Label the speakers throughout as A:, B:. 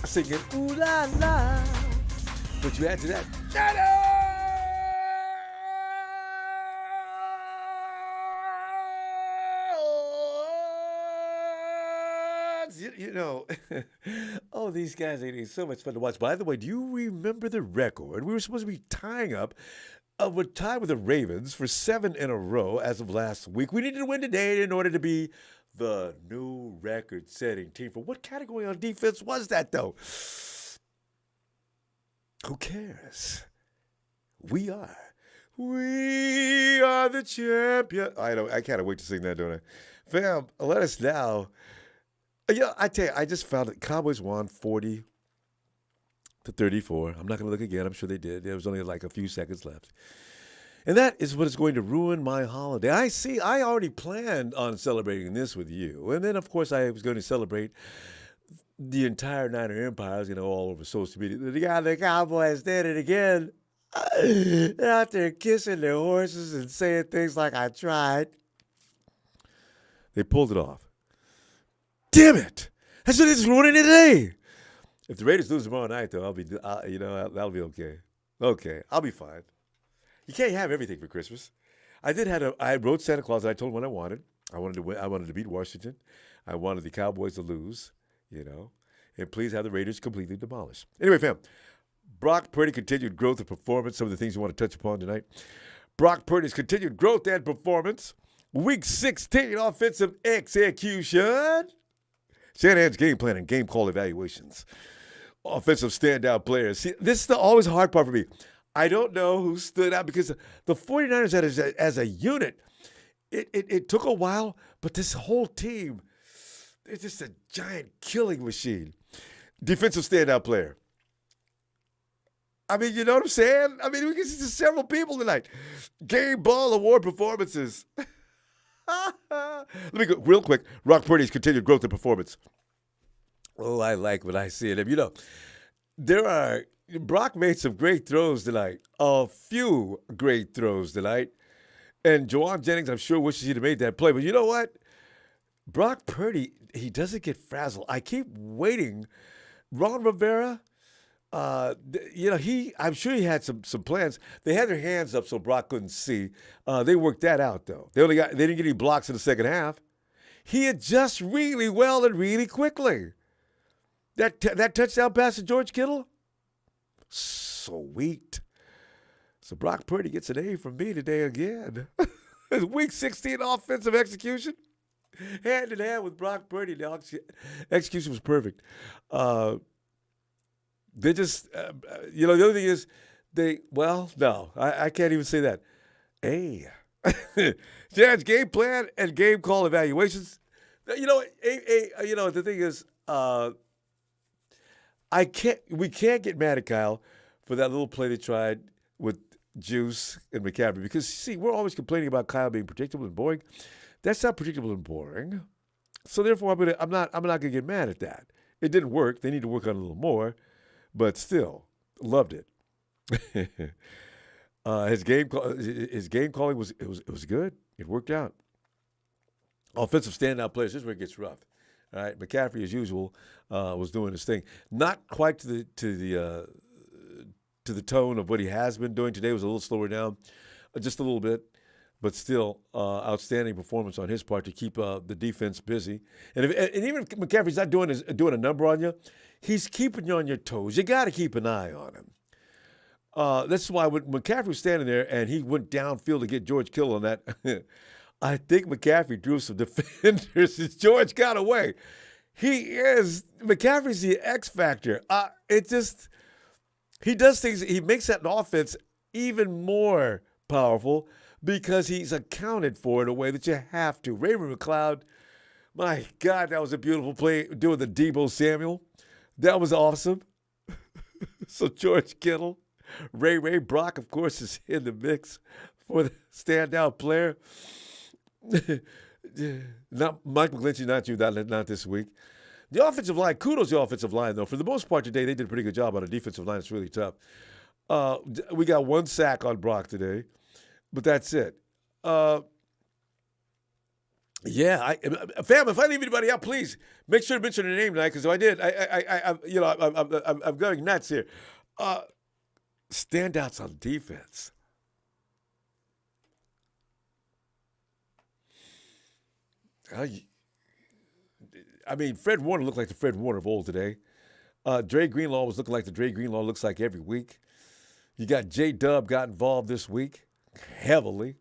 A: singing ooh la la. But you add to that, you know, oh, these guys are so much fun to watch. By the way, do you remember the record? We were supposed to be tying up. We're tied with the Ravens for 7 in a row as of last week. We needed to win today in order to be the new record-setting team. For what category on defense was that, though? Who cares? We are. We are the champion. I know. I can't wait to sing that, don't I? Fam, let us now. Yeah, I tell you, I just found that Cowboys won 40-34. I'm not going to look again. I'm sure they did. There was only like a few seconds left. And that is what is going to ruin my holiday. I already planned on celebrating this with you. And then, of course, I was going to celebrate the entire Niner Empire, all over social media. The Cowboys did it again. They're out there kissing their horses and saying things like, I tried. They pulled it off. Damn it! That's what it's ruining today. If the Raiders lose tomorrow night, though, that'll be okay. Okay, I'll be fine. You can't have everything for Christmas. I wrote Santa Claus and I told him what I wanted. I wanted to win. I wanted to beat Washington. I wanted the Cowboys to lose, and please have the Raiders completely demolished. Anyway, fam, Brock Purdy continued growth and performance. Some of the things you want to touch upon tonight. Brock Purdy's continued growth and performance. Week 16 offensive execution. Shanahan's game plan and game call evaluations. Offensive standout players. See, this is the always hard part for me. I don't know who stood out because the 49ers as a unit, it took a while, but this whole team, it's just a giant killing machine. Defensive standout player. I mean, you know what I'm saying? I mean, we can see several people tonight. Game ball award performances. Let me go real quick. Brock Purdy's continued growth and performance. Oh, I like what I see in him. Brock made some great throws tonight. A few great throws tonight. And Jennings, I'm sure, wishes he'd have made that play. But you know what? Brock Purdy, he doesn't get frazzled. I keep waiting. Ron Rivera, I'm sure he had some plans. They had their hands up so Brock couldn't see. They worked that out, though. They didn't get any blocks in the second half. He adjusts really well and really quickly. That touchdown pass to George Kittle, sweet. So Brock Purdy gets an A from me today again. Week 16 offensive execution, hand in hand with Brock Purdy. The execution was perfect. They just, the other thing is, I can't even say that. Jan's game plan and game call evaluations. The thing is, we can't get mad at Kyle for that little play they tried with Juice and McCaffrey because, see, we're always complaining about Kyle being predictable and boring. That's not predictable and boring. So therefore, I'm not gonna get mad at that. It didn't work. They need to work on it a little more. But still, loved it. His game calling was good. It worked out. Offensive standout players. This is where it gets rough. All right, McCaffrey, as usual, was doing his thing. Not quite to the tone of what he has been doing. Today was a little slower down, just a little bit, but still outstanding performance on his part to keep the defense busy. And even if McCaffrey's not doing a number on you, he's keeping you on your toes. You got to keep an eye on him. That's why when McCaffrey was standing there and he went downfield to get George Kittle on that, I think McCaffrey drew some defenders as George got away. McCaffrey's the X factor. He does things, he makes that offense even more powerful because he's accounted for in a way that you have to. McLeod, my God, that was a beautiful play doing the Debo Samuel. That was awesome. So George Kittle, Ray Brock, of course, is in the mix for the standout player. Not Mike McGlinchey, not this week. The offensive line, kudos to the offensive line, though. For the most part today, they did a pretty good job on the defensive line. It's really tough. We got one sack on Brock today, but that's it. Yeah, fam. If I leave anybody out, please make sure to mention their name tonight. Because if I did, I'm going nuts here. Standouts on defense. I mean, Fred Warner looked like the Fred Warner of old today. Dre Greenlaw was looking like the Dre Greenlaw looks like every week. You got J-Dub got involved this week heavily.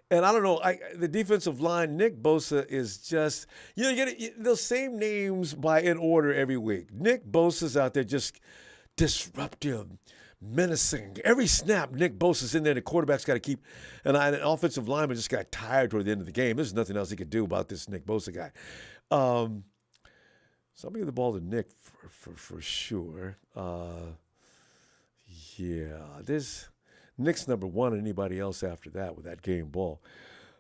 A: And I don't know, the defensive line, Nick Bosa is just, you get those same names in order every week. Nick Bosa's out there just disruptive, menacing. Every snap, Nick Bosa's in there. The quarterback's got to keep, and an offensive lineman just got tired toward the end of the game. There's nothing else he could do about this Nick Bosa guy. So I'm going to give the ball to Nick for sure. Nick's number one and anybody else after that with that game ball.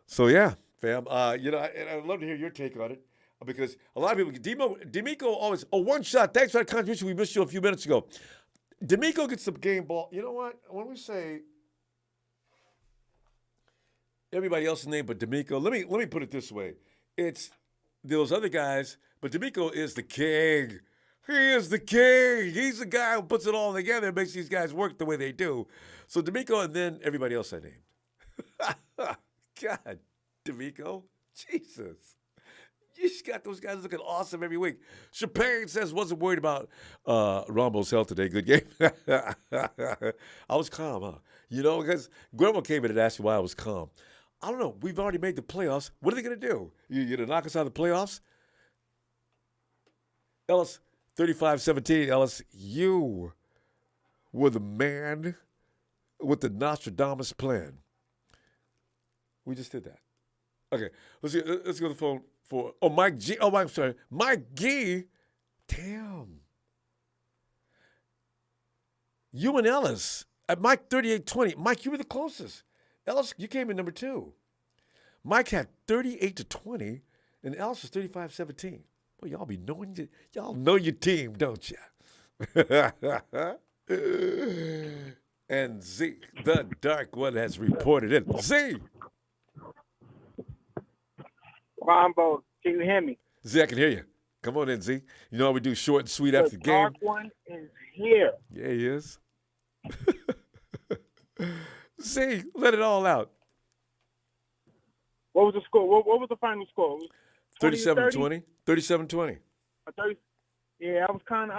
A: So, yeah, fam. And I'd love to hear your take on it because a lot of people, Demico always, one shot. Thanks for that contribution. We missed you a few minutes ago. Demico gets the game ball. You know what? When we say everybody else's name but Demico, let me put it this way. It's those other guys, but Demico is the king. He is the king. He's the guy who puts it all together and makes these guys work the way they do. So Demico and then everybody else I named. God, Demico. Jesus. You just got those guys looking awesome every week. Champagne says wasn't worried about Rambo's health today. Good game. I was calm, huh? Because Grandma came in and asked me why I was calm. I don't know. We've already made the playoffs. What are they going to do? You going to knock us out of the playoffs? Ellis, 35-17. Ellis, you were the man with the Nostradamus plan. We just did that. Okay, let's go to the phone for Mike G. Oh, I'm sorry, Mike G. Damn. You and Ellis at Mike 38-20. Mike, you were the closest. Ellis, you came in number 2. Mike had 38-20, and Ellis was 35-17. Well, y'all know your team, don't you? And Z, the Dark One, has reported in. Z!
B: Rambo, can you hear me?
A: Z, I can hear you. Come on in, Z. You know how we do short and sweet after the game?
B: Dark One is here.
A: Yeah, he is. Z, let it all out.
B: What was the score? What was the final score?
A: 37-20. 37-20.
B: Yeah, I thought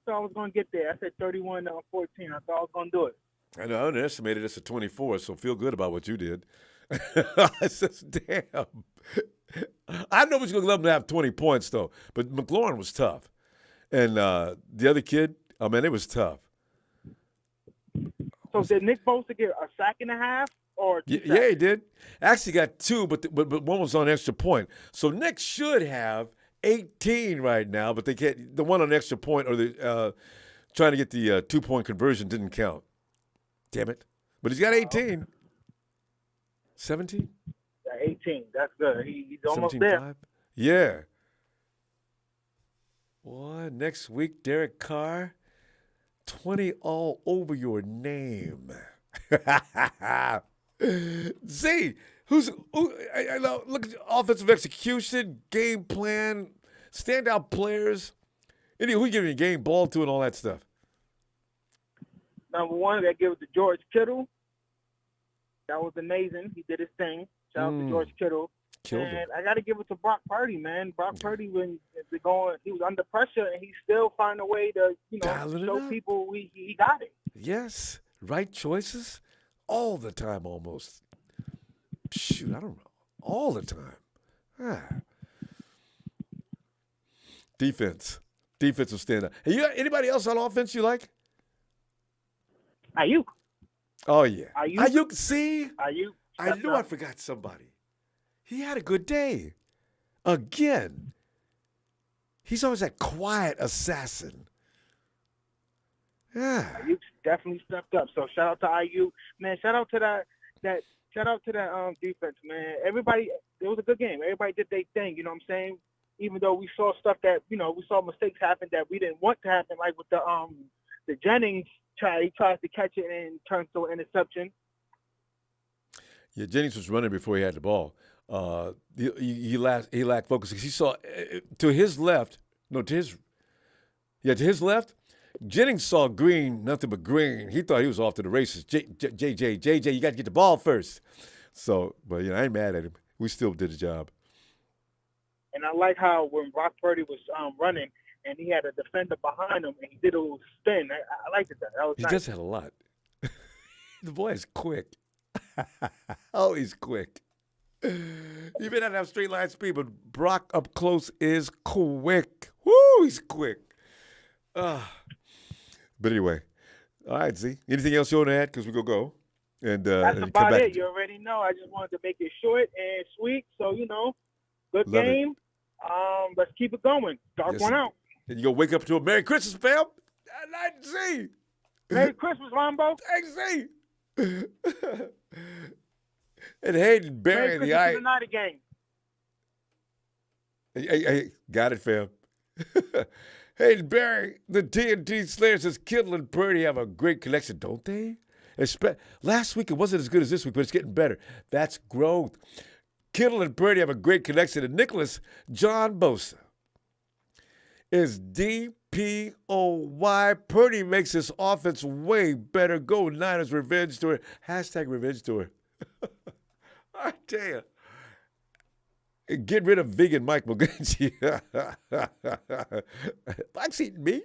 B: I was going to get there. I said 31-14. I thought I was going to do it.
A: I know, I underestimated us at 24, so feel good about what you did. I said, damn. I know we're going to love him to have 20 points, though. But McLaurin was tough. And the other kid, it was tough.
B: So did Nick Bosa get a sack and a half? Or
A: yeah, he did. Actually got 2, but one was on extra point. So Nick should have 18 right now, but they can't. The one on extra point or the trying to get the 2-point conversion didn't count. Damn it. But he's got 18. 17?
B: Yeah, 18. That's good. He's almost there.
A: 5? Yeah. What? Next week, Derek Carr, 20 all over your name. Z, I know, look at offensive execution, game plan, standout players. Who you giving a game ball to and all that stuff?
B: Number 1, I give it to George Kittle. That was amazing. He did his thing. Shout out to George Kittle. And I got to give it to Brock Purdy, man. Brock Purdy, when he was under pressure, and he still found a way to, show people he got it.
A: Yes, right choices all the time almost. Shoot, I don't know. All the time. Defense. Defensive standout. Hey, you got anybody else on offense you like?
B: Ayuk.
A: Oh, yeah.
B: Ayuk.
A: See?
B: Ayuk.
A: I knew I forgot somebody. He had a good day. Again. He's always that quiet assassin. Yeah.
B: Ayuk definitely stepped up. So shout out to Ayuk. Man, shout out to that defense, man. Everybody, it was a good game. Everybody did their thing, you know what I'm saying? Even though we saw stuff that, we saw mistakes happen that we didn't want to happen, like with the Jennings he tries to catch it and turns to an interception.
A: Yeah, Jennings was running before he had the ball. He lacked focus. He saw to his left. No, to his left. Jennings saw green, nothing but green. He thought he was off to the races. JJ, you got to get the ball first. So, but I ain't mad at him. We still did the job.
B: And I like how when Brock Purdy was running and he had a defender behind him and he did a little spin. I liked that. That was
A: He
B: nice.
A: just had a lot. The boy is quick. Oh, he's quick. He may not have straight line speed, but Brock up close is quick. Woo, he's quick. But anyway, all right, Z. Anything else you want to add? Because we're going to go. And,
B: That's
A: and
B: about it. You already know. I just wanted to make it short and sweet. So, good
A: Love
B: game. Let's keep it going. Dark one out.
A: And you're going to wake up to a Merry Christmas, fam. I'd Z.
B: Merry Christmas, Rambo.
A: Thanks, Z. And Hayden Barry,
B: Merry Christmas to the Night game.
A: Hey, got it, fam. Hayden Barry, the TNT Slayer says Kittle and Purdy have a great connection, don't they? Last week it wasn't as good as this week, but it's getting better. That's growth. Kittle and Purdy have a great connection. And Nicholas John Bosa is DPOY. Purdy makes his offense way better. Go Niners revenge tour. Hashtag revenge tour. I tell you. Get rid of vegan Mike McGlinchey. Mike's eating meat?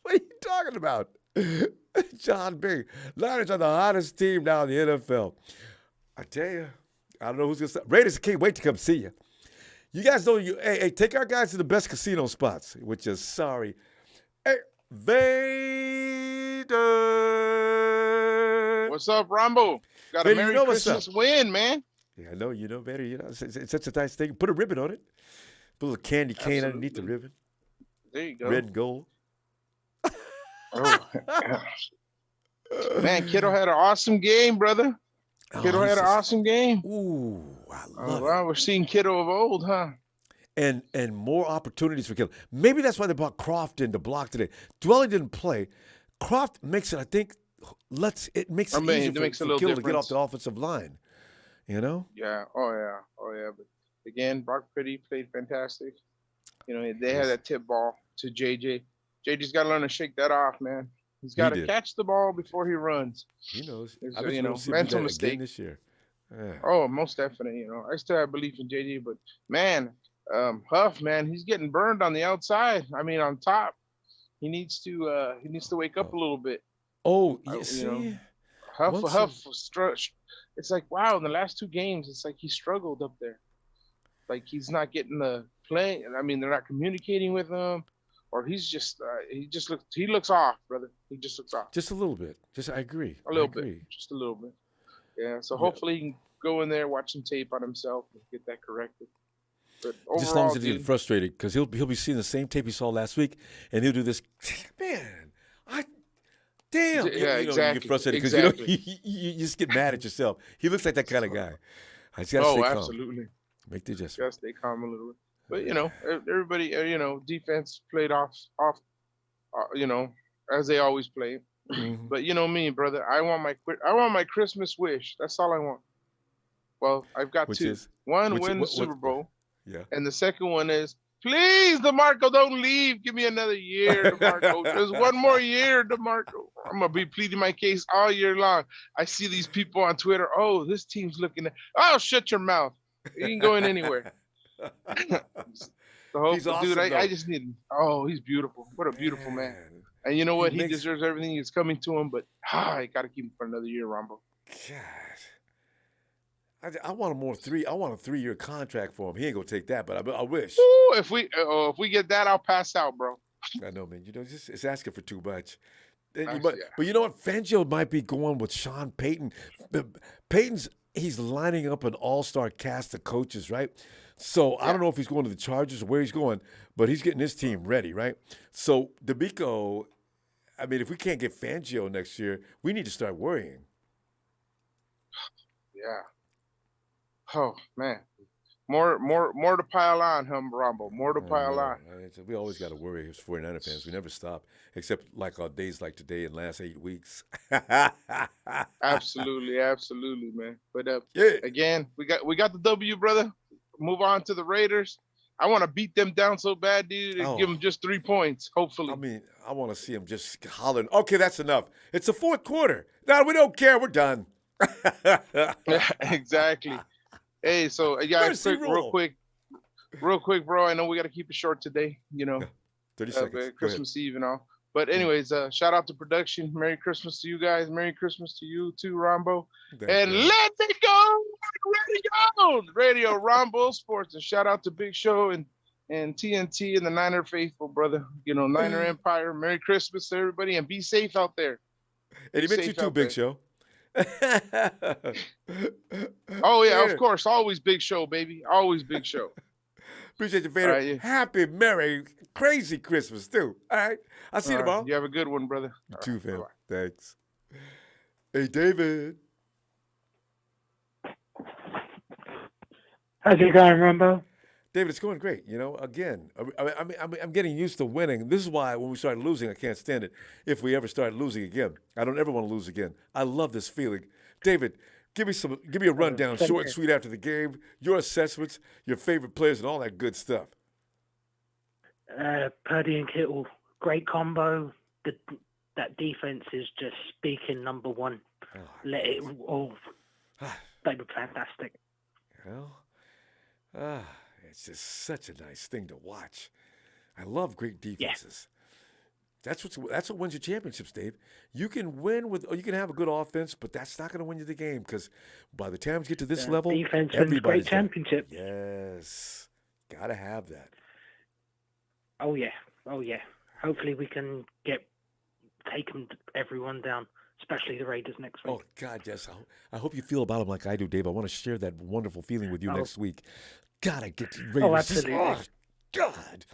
A: What are you talking about? John B. Niners are the hottest team now in the NFL. I tell you, I don't know who's going to stop. Raiders can't wait to come see you. You guys know, hey, take our guys to the best casino spots, which is sorry. Hey, Vader.
C: What's up, Rambo? Got a Merry Christmas win, man.
A: Yeah, I know. You know better. It's such a nice thing. Put a ribbon on it. Put a little candy cane underneath the ribbon.
C: There you go.
A: Red and gold.
C: Oh, man, Kittle had an awesome game, brother. Kittle had an awesome game.
A: Ooh, I love it.
C: We're seeing Kittle of old, huh?
A: And more opportunities for Kittle. Maybe that's why they brought Croft in to block today. Dwelly didn't play. Croft makes it, I think, it makes it easier for Kittle to get off the offensive line.
C: Yeah. Oh yeah. But again, Brock Purdy played fantastic. They had that tip ball to JJ. JJ's got to learn to shake that off, man. He's got to catch the ball before he runs.
A: He knows.
C: I bet mental mistake
A: this year. Yeah.
C: Oh, most definitely. I still have belief in JJ, but man, Huff, man, he's getting burned on the outside. I mean, on top, he needs to wake up a little bit.
A: Oh, you see,
C: Huff it's like, wow, in the last two games, it's like he struggled up there. Like he's not getting the play. I mean, they're not communicating with him, or he looks off, brother. He just looks off.
A: Just a little bit. I agree.
C: A little bit. Just a little bit. Yeah. So hopefully he can go in there, watch some tape on himself, and get that corrected. But overall,
A: just as long as he gets frustrated, because he'll be seeing the same tape he saw last week, and he'll do this. Man, damn.
C: Yeah, exactly.
A: You get frustrated because you just get mad at yourself. He looks like that kind of guy. I just gotta stay calm.
C: Absolutely.
A: Make the adjustment.
C: Just stay calm a little bit. But everybody, defense played off, as they always play. Mm-hmm. But me, brother, I want my Christmas wish. That's all I want. Well, I've got two. One, win the Super Bowl.
A: Yeah.
C: And the second one is, please, DeMarco, don't leave. Give me another year, DeMarco. There's one more year, DeMarco. I'm going to be pleading my case all year long. I see these people on Twitter. Oh, this team's looking at. Oh, shut your mouth. You ain't going anywhere. He's awesome, dude, I just need him. Oh, he's beautiful. What a beautiful man. And you know what? He deserves everything that's coming to him, but I got to keep him for another year, Rambo.
A: God. I want a 3-year contract for him. He ain't gonna take that, but I wish.
C: Ooh, if we get that, I'll pass out, bro.
A: I know, man. It's asking for too much. But you know what? Fangio might be going with Sean Payton. He's lining up an all-star cast of coaches, right? So I don't know if he's going to the Chargers or where he's going, but he's getting his team ready, right? So Demico, I mean, if we can't get Fangio next year, we need to start worrying.
C: Yeah. Oh, man. More to pile on, Rambo. More to pile on.
A: We always got to worry as 49er fans. We never stop, except like on days like today in the last 8 weeks.
C: Absolutely, man. But
A: Yeah.
C: again, we got the W, brother. Move on to the Raiders. I want to beat them down so bad, dude. And give them just 3 points, hopefully.
A: I mean, I want to see them just hollering. Okay, that's enough. It's the fourth quarter. No, we don't care. We're done.
C: Exactly. Hey, so real quick, bro. I know we got to keep it short today.
A: 30 seconds.
C: Christmas Eve and all. But anyways, shout out to production. Merry Christmas to you guys. Merry Christmas to you too, Rambo. And let it go, Radio Rambo Sports. And shout out to Big Show and TNT and the Niner faithful, brother. Niner Empire. Merry Christmas to everybody, and be safe out there.
A: And he meant you too, Big Show.
C: Oh yeah, of course, always Big Show, baby, always Big Show.
A: Appreciate you, Vader. Right, yeah. Happy, merry, crazy Christmas too. All right, I'll see you tomorrow.
C: You have a good one, brother.
A: You too, fam. Bye-bye. Thanks. Hey, David.
B: How's it going, Rambo?
A: David, it's going great. Again, I'm getting used to winning. This is why when we started losing, I can't stand it. If we ever start losing again, I don't ever want to lose again. I love this feeling. David, give me a rundown, short and sweet after the game. Your assessments, your favorite players, and all that good stuff.
B: Purdy and Kittle, great combo. That defense is just speaking number one. Let it all. They were fantastic.
A: Well, it's just such a nice thing to watch. I love great defenses. Yeah. That's what wins you championships, Dave. You can win you can have a good offense, but that's not going to win you the game because by the time you get to this level,
B: defense wins great championships.
A: Yes, gotta have that.
B: Oh yeah. Hopefully we can take everyone down, especially the Raiders next week.
A: Oh God, yes. I hope you feel about them like I do, Dave. I want to share that wonderful feeling with you next week. Gotta get the Raiders.
B: Oh, absolutely.
A: Oh, God.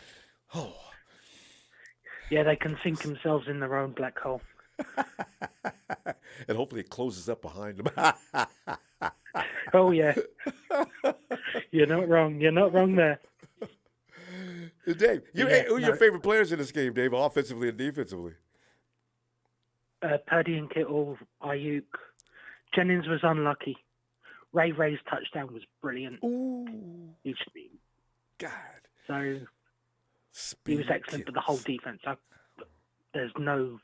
A: Oh.
B: Yeah, they can sink themselves in their own black hole.
A: And hopefully it closes up behind them.
B: Oh, yeah. You're not wrong. You're not wrong there.
A: Dave, who are your favorite players in this game, Dave, offensively and defensively?
B: Purdy and Kittle, Ayuk. Jennings was unlucky. Ray's touchdown was brilliant.
A: Ooh. God.
B: So he was excellent for the whole defense. There's no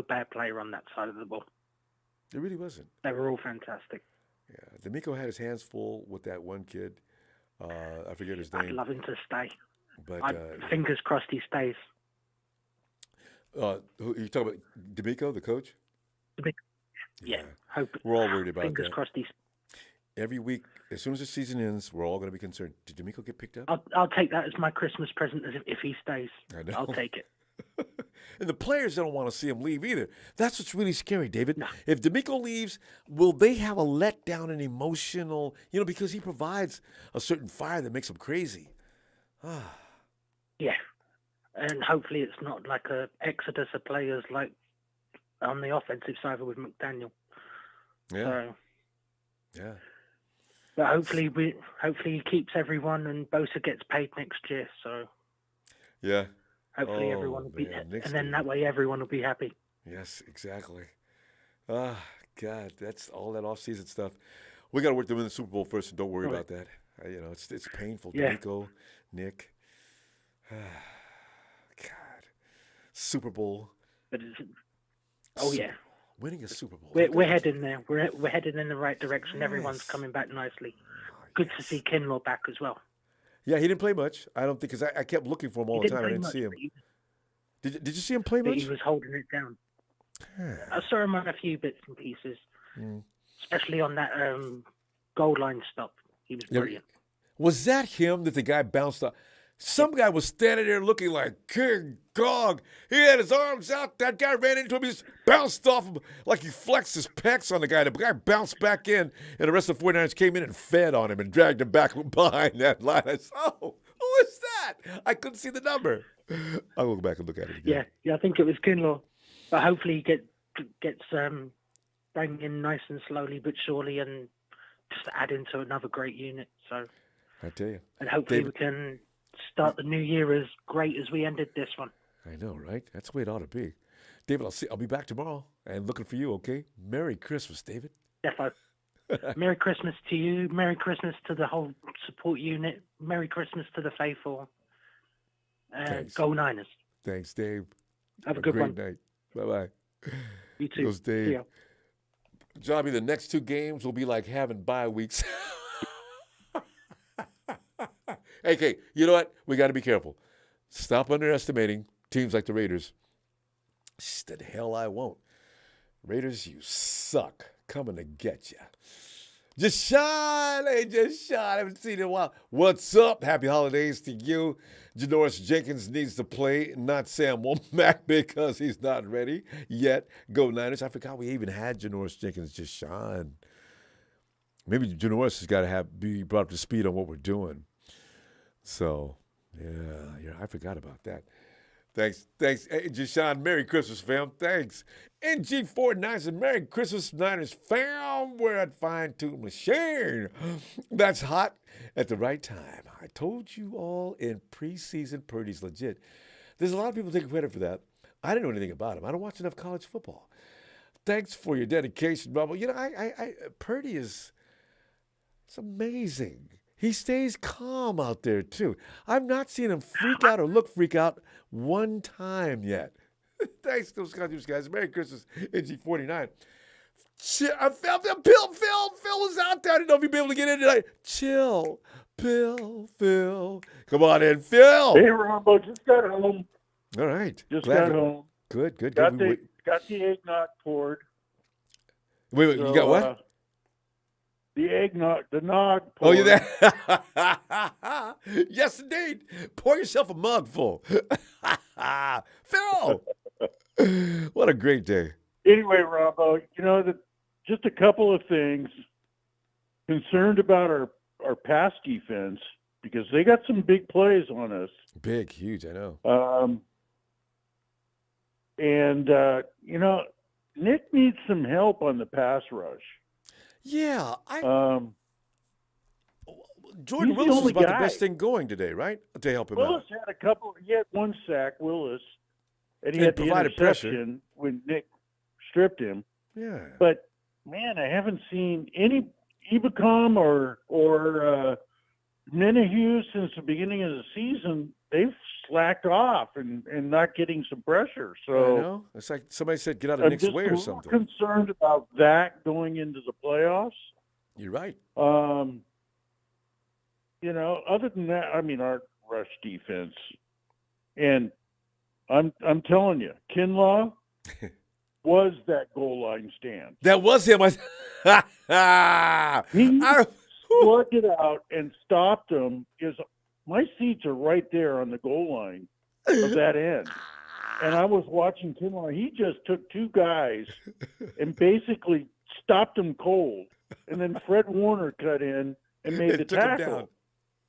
B: bad player on that side of the ball.
A: There really wasn't.
B: They were all fantastic.
A: Yeah. Demico had his hands full with that one kid. I forget his name.
B: I'd love him to stay.
A: But
B: fingers crossed he stays.
A: You talking about Demico, the coach?
B: Yeah. Hope.
A: We're all worried about
B: fingers
A: that.
B: Crossed he's.
A: Every week, as soon as the season ends, we're all going to be concerned. Did Demico get picked up?
B: I'll take that as my Christmas present if he stays.
A: I know.
B: I'll take it.
A: And the players don't want to see him leave either. That's what's really scary, David. No. If Demico leaves, will they have a letdown and emotional, because he provides a certain fire that makes them crazy.
B: Yeah. And hopefully it's not like a exodus of players like on the offensive side with McDaniel.
A: Yeah.
B: So,
A: yeah.
B: But hopefully he keeps everyone and Bosa gets paid next year. So
A: yeah.
B: Hopefully everyone will be, and then that way everyone will be happy.
A: Yes, exactly. God, that's all that off-season stuff. We got to work to win the Super Bowl first, and don't worry about that. It's painful.
B: Yeah.
A: Demico, Nick. God, Super Bowl.
B: But yeah.
A: Winning a Super Bowl.
B: We're heading there. We're heading in the right direction. Yes. Everyone's coming back nicely. Good to see Kinlaw back as well.
A: Yeah, he didn't play much. I don't think because I kept looking for him all the time. I didn't see him. Did you see him play much?
B: He was holding it down. I saw him on a few bits and pieces, especially on that goal line stop. He was brilliant.
A: Was that him that the guy bounced off? Some guy was standing there looking like King Kong. He had his arms out. That guy ran into him. He just bounced off him like he flexed his pecs on the guy. The guy bounced back in, and the rest of the 49ers came in and fed on him and dragged him back behind that line. I said, who is that? I couldn't see the number. I'll go back and look at it again.
B: Yeah, I think it was Kinlaw. But hopefully he gets bringing in nice and slowly but surely and just add into another great unit. So
A: I tell you.
D: And hopefully
A: David-
D: we can start the new year as great as we ended this one.
A: I know, right? That's the way it ought to be. David, I'll be back tomorrow and looking for you, okay? Merry Christmas, David.
D: Defo. Merry Christmas to you. Merry Christmas to the whole support unit. Merry Christmas to the faithful.
A: Thanks.
D: Go Niners.
A: Thanks, Dave.
D: Have a good
A: great
D: one.
A: night. Bye-bye.
D: You too.
A: Goes Dave.
D: See ya.
A: Johnny, the next 2 games will be like having bye weeks. Okay, you know what? We got to be careful. Stop underestimating teams like the Raiders. The hell I won't. Raiders, you suck. Coming to get you. Deshaun, hey, Deshaun, I haven't seen you in a while. What's up? Happy holidays to you. Janoris Jenkins needs to play, not Sam Womack because he's not ready yet. Go Niners. I forgot we even had Janoris Jenkins. Deshaun. Maybe Janoris has got to be brought up to speed on what we're doing. So, yeah, I forgot about that. Thanks. Hey, Deshaun, Merry Christmas, fam. Thanks. NG49 and Merry Christmas, Niners, fam. We're at Fine Tune Machine. That's hot at the right time. I told you all in preseason, Purdy's legit. There's a lot of people taking credit for that. I didn't know anything about him. I don't watch enough college football. Thanks for your dedication, Rambo. You know, Purdy it's amazing. He stays calm out there, too. I've not seen him freak out or look freak out one time yet. Thanks to those guys. Merry Christmas, NG49. I felt that Phil was out there. I didn't know if he'd be able to get in tonight. Chill. Phil. Come on in, Phil.
E: Hey, Ronbo, just got home.
A: All right.
E: Just
A: Glad
E: got home.
A: Good.
E: Got the eggnog poured.
A: Wait,
E: So,
A: you got what?
E: The eggnog, the nog poured.
A: Oh, you there? Yes, indeed. Pour yourself a mug full. Phil! What a great day.
E: Anyway, Ronbo, you know, just a couple of things. Concerned about our pass defense because they got some big plays on us.
A: Big, huge, I know.
E: You know, Nick needs some help on the pass rush.
A: Yeah. Jordan
E: He's the
A: Willis was
E: only
A: about
E: guy.
A: the best thing going today, right? To help him
E: Willis
A: out.
E: he had 1 sack, Willis, and he
A: And
E: had the
A: provided
E: interception when Nick stripped him.
A: Yeah.
E: But man, I haven't seen any Ebicom or Menahue since the beginning of the season. They've slacked off and not getting some pressure.
A: I
E: So
A: know. It's like somebody said, get out of
E: I'm
A: Nick's
E: just
A: way
E: a
A: or
E: little
A: something.
E: concerned about that going into the playoffs.
A: You're right.
E: You know, other than that, I mean, our rush defense, and I'm telling you, Kinlaw was that goal line stand.
A: That was him.
E: He slugged it out and stopped him. My seats are right there on the goal line of that end. And I was watching Kinlaw. He just took 2 guys and basically stopped them cold. And then Fred Warner cut in and made the
A: Took him
E: tackle.
A: down.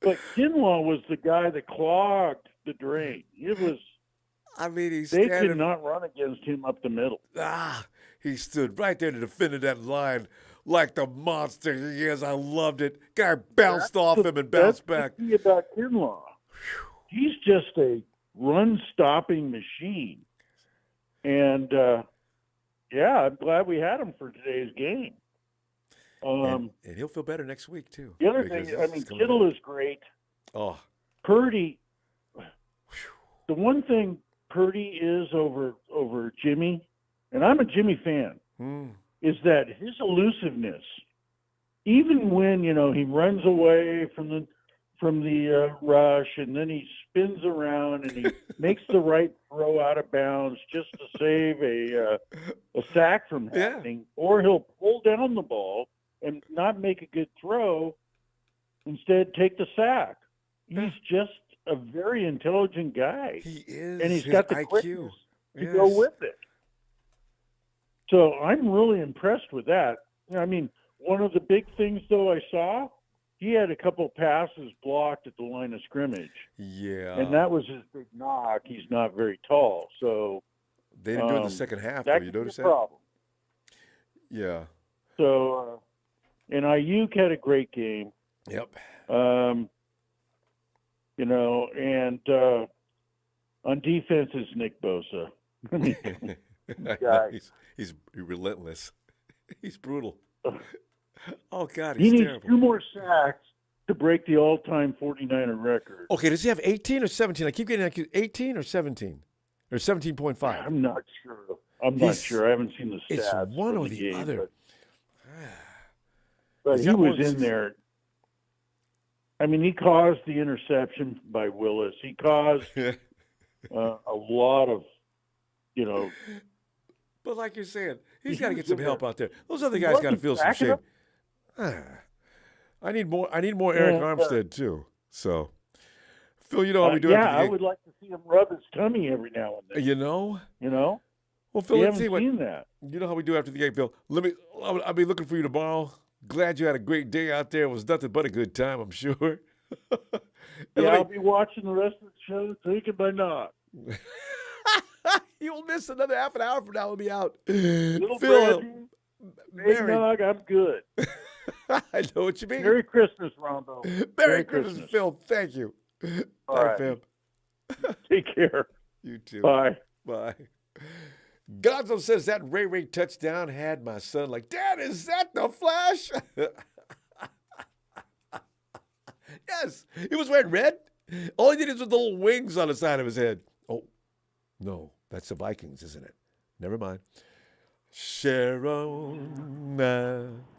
E: But Kinlaw was the guy that clogged the drain. It was
A: I mean, he's
E: they
A: standing.
E: could not run against him up the middle.
A: He stood right there to defend that line like the monster he is. I loved it. Guy bounced off him and bounced back.
E: That's the key about Kinlaw. He's just a run-stopping machine. And, I'm glad we had him for today's game.
A: And he'll feel better next week, too.
E: The other
A: because
E: thing,
A: this
E: I mean,
A: coming
E: Kittle
A: back.
E: is great.
A: Oh,
E: Purdy, the one thing Purdy is over Jimmy, and I'm a Jimmy fan, is that his elusiveness, even when, you know, he runs away from the rush and then he spins around and he makes the right throw out of bounds just to save a sack from happening, or he'll pull down the ball and not make a good throw, instead take the sack. He's just a very intelligent guy.
A: he is.
E: And he's
A: his
E: got the
A: IQ.
E: quickness to
A: Yes.
E: go with it. So I'm really impressed with that. I mean, one of the big things, though, I saw, he had a couple passes blocked at the line of scrimmage.
A: Yeah.
E: And that was his big knock. He's not very tall. So
A: They didn't do it in the second half, though.
E: that
A: You
E: could be
A: notice
E: a
A: that?
E: problem.
A: Yeah.
E: So, and Ayuk had a great game.
A: Yep.
E: and on defense is Nick Bosa. Guy.
A: He's relentless. He's brutal. Oh, God,
E: He
A: he's
E: needs
A: terrible.
E: 2 more sacks to break the all-time 49er record.
A: Okay, does he have 18 or 17? I keep getting accused. 18 or 17? Or 17.5?
E: I'm not sure. Not sure. I haven't seen the stats.
A: It's one
E: for
A: or the
E: game,
A: other.
E: But
A: He's
E: he
A: got more
E: was
A: than
E: in
A: 16.
E: there. I mean, he caused the interception by Willis. He caused a lot of,
A: But like you're saying, he's
E: He
A: got to
E: was
A: get some
E: in
A: help
E: there.
A: out there. Those other
E: He
A: guys got to
E: wasn't
A: feel some
E: backing
A: shame.
E: up.
A: I need more Eric Armstead too. So, Phil, you know how we do
E: yeah,
A: after the
E: I
A: game.
E: would like to see him rub his tummy every now and then.
A: You know? Well, Phil,
E: You
A: let's
E: haven't
A: see what
E: seen that.
A: you know how we do after the game, Phil. I'll be looking for you tomorrow. Glad you had a great day out there. It was nothing but a good time, I'm sure.
E: Yeah, I'll be watching the rest of the show, thinking by not.
A: You'll miss another half an hour from now. We'll be out.
E: Little
A: Phil,
E: brandy, eggnog, I'm good.
A: I know what you mean.
E: Merry Christmas, Ronbo.
A: Merry Christmas, Phil. Thank you.
E: All
A: Bye,
E: right.
A: fam.
E: Take care.
A: You too.
E: Bye.
A: Bye. Gonzo says that Ray touchdown had my son like, Dad, is that the Flash? Yes. He was wearing red. All he did is with little wings on the side of his head. Oh, no. That's the Vikings, isn't it? Never mind. Sharon,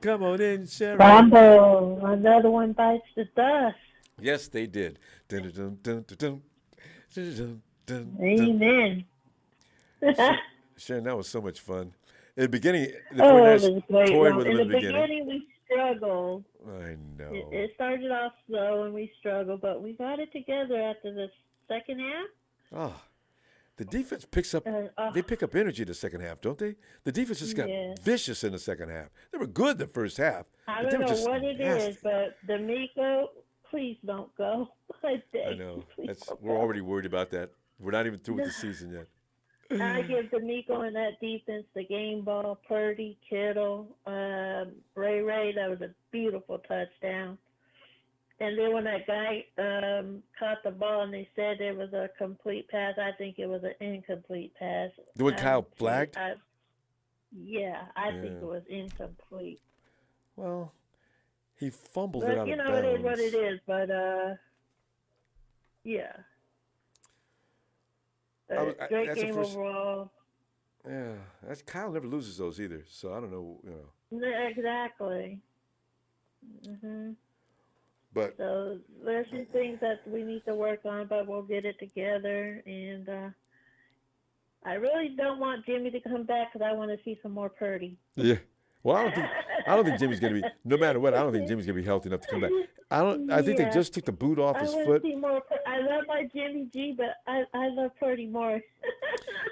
A: come on in, Sharon.
F: Rambo, another one bites the dust.
A: Yes, they did. Dun, dun, dun, dun, dun, dun, dun, dun, dun.
F: Amen.
A: Sharon, that was so much fun. In the beginning, the
F: Oh, it
A: 49ers
F: was great.
A: toyed with
F: In
A: them
F: the
A: in the beginning.
F: we struggled.
A: I know.
F: It started off slow and we struggled, but we got it together after the second half.
A: Oh, the defense picks up. They pick up energy the second half, don't they? The defense just got vicious in the second half. They were good the first half.
F: I
A: but they
F: don't
A: were
F: know
A: just
F: what it
A: nasty.
F: is, but Demico, please don't go. I
A: know. We're already worried about that. We're not even through with the season yet.
F: I give Demico and that defense the game ball. Purdy, Kittle, Ray. That was a beautiful touchdown. And then when that guy caught the ball and they said it was a complete pass, I think it was an incomplete pass.
A: The one Kyle flagged?
F: I think it was incomplete.
A: Well, he fumbled it
F: But
A: out
F: you
A: of
F: know,
A: bounds.
F: it is what it is. But yeah. Great
A: that's the
F: game
A: first-
F: overall.
A: Yeah, Kyle never loses those either. So I don't know,
F: Exactly. Mhm.
A: But
F: So there's some things that we need to work on, but we'll get it together. And I really don't want Jimmy to come back because I want to see some more Purdy.
A: yeah. Well, I don't think Jimmy's gonna be. No matter what, I don't think Jimmy's gonna be healthy enough to come back. I think they
F: Yeah.
A: just took the boot off his
F: I want
A: foot.
F: to see more. I love my Jimmy G, but I love Purdy more.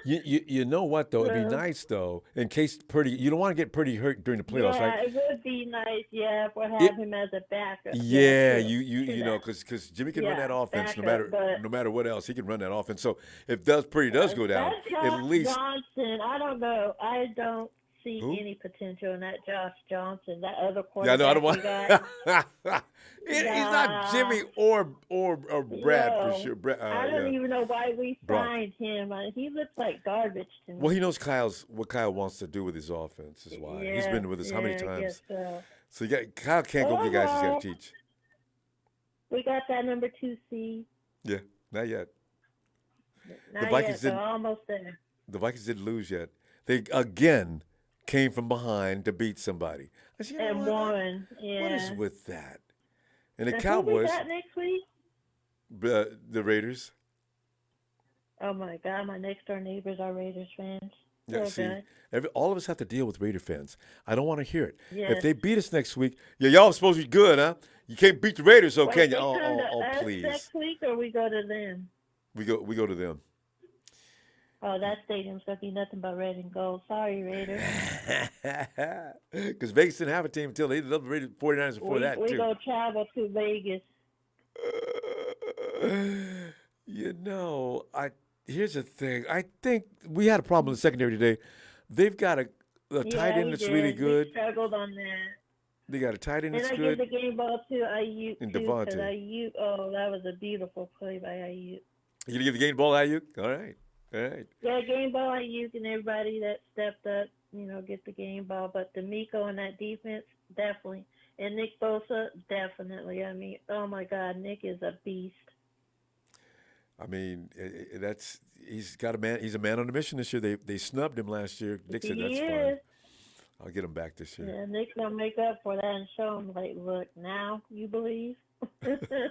A: You know what though? It'd be
F: Well.
A: nice though, in case Purdy. You don't want to get Purdy hurt during the playoffs,
F: yeah,
A: right?
F: it would be nice. Yeah, if we have him as a backup.
A: Yeah,
F: true.
A: you know, because Jimmy can run
F: Yeah,
A: that offense
F: backup, but-
A: no matter what else, he can run that offense. So if Purdy does go down,
F: That
A: at
F: Josh
A: least
F: Johnson. I don't know. I don't see
A: Who?
F: any potential in that Josh Johnson. That other
A: yeah, no, I don't
F: quarterback
A: want.
F: we got.
A: He's not Jimmy or Brad for
F: No,
A: sure. Brad,
F: I don't
A: yeah.
F: even know why we
A: Brock.
F: signed him. He looks like garbage to me.
A: Well, he knows what Kyle wants to do with his offense is why he's been with us how many
F: I
A: times.
F: guess so.
A: So Kyle can't go get guys he's got to teach.
F: We got that number 2 seed.
A: Yeah, not yet.
F: Not
A: Vikings
F: yet, so
A: didn't-
F: almost there.
A: The Vikings didn't lose yet. They again came from behind to beat somebody. I said, you know
F: And
A: what?
F: won.
A: What
F: Yeah.
A: is with that? And the
F: Now, who we
A: Cowboys,
F: got next week?
A: the Raiders.
F: Oh my God, my next door neighbors are Raiders fans.
A: Yeah,
F: So
A: see,
F: good.
A: all of us have to deal with Raider fans. I don't want to hear it. If
F: Yes.
A: they beat us next week, y'all supposed to be good, huh? You can't beat the Raiders, so
F: Wait,
A: can
F: they
A: you?
F: come to
A: Oh,
F: us
A: please.
F: next week, or we go to them?
A: We go to them.
F: Oh, that stadium's gonna be nothing but red and gold. Sorry, Raiders.
A: Because Vegas didn't have a team until they loved the Raiders 49ers before that,
F: we
A: too.
F: go travel to Vegas.
A: Here's the thing. I think we had a problem in the secondary today. They've got a tight end
F: we
A: that's
F: did.
A: really
F: We
A: good.
F: struggled on that.
A: They got a tight end
F: And
A: that's
F: I give
A: good.
F: the game ball to Ayuk
A: And
F: too, because
A: Devontae.
F: Ayuk, oh, that was a beautiful play by Ayuk.
A: You gonna give the game ball, Ayuk? All right. All right.
F: Yeah, game ball Ayuk and everybody that stepped up, get the game ball. But Demico and that defense, definitely. And Nick Bosa, definitely. I mean, oh my God, Nick is a beast.
A: I mean, he's got a man. He's a man on a mission this year. They snubbed him last year. Nick said that's fine. I'll get him back this year.
F: Yeah, Nick's gonna make up for that and show him, like, look, now you believe. Okay.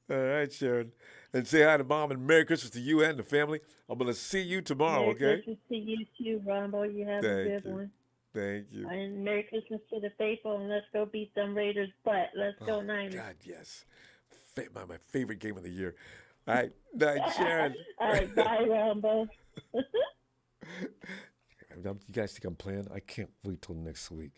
A: All right, Sharon. And say hi to Mom and Merry Christmas to you and the family. I'm going to see you tomorrow,
F: Merry
A: okay?
F: Christmas to you too, Ronbo. You have a good one.
A: Thank you.
F: And Merry Christmas to the faithful, and let's go beat them Raiders' butt. Let's go Niners.
A: God, yes. My favorite game of the year. All right. Night, Sharon.
F: All right, bye, Rambo.
A: You guys think I'm playing? I can't wait till next week.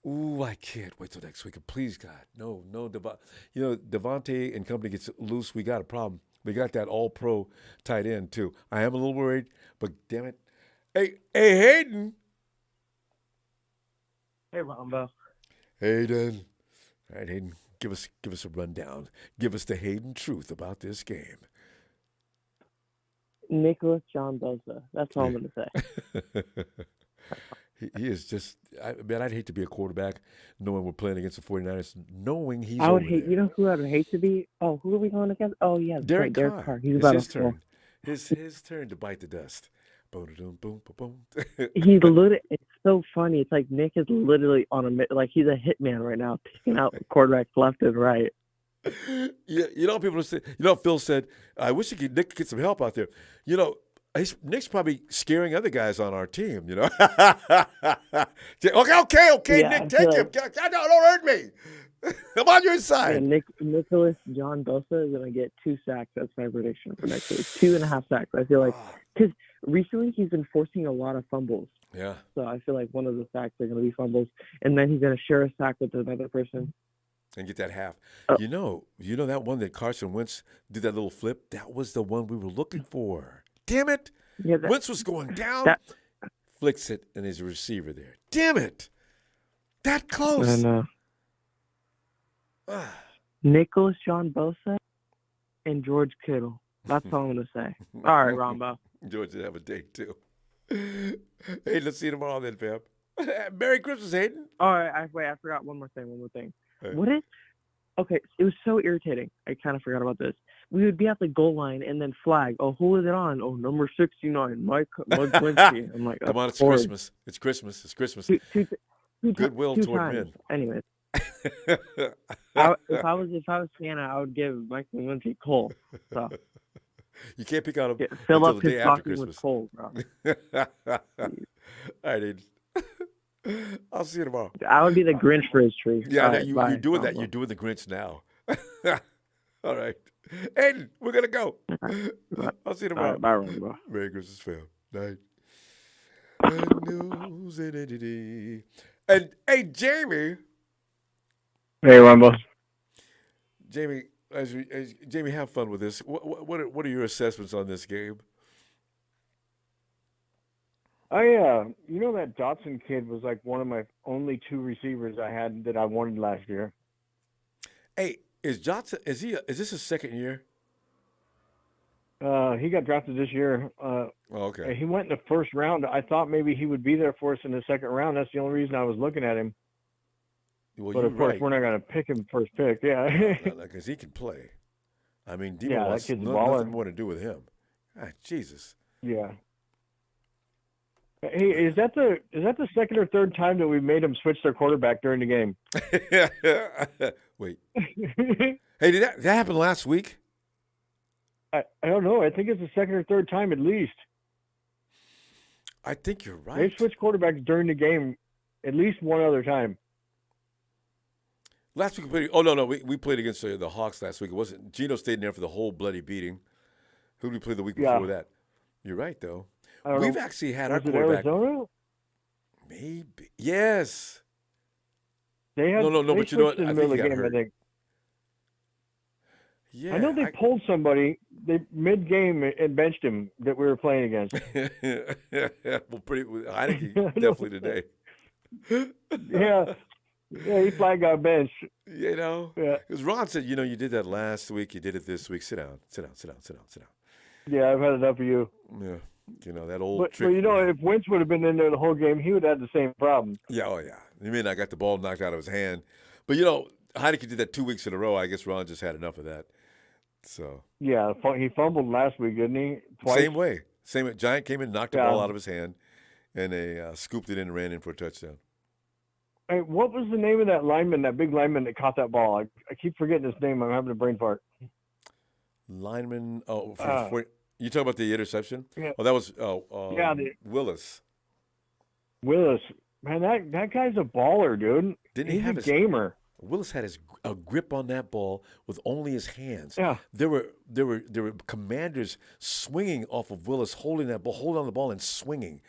A: Ooh, I can't wait till next week. Please, God, no. Devontae and company gets loose. We got a problem. We got that all-pro tight end, too. I am a little worried, but damn it. Hey, Hayden.
G: Hey, Rambo.
A: Hayden. All right, Hayden, give us a rundown. Give us the Hayden truth about this game.
G: Nicholas John Bosa. That's all I'm going to say.
A: He is just, I'd hate to be a quarterback knowing we're playing against the 49ers, knowing he's
G: I would
A: over
G: hate,
A: there.
G: You know who I would hate to be? Oh, who are we going against? Oh, yeah.
A: Derek
G: Carr. He's
A: It's
G: about
A: his
G: to
A: turn. His turn to bite the dust. Boom, boom, boom, boom.
G: He's literally, it's so funny. It's like Nick is literally he's a hitman right now, picking out quarterbacks left and right.
A: Yeah, people say, Phil said, I wish Nick could get some help out there. Nick's probably scaring other guys on our team, Okay,
G: Yeah,
A: Nick, take him. Don't hurt me. I'm on your side.
G: Yeah, Nicholas John Bosa is going to get 2 sacks. That's my prediction for next week. 2.5 sacks. I feel like, because recently he's been forcing a lot of fumbles.
A: Yeah.
G: So I feel like one of the sacks are going to be fumbles. And then he's going to share a sack with another person.
A: And get that half.
G: Oh.
A: You know that one that Carson Wentz did that little flip? That was the one we were looking for. Damn it.
G: Yeah,
A: Wentz was going down. Flicks it, and there's a receiver there. Damn it. That close.
G: I know. Nicholas John Bosa and George Kittle. That's all I'm going to say. All right, Rambo.
A: George should have a date, too. Hey, let's see you tomorrow then, fam. Merry Christmas, Hayden.
G: All right, I forgot one more thing.
A: Hey.
G: What is – okay, it was so irritating. I kind of forgot about this. We would be at the goal line and then flag. Oh, who is it on? Oh, number 69, Mike Quincy. I'm like,
A: come on, it's Christmas. It's Christmas. It's Christmas. Goodwill
G: two
A: toward
G: times.
A: men.
G: Anyways. If I was Santa, I would give Mike Quincy coal. So.
A: You can't pick out him
G: fill
A: until
G: up
A: the
G: his
A: day after
G: stocking with
A: Christmas.
G: coal, bro.
A: All right, Hayden. I'll see you tomorrow.
G: I would be the Grinch for his tree.
A: Yeah,
G: Right,
A: you're doing
G: bye.
A: that. You're doing the Grinch now. All right. Hayden, we're going to go. I'll see you tomorrow.
G: All right, bye, Rambo.
A: Merry Christmas, fam. Night. And, hey, Jamie.
H: Hey, Rambo.
A: Jamie, Jamie, have fun with this. What are your assessments on this game?
H: You know that Dotson kid was like one of my only 2 receivers I had that I wanted last year.
A: Hey, is this his second year?
H: He got drafted this year.
A: Okay.
H: He went in the first round. I thought maybe he would be there for us in the second round. That's the only reason I was looking at him.
A: Well,
H: but of course, we're not going to pick him first pick. Yeah.
A: Because he can play. I mean, Demo
H: Yeah, that
A: wants
H: kid's a
A: nothing
H: baller.
A: more to do with him. Ah, Jesus.
H: Yeah. Hey, is that the second or third time that we made him switch their quarterback during the game?
A: Wait. Hey, did that happen last week?
H: I don't know. I think it's the second or third time at least.
A: I think you're right.
H: They switched quarterbacks during the game at least one other time.
A: Last week we played. Oh no, we played against the Hawks last week. It wasn't. Geno stayed in there for the whole bloody beating. Who did we play the week before that? You're right though. We've actually had our quarterback.
H: Arizona?
A: Maybe. Yes.
H: They had,
A: no. But you know what?
H: In the
A: I
H: middle
A: think he
H: of the
A: got
H: game,
A: hurt.
H: I think.
A: Yeah,
H: I know they pulled somebody mid-game and benched him that we were playing against.
A: well, Heineke definitely today.
H: Yeah, he flat got benched.
A: You know,
H: Yeah,
A: because Ron said, you did that last week, you did it this week. Sit down.
H: yeah, I've had enough of you.
A: Yeah, that old
H: But
A: trick.
H: if Wentz would have been in there the whole game, he would have had the same problem.
A: Yeah, oh yeah. He may not got the ball knocked out of his hand, but Heineke did that 2 weeks in a row. I guess Ron just had enough of that. So
H: Yeah, he fumbled last week, didn't he? Twice.
A: same way. Giant came in, knocked the ball out of his hand, and they scooped it in and ran in for a touchdown.
H: Hey, what was the name of that lineman, that big lineman that caught that ball? I keep forgetting his name. I'm having a brain fart.
A: Lineman. Oh, you talking about the interception?
H: Yeah.
A: Oh, that was Willis.
H: Willis. Man, that guy's a baller, dude. He's a gamer.
A: Willis had a grip on that ball with only his hands.
H: Yeah.
A: There were commanders swinging off of Willis, holding on the ball and swinging.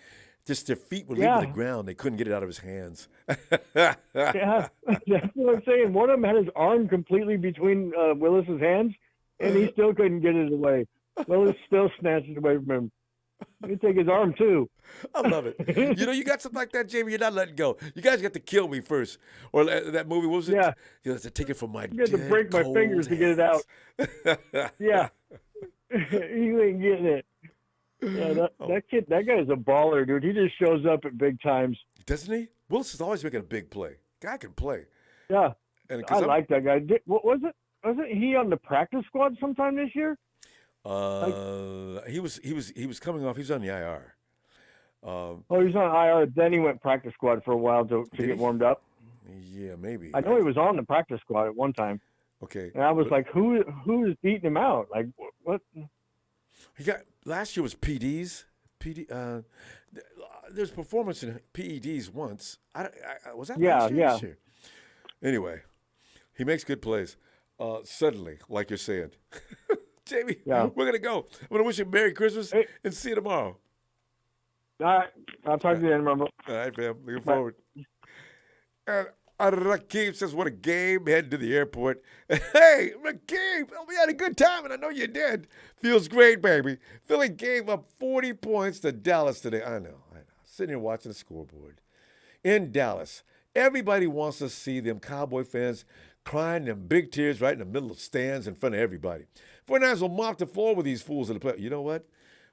A: Just their feet were leaving the ground. They couldn't get it out of his hands.
H: Yeah, that's what I'm saying. One of them had his arm completely between Willis's hands, and he still couldn't get it away. Willis still snatched it away from him. He'd take his arm, too.
A: I love it. You got something like that, Jamie, you're not letting go. You guys got to kill me first. Or that movie, what was it?
H: Yeah.
A: You have to take it from my
H: You had to break my fingers to get it out. Yeah. You ain't getting it. Yeah, that guy's a baller, dude. He just shows up at big times.
A: Doesn't he? Willis is always making a big play. Guy can play.
H: Yeah.
A: And
H: I like that guy. What was it? Wasn't he on the practice squad sometime this year?
A: He was coming off. He was on the IR.
H: He's on IR. Then he went practice squad for a while to get warmed up.
A: Yeah, maybe.
H: I know he was on the practice squad at one time.
A: Okay.
H: And I was like, who is beating him out? Like, what?
A: He got last year was PDs. There's performance in PEDs once. Was that last year? This year? Anyway, he makes good plays. Suddenly, like you're saying. Jamie, we're going to go. I'm going to wish you a Merry Christmas and see you tomorrow.
H: All right. I'll talk to you then, Rambo.
A: All right, fam. Looking forward. And Rakeem says, what a game. Heading to the airport. Hey, Rakeem, we had a good time, and I know you did. Feels great, baby. Philly gave up 40 points to Dallas today. I know. Sitting here watching the scoreboard. In Dallas, everybody wants to see them Cowboy fans crying them big tears right in the middle of stands in front of everybody. 49ers will mop the floor with these fools in the play. You know what?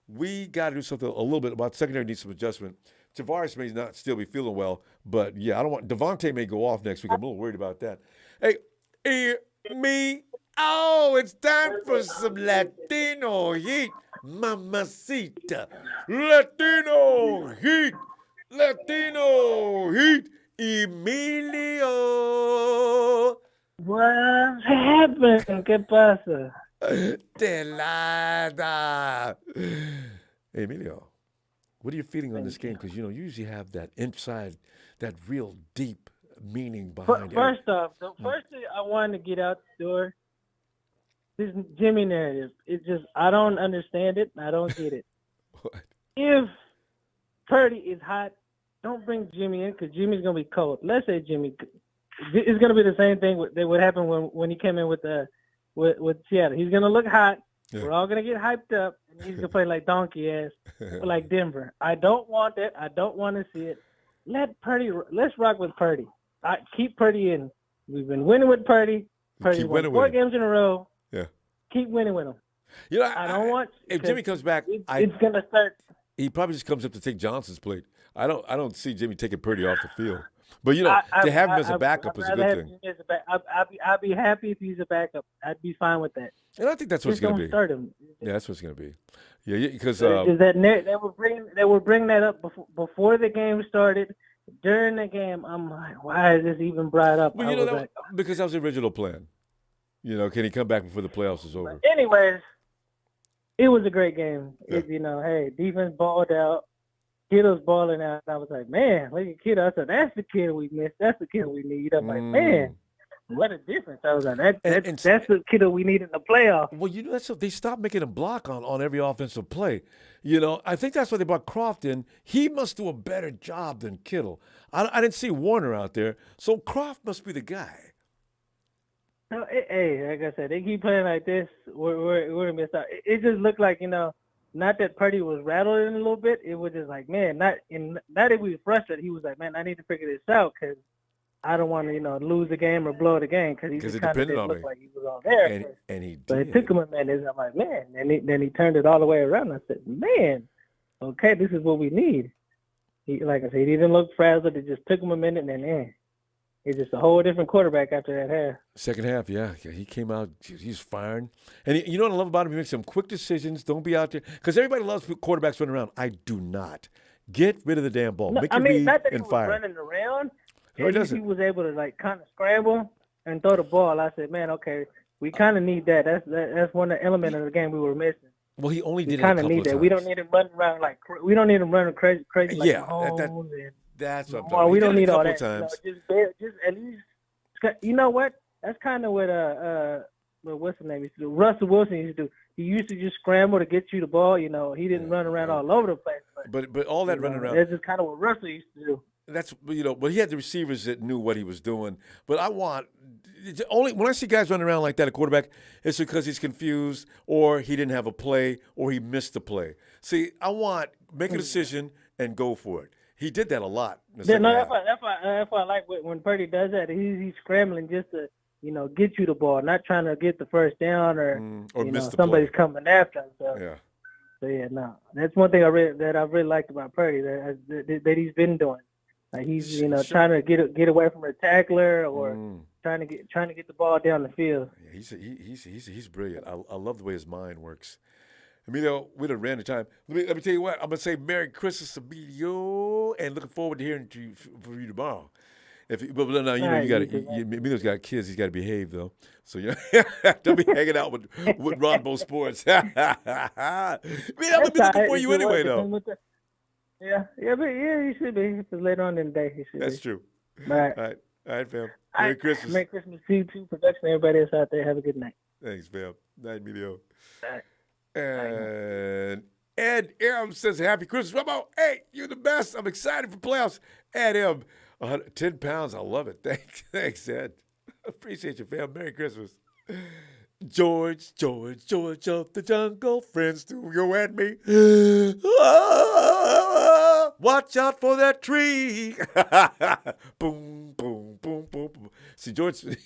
A: We got to do something a little bit about secondary needs some adjustment. Tavares may not still be feeling well, but yeah, I don't want Devontae may go off next week. I'm a little worried about that. Hey, hear me. Oh, it's time for some Latino heat. Mamacita. Latino heat. Latino heat. Emilio.
I: What's happening? ¿Qué pasa?
A: Telada. Hey, Emilio, what are you feeling on this game? Because, you usually have that inside, that real deep meaning behind it.
I: First off, the first thing I wanted to get out the door, this Jimmy narrative. It's just, I don't understand it. I don't get it.
A: What?
I: If Purdy is hot, don't bring Jimmy in because Jimmy's going to be cold. Let's say Jimmy. It's going to be the same thing that would happen when he came in with Seattle. He's going to look hot. Yeah. We're all going to get hyped up, and he's going to play like donkey ass, like Denver. I don't want that. I don't want to see it. Let's rock with Purdy. Keep Purdy in. We've been winning with Purdy. Purdy won 4 games in a row.
A: Yeah.
I: Keep winning with him.
A: I don't want. If Jimmy comes back,
I: it's going to start.
A: He probably just comes up to take Johnson's plate. I don't see Jimmy taking Purdy off the field. But, to have him as a backup is a good thing.
I: I'd be happy if he's a backup. I'd be fine with that.
A: And I think that's what it's going to be.
I: Start him.
A: Yeah, that's what it's going to be. Yeah, because
I: they were bringing that up before the game started. During the game, I'm like, why is this even brought up?
A: Well, because that was the original plan. Can he come back before the playoffs is over?
I: Anyways, it was a great game. Yeah. Defense balled out. Kittle's balling out. I was like, man, look at Kittle. I said, that's the kid we missed. That's the kid we need. I'm like, man, what a difference. I was like, that's the kid we need in the playoffs.
A: Well, they stopped making him block on every offensive play. I think that's why they brought Croft in. He must do a better job than Kittle. I didn't see Warner out there, so Croft must be the guy.
I: No, hey, like I said, they keep playing like this. We're gonna miss out. It just looked like, not that Purdy was rattled in a little bit. It was just like, man, not that he was frustrated. He was like, man, I need to figure this out because I don't want to, lose the game or blow the game because he just
A: it
I: kind of
A: depended
I: didn't
A: on
I: look
A: me.
I: like he was on there.
A: And he
I: But
A: did.
I: it took him a minute. I'm like, man. Then he turned it all the way around. I said, man, okay, this is what we need. He, like I said, he didn't look frazzled. It just took him a minute, and then it's just a whole different quarterback after that half.
A: Second half, yeah, he came out. He's firing, and you know what I love about him? He makes some quick decisions. Don't be out there because everybody loves quarterbacks running around. I do not. Get rid of the damn ball.
I: No,
A: Make your read
I: not that he
A: and
I: was
A: fire.
I: running around.
A: No, he
I: At least
A: doesn't.
I: he was able to kind of scramble and throw the ball. I said, man, okay, we kind of need that. That's one element of the game we were missing.
A: Well, he only
I: We
A: did it a
I: kind of
A: couple
I: need
A: of
I: that.
A: times.
I: We don't need him running around we don't need him running crazy like Mahomes.
A: That's what I'm
I: Well,
A: talking
I: we
A: about.
I: don't
A: He
I: need
A: did it a
I: all
A: couple
I: that.
A: of times.
I: Just at least. You know what? That's kind of what what's the name? Russell Wilson used to do. He used to just scramble to get you the ball. He didn't run around all over the place.
A: But all that running around.
I: That's just kind of what Russell used to do.
A: That's but he had the receivers that knew what he was doing. But only when I see guys running around like that, a quarterback, it's because he's confused or he didn't have a play or he missed a play. See, make a decision and go for it. He did that a lot.
I: Yeah, no, that's why I like when Purdy does that. He's scrambling just to get you the ball, not trying to get the first down or
A: miss the
I: somebody's
A: play.
I: coming after him. So
A: Yeah.
I: So yeah, no, that's one thing I really liked about Purdy that he's been doing. Like he's trying to get away from a tackler or trying to get the ball down the field.
A: Yeah, he's brilliant. I love the way his mind works. Emilio, we done ran the time. Let me tell you what. I'm gonna say Merry Christmas, Emilio, and looking forward to hearing from you tomorrow. But now you got Emilio's got kids. He's got to behave though. So don't be hanging out with Ronbo Sports. I'm gonna be looking for you anyway though.
I: Yeah, he should be. Because later on in the day, he should.
A: That's
I: be.
A: true.
I: All right,
A: fam. Merry Christmas.
I: Merry Christmas to you too, production. Everybody else out there, have a good night.
A: Thanks, fam. Night, Emilio.
I: All right.
A: And Ed M says, Happy Christmas. Rambo, hey, you're the best. I'm excited for playoffs. Ed M, 10 pounds. I love it. Thanks, Ed. Appreciate you, fam. Merry Christmas. George of the jungle, friends to you and me. Watch out for that tree. Boom, boom, boom, boom, boom. See, George, I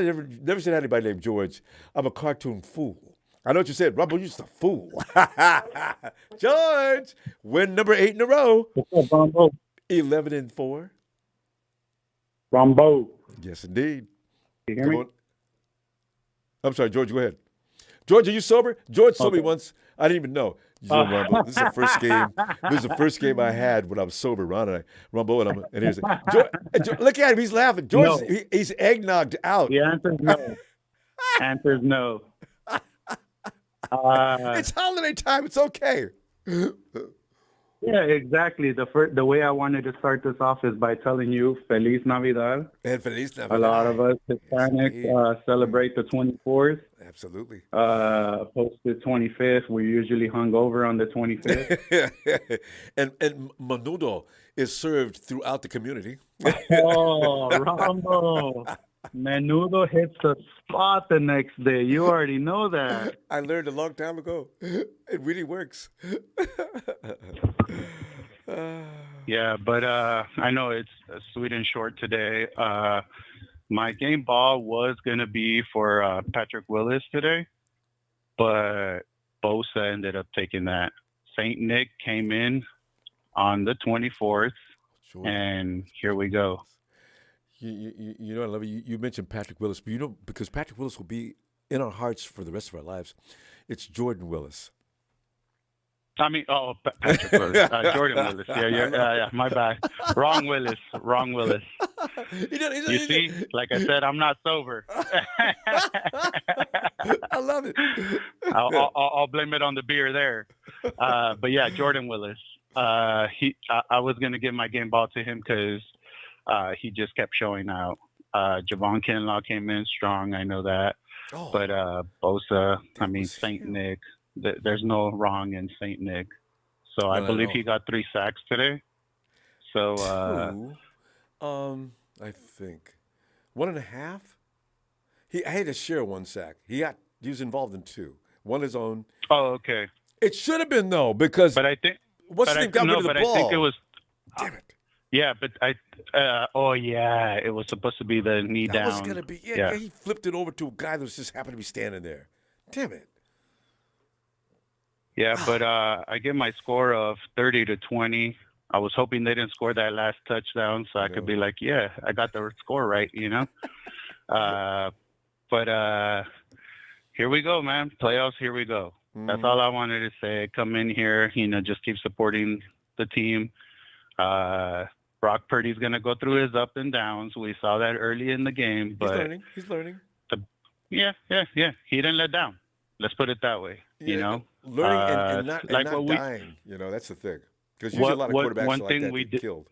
A: never said anybody named George. I'm a cartoon fool. I know what you said. Rumble, you're just a fool. George, win number 8 in a row.
H: What's up, Ronbo?
A: 11-4.
H: Rambo.
A: Yes, indeed.
H: You hear me?
A: I'm sorry, George, go ahead. George, are you sober? George told me once. I didn't even know. Rumble, this is the first game. This is the first game I had when I was sober. Rumble, and here's it. George, look at him. He's laughing. George,
H: No.
A: he's eggnogged out.
H: The answer's no. Answer's no.
A: It's holiday time. It's okay.
H: Yeah, exactly. The way I wanted to start this off is by telling you Feliz Navidad.
A: And Feliz Navidad.
H: A lot of us Hispanics celebrate the 24th.
A: Absolutely.
H: Post the 25th. We're usually hungover on the 25th.
A: and menudo is served throughout the community.
H: Oh, Rambo. Menudo hits the spot the next day. You already know that.
A: I learned a long time ago. It really works.
H: Yeah, but I know it's sweet and short today. My game ball was going to be for Patrick Willis today, but Bosa ended up taking that. St. Nick came in on the 24th, and here we go.
A: You know, I love you. You mentioned Patrick Willis, but because Patrick Willis will be in our hearts for the rest of our lives, it's Jordan Willis.
H: I mean, Patrick Willis, Jordan Willis. Yeah, my bad. Wrong Willis. You see, like I said, I'm not sober.
A: I love it.
H: I'll blame it on the beer there. But yeah, Jordan Willis. I was gonna give my game ball to him because he just kept showing out. Javon Kinlaw came in strong. I know that. But Bosa, St. Nick. There's no wrong in St. Nick. So I believe he got 3 sacks today. So
A: I think 1.5. I had to share one sack. He was involved in 2. One his own.
J: Oh, okay.
A: It should have been though, because
J: But I think
A: what's his name got rid of the ball?
J: I think it was.
A: Damn it.
J: Yeah, but it was supposed to be the knee
A: That
J: down.
A: was gonna be yeah. He flipped it over to a guy that was just happened to be standing there. Damn it.
J: Yeah, but I give my score of 30-20. I was hoping they didn't score that last touchdown, so I could be like, yeah, I got the score right, you know. But here we go, man. Playoffs, here we go. That's all I wanted to say. Come in here, just keep supporting the team. Brock Purdy's going to go through his up and downs. We saw that early in the game. But
A: He's learning.
J: Yeah. He didn't let down. Let's put it that way,
A: Learning and not dying. That's the thing. Because usually a lot of quarterbacks like that get killed.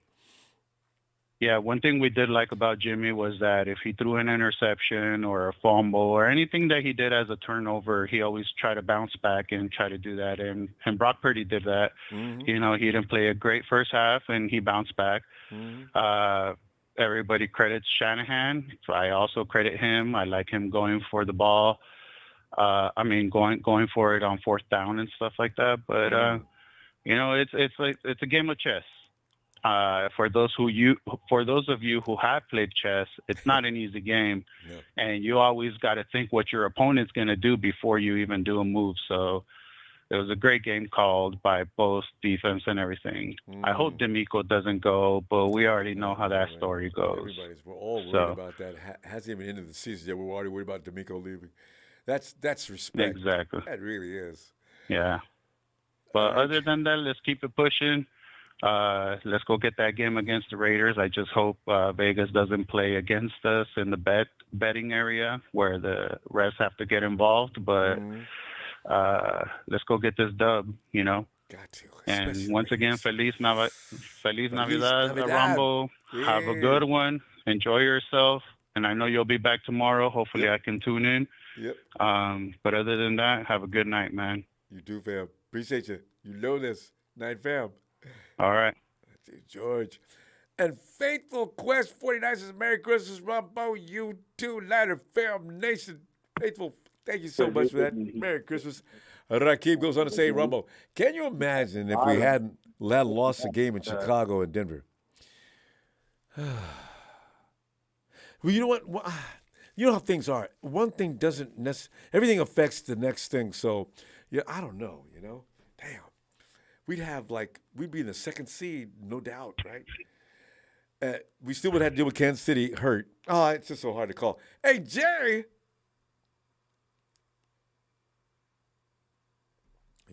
J: Yeah, one thing we did like about Jimmy was that if he threw an interception or a fumble or anything that he did as a turnover, he always tried to bounce back and try to do that. And Brock Purdy did that. He didn't play a great first half, and he bounced back. Everybody credits Shanahan. So I also credit him. I like him going for the ball. Going for it on 4th down and stuff like that. But it's a game of chess. For those of you who have played chess, it's not an easy game, and you always got to think what your opponent's going to do before you even do a move. So it was a great game called by both defense and everything. I hope Demico doesn't go, but we already know how that story goes.
A: We're all worried about that. Hasn't even ended the season yet. We're already worried about Demico leaving. That's respect.
J: Exactly.
A: That really is.
J: Yeah. But other than that, let's keep it pushing. Let's go get that game against the Raiders. I just hope Vegas doesn't play against us in the betting area where the refs have to get involved. But let's go get this dub,
A: Got to.
J: And once again, Feliz Navidad, Rambo.
A: Yeah.
J: Have a good one. Enjoy yourself. And I know you'll be back tomorrow. Hopefully I can tune in.
A: Yep.
J: But other than that, have a good night, man.
A: You do, fam. Appreciate you. You know this. Night, fam.
J: All right.
A: George. And Faithful Quest 49 says, Merry Christmas, Ronbo. You too, Ladder Fam Nation. Faithful, thank you so much for that. Merry Christmas. Rakeem goes on to say, Rumbo, can you imagine if we hadn't lost a game in Chicago and Denver? Well, you know what? You know how things are. One thing doesn't necessarily, everything affects the next thing. So, I don't know, Damn. We'd be in the 2nd seed, no doubt, right? We still would have to deal with Kansas City hurt. Oh, it's just so hard to call. Hey, Jerry.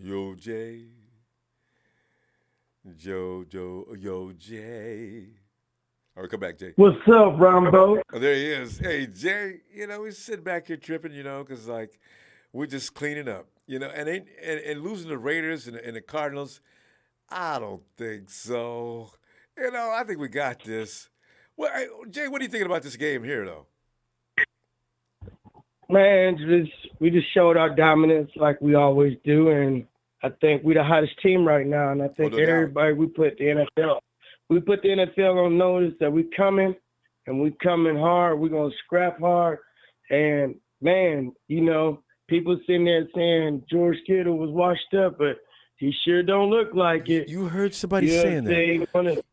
A: Yo, Jay. Yo, Jay. All right, come back, Jay.
H: What's up, Rambo?
A: Oh, there he is. Hey, Jay, we're sitting back here tripping, because, we're just cleaning up, and losing the Raiders and the Cardinals, I don't think so. I think we got this. Well, Jay, what are you thinking about this game here, though?
H: Man, we just showed our dominance like we always do, and I think we're the hottest team right now. And I think everybody, we put the NFL on notice that we coming, and we coming hard. We're gonna scrap hard, and man, people sitting there saying George Kittle was washed up, but he sure don't look like it.
A: You heard somebody saying that?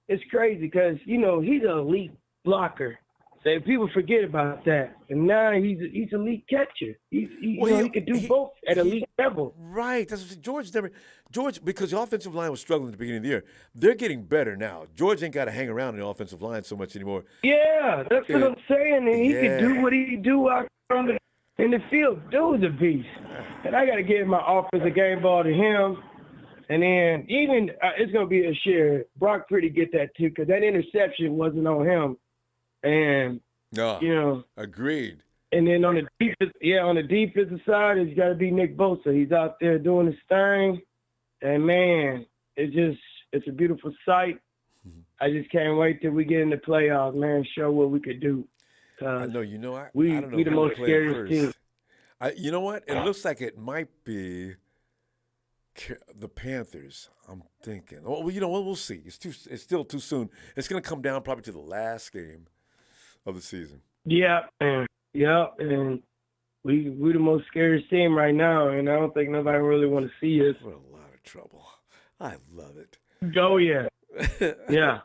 H: It's crazy because he's an elite blocker. So people forget about that, and now he's elite catcher. He can do both at elite level.
A: Right. That's what George, because the offensive line was struggling at the beginning of the year. They're getting better now. George ain't got to hang around in the offensive line so much anymore.
H: Yeah, that's what I'm saying. And he can do what he do out in the field. Dude's a beast. And I got to give my offensive game ball to him. And then even it's going to be a share. Brock Purdy get that too, because that interception wasn't on him. And
A: agreed.
H: And then on the defensive side, it's got to be Nick Bosa. He's out there doing his thing, and man, it's a beautiful sight. I just can't wait till we get in the playoffs, man. Show what we could do.
A: I know, I don't know.
H: We the most scariest team.
A: You know what? It looks like it might be The Panthers. I'm thinking. Well, you know what? We'll see. It's still too soon. It's going to come down probably to the last game of the season.
K: Yeah, and we're the most scariest team right now, and I don't think nobody really want to see us.
A: We're in a lot of trouble. I love it.
K: Oh yeah, yeah,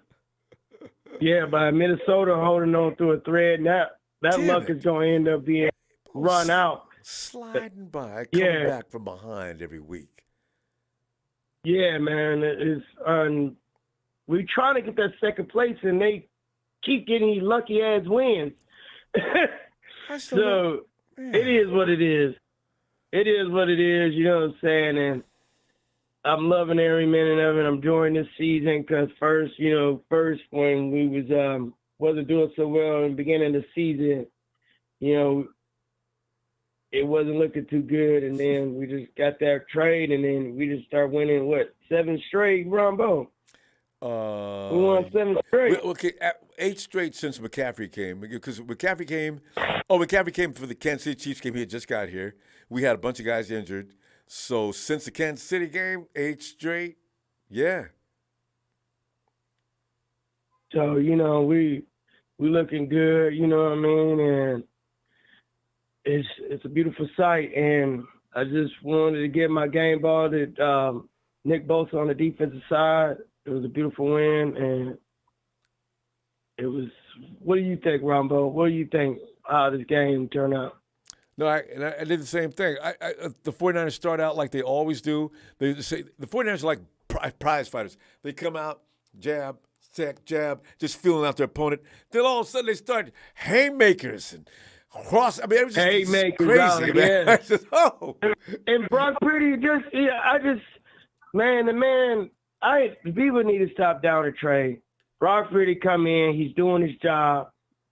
K: yeah. But Minnesota holding on through a thread. That luck is going to end up being run out.
A: Sliding by, coming back from behind every week.
K: Yeah, man. We trying to get that second place, and they keep getting these lucky ass wins. So it is what it is. It is what it is. You know what I'm saying? And I'm loving every minute of it. I'm enjoying this season because first when we wasn't doing so well in the beginning of the season, it wasn't looking too good, and then we just got that trade, and then we just start winning 7 straight, Rambo. We won 7 straight.
A: Okay, 8 straight since McCaffrey came. Because McCaffrey came for the Kansas City Chiefs game. He had just got here. We had a bunch of guys injured. So since the Kansas City game, 8 straight. Yeah.
K: So we looking good. You know what I mean? And it's a beautiful sight. And I just wanted to get my game ball to Nick Bosa on the defensive side. It was a beautiful win, and it was. What do you think, Ronbo? What do you think how this game turned out?
A: No, I did the same thing. The 49ers start out like they always do. They say the 49ers are like prize fighters. They come out, jab, sack, jab, just feeling out their opponent. Then all of a sudden they start haymakers and cross. I mean, it was just
K: haymakers
A: crazy,
K: out,
A: man.
K: yeah.
A: I said, oh.
K: And Brock Purdy people need to stop down the trade. Brock Purdy come in, he's doing his job,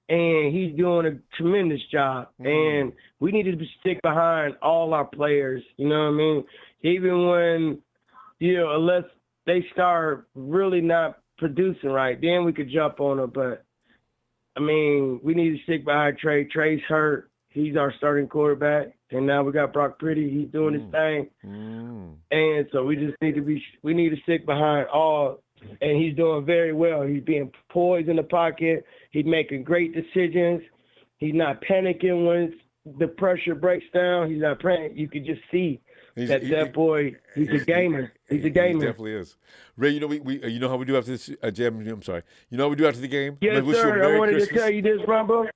K: and he's doing a tremendous job. And we need to stick behind all our players, you know what I mean? Even when, unless they start really not producing right, then we could jump on them. But, I mean, we need to stick behind Trey. Trey's hurt. He's our starting quarterback. And now we got Brock Purdy. He's doing his thing. And so we just need to stick behind all. And he's doing very well. He's being poised in the pocket. He's making great decisions. He's not panicking when the pressure breaks down. He's not panicking. You can just see that boy, he's a gamer. He's a gamer.
A: He definitely is. Ray, you know how we do after this, Jim? I'm sorry. You know how we do after the game?
K: Yes, sir. I wanted to tell you this, Rambo.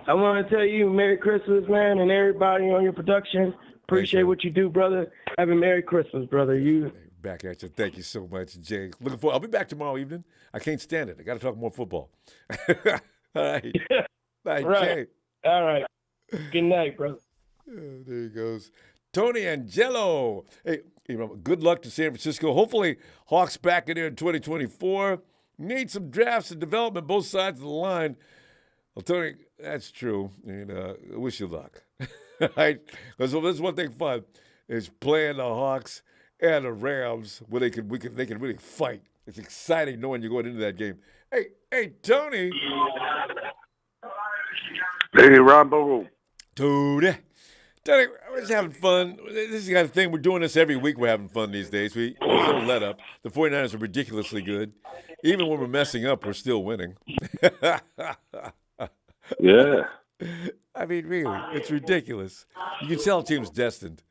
K: I want to tell you Merry Christmas, man, and everybody on your production. Appreciate what you do, brother. Have a Merry Christmas, brother. You
A: back at you. Thank you so much, Jay. Looking forward. I'll be back tomorrow evening. I can't stand it. I got to talk more football. All right. Bye, Jay.
K: All right. Good night, brother.
A: There he goes. Tony Angelo. Hey, good luck to San Francisco. Hopefully, Hawks back in there in 2024. Need some drafts and development both sides of the line. Well, Tony, that's true. And I wish you luck. Right? Because there's one thing fun is playing the Hawks and the Rams where they can really fight. It's exciting knowing you're going into that game. Hey, Tony.
L: Hey, Rambo.
A: Tony, we're just having fun. This is the kind of thing. We're doing this every week. We're having fun these days. We don't let up. The 49ers are ridiculously good. Even when we're messing up, we're still winning.
L: Yeah.
A: I mean, really, it's ridiculous. You can tell a team's destined.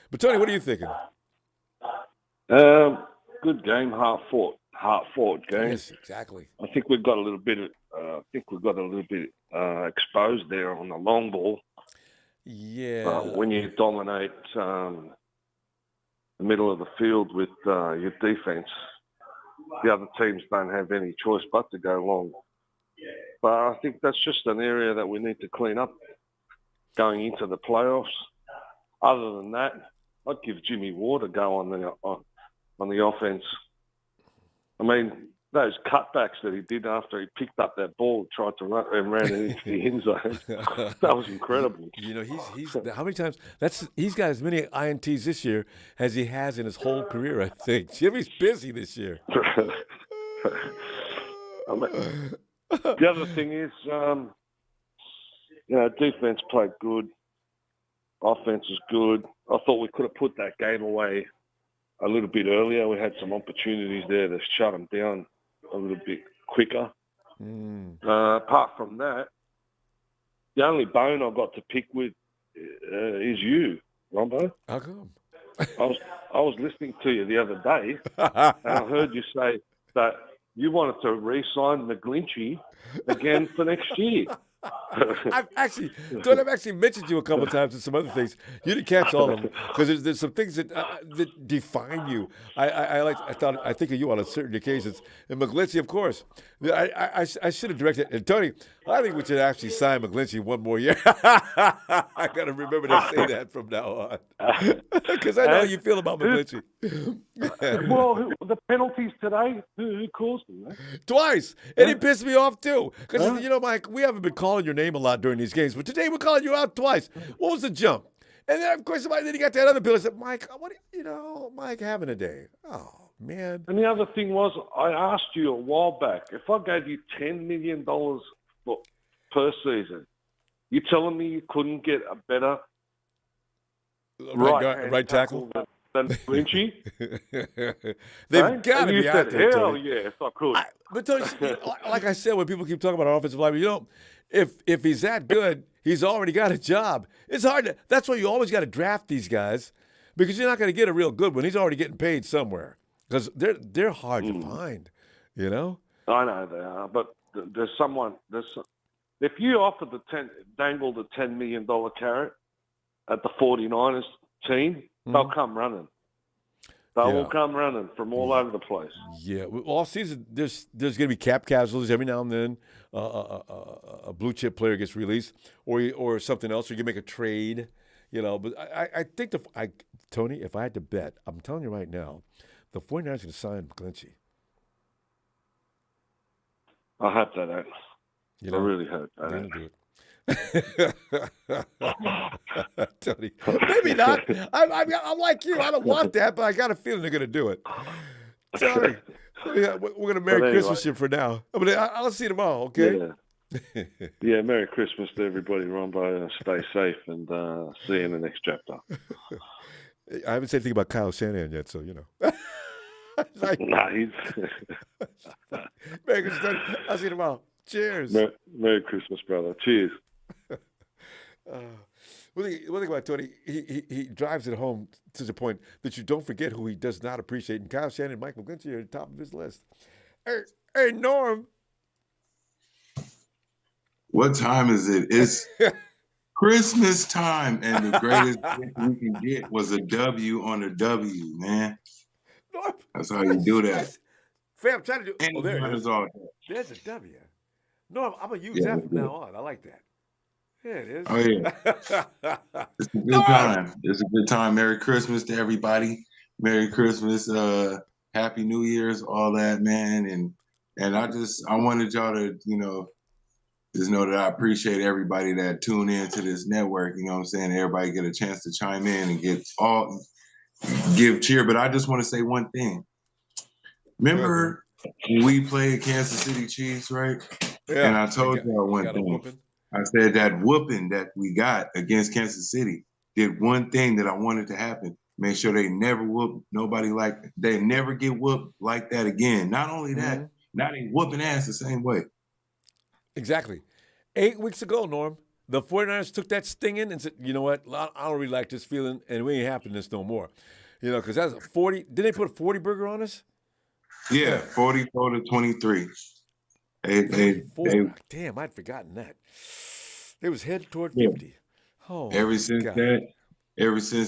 A: But, Tony, what are you thinking?
L: Good game, hard fought game.
A: Yes, exactly.
L: I think we've got a little bit exposed there on the long ball.
A: Yeah.
L: When you dominate the middle of the field with your defense, the other teams don't have any choice but to go long. But I think that's just an area that we need to clean up going into the playoffs. Other than that, I'd give Jimmy Ward a go on the offense. I mean, those cutbacks that he did after he picked up that ball, tried to run and ran it into the end zone. That was incredible.
A: He's how many times? He's got as many INTs this year as he has in his whole career, I think. Jimmy's busy this year.
L: I mean, the other thing is, defense played good. Offense is good. I thought we could have put that game away a little bit earlier. We had some opportunities there to shut them down a little bit quicker. Apart from that, the only bone I got to pick with is you, Ronbo.
A: How come?
L: I was listening to you the other day, and I heard you say that you wanted to re-sign McGlinchey again for next year.
A: I've actually mentioned you a couple of times and some other things. You didn't catch all of them because there's some things that define you. I think of you on certain occasions. And McGlinchey, of course. I should have directed. And Tony, I think we should actually sign McGlinchey one more year. I got to remember to say that from now on because I know how you feel about McGlinchey.
E: Well, the penalties today, who caused them? Man?
A: Twice. And it pissed me off, too. Because, Mike, we haven't been calling your name a lot during these games, but today we're calling you out twice. What was the jump? And then, of course, then he got that other bill and said, Mike, Mike having a day. Oh, man.
L: And the other thing was, I asked you a while back, if I gave you $10 million per season, you telling me you couldn't get a better
A: right tackle
L: than Grinchy?
A: They've got to be out there,
L: hell
A: Tony.
L: yes, I could.
A: But Tony, like I said, when people keep talking about our offensive lineman, if he's that good, he's already got a job. It's hard that's why you always got to draft these guys because you're not going to get a real good one. He's already getting paid somewhere because they're hard to find,
L: I know they are, but there's someone. If you offer dangle the $10 million carrot at the 49ers team, they'll come running. They will come running from all over the place.
A: Yeah, all season there's going to be cap casualties every now and then. A blue chip player gets released, or something else, or you can make a trade. But I think Tony, if I had to bet, I'm telling you right now, the 49ers are going to sign McGlinchey.
L: I hope they don't. I really hope they don't.
A: Do it. Tony, maybe not. I'm like you. I don't want that, but I got a feeling they're going to do it. Tony, we're going to Merry Christmas you for now. I'll see you tomorrow, okay?
L: Yeah, Merry Christmas to everybody, Ronbo. Stay safe and see you in the next chapter.
A: I haven't said anything about Kyle Shanahan yet, so
L: He's...
A: Merry Christmas, Tony. I'll see you tomorrow. Cheers.
L: Merry Christmas, brother. Cheers.
A: One thing about Tony, he drives it home to the point that you don't forget who he does not appreciate. And Kyle Shanahan and Mike McGlinchey are at the top of his list. Hey, Norm.
M: What time is it? It's Christmas time, and the greatest gift we can get was a W on a W, man.
A: Norm,
M: that's how you do that.
A: Fam, I'm trying to do. There it is.
M: All
A: there's a W. No, I'm going to use that from now on. I like that. Yeah, it is.
M: Oh, yeah. It's a good time. It's a good time. Merry Christmas to everybody. Merry Christmas. Happy New Year's, all that, man. And I wanted y'all to, just know that I appreciate everybody that tune in to this network. You know what I'm saying? Everybody get a chance to chime in and give cheer. But I just want to say one thing. Remember when we played Kansas City Chiefs, right? Yeah, and I told y'all one thing. I said that whooping that we got against Kansas City did one thing that I wanted to happen. Make sure they never whoop nobody they never get whooped like that again. Not only that, now they whooping ass the same way.
A: Exactly. 8 weeks ago, Norm, the 49ers took that sting in and said, you know what, I don't really like this feeling, and we ain't having this no more. Because that's a 40. Did they put a 40 burger on us?
M: Yeah, 44-23.
A: Damn, I'd forgotten that. They was headed toward 50. Oh,
M: ever since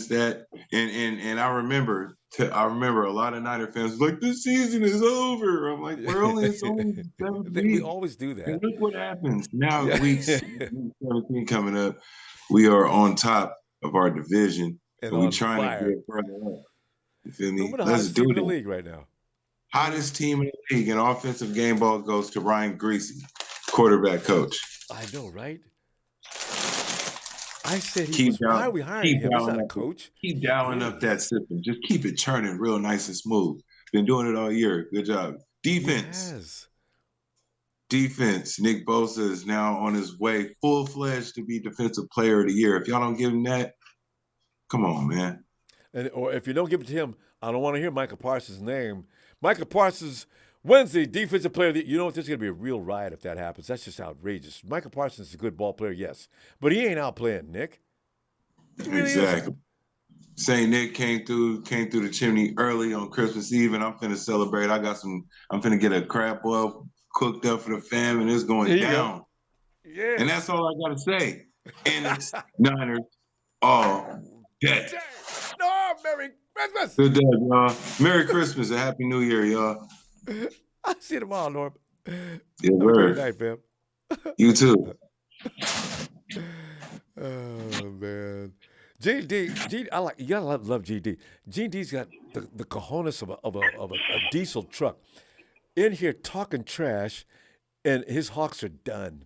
M: that, and I remember a lot of Niner fans like, this season is over. I'm like, it's only 7 weeks.
A: We always do that.
M: And look what happens now. Week 17 coming up, we are on top of our division, and we're trying to get further up. You feel me?
A: Let's do it. The league right now.
M: Hottest team in the league in offensive game ball goes to Ryan Greasy, quarterback coach.
A: I know, right? I said
M: why
A: are we hiring him? He's not a coach.
M: Keep dialing up that system. Just keep it churning real nice and smooth. Been doing it all year. Good job. Defense.
A: Yes.
M: Defense. Nick Bosa is now on his way full-fledged to be Defensive Player of the Year. If y'all don't give him that, come on, man.
A: Or if you don't give it to him, I don't want to hear Micah Parsons' name. Micah Parsons, Wednesday, defensive player of the year. You know what? There's going to be a real riot if that happens. That's just outrageous. Micah Parsons is a good ball player, yes. But he ain't outplaying Nick. He really
M: Exactly.
A: isn't.
M: Saint Nick came through the chimney early on Christmas Eve, and I'm finna celebrate. I'm finna get a crab boil cooked up for the fam, and it's going down.
A: Yeah.
M: And that's all I gotta say. And it's Niners all day.
A: No, Merry Christmas.
M: Good day, y'all. Merry Christmas and Happy New Year, y'all.
A: I'll see you tomorrow, Norm.
M: Yeah,
A: Have a
M: word.
A: great night, fam.
M: You too.
A: Oh man, GD, you gotta love GD. GD's got the cojones of a diesel truck in here talking trash, and his Hawks are done.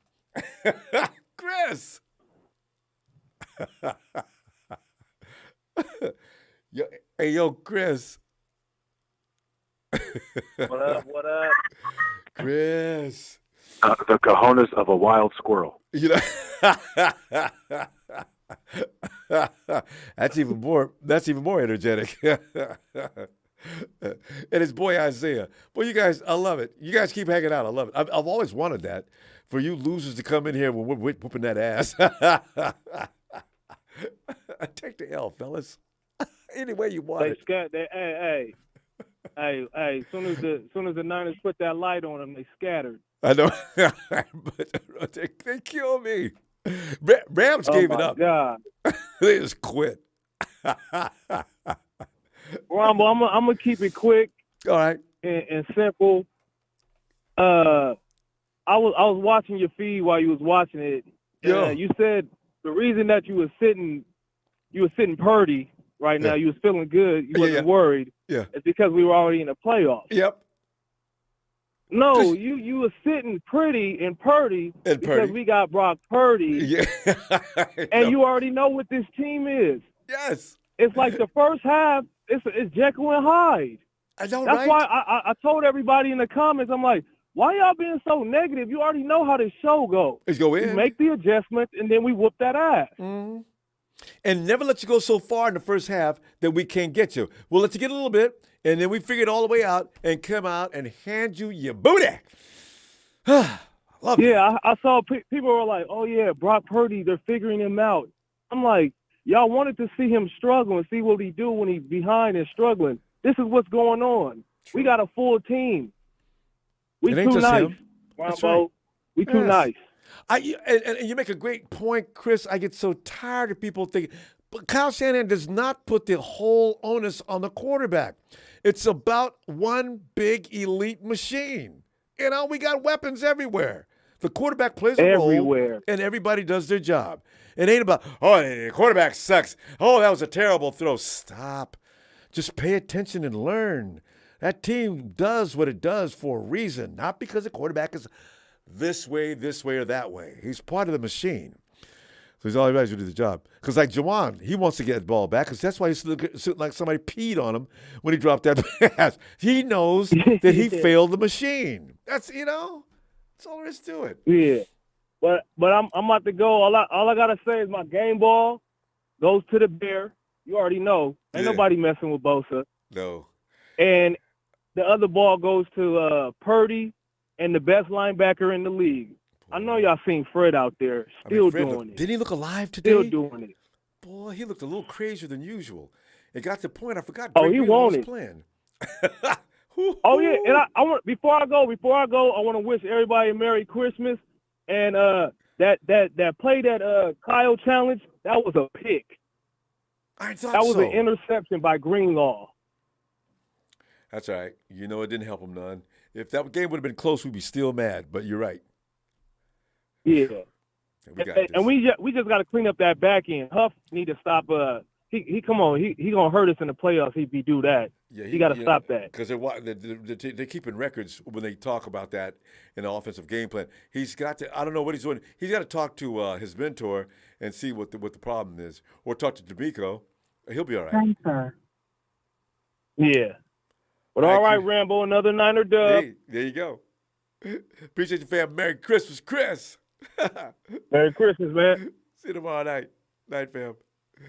A: Chris, yo, Chris.
N: What up? What up?
A: Chris.
N: The cojones of a wild squirrel.
A: You know, that's even more energetic. And his boy Isaiah. Well, you guys, I love it. You guys keep hanging out. I love it. I've always wanted that for you losers to come in here when we're whooping that ass. Take the L, fellas. Any way you want it.
I: Hey. As soon as the Niners put that light on them, they scattered.
A: I know, but they kill me. Rams gave it up.
I: God.
A: They just quit.
I: Rambo, I'm gonna keep it quick.
A: All right.
I: And simple. I was watching your feed while you was watching it. You said the reason that you were sitting Purdy right now, you was feeling good, you wasn't worried.
A: Yeah.
I: It's because we were already in the playoffs.
A: Yep.
I: No, you were sitting pretty in Purdy because we got Brock Purdy.
A: Yeah.
I: And you already know what this team is.
A: Yes.
I: It's like the first half, it's Jekyll and Hyde.
A: I know,
I: That's
A: right?
I: why I told everybody in the comments, I'm like, why y'all being so negative? You already know how this show goes.
A: Let's go in.
I: We make the adjustments, and then we whoop that ass.
A: Mm-hmm. And never let you go so far in the first half that we can't get you. We'll let you get a little bit, and then we figure it all the way out and come out and hand you your booty. Love it.
I: I saw people were like, oh, yeah, Brock Purdy, they're figuring him out. I'm like, y'all wanted to see him struggle and see what he do when he's behind and struggling. This is what's going on. We got a full team. We too nice, Rambo.
A: Right.
I: We too nice.
A: And you make a great point, Chris. I get so tired of people thinking, but Kyle Shanahan does not put the whole onus on the quarterback. It's about one big elite machine. You know, we got weapons everywhere. The quarterback plays a role, and everybody does their job. It ain't about, oh, the quarterback sucks. Oh, that was a terrible throw. Stop. Just pay attention and learn. That team does what it does for a reason, not because the quarterback is this way, or that way. He's part of the machine. So he's all he has to do the job. Because like Jawan, he wants to get the ball back because that's why he's looking like somebody peed on him when he dropped that pass. He knows that he failed the machine. That's that's all there is to it.
I: Yeah. But I'm about to go. All I gotta say is my game ball goes to the Bear. You already know. Ain't nobody messing with Bosa.
A: No.
I: And the other ball goes to Purdy and the best linebacker in the league. I know y'all seen Fred out there still doing it.
A: Didn't he look alive today?
I: Still doing it.
A: Boy, he looked a little crazier than usual. It got to the point I forgot.
I: He won it.
A: Playing.
I: Oh yeah, and I want before I go, I want to wish everybody a Merry Christmas. And that play that Kyle challenge, that was a pick. That was an interception by Greenlaw.
A: That's all right. You know, it didn't help him none. If that game would have been close, we'd be still mad. But you're right.
I: Yeah.
A: And
I: we just got to clean up that back end. Huff need to stop. He gonna hurt us in the playoffs if he do that.
A: Yeah,
I: he got to stop that.
A: Because they're keeping records when they talk about that in the offensive game plan. He's got to. I don't know what he's doing. He's got to talk to his mentor and see what the problem is, or talk to Demico. He'll be all right.
I: Banter. Yeah. But all right, Rambo, another Niner dub.
A: Hey, there you go. Appreciate you, fam. Merry Christmas, Chris.
I: Merry Christmas, man.
A: See you tomorrow night. Night, fam.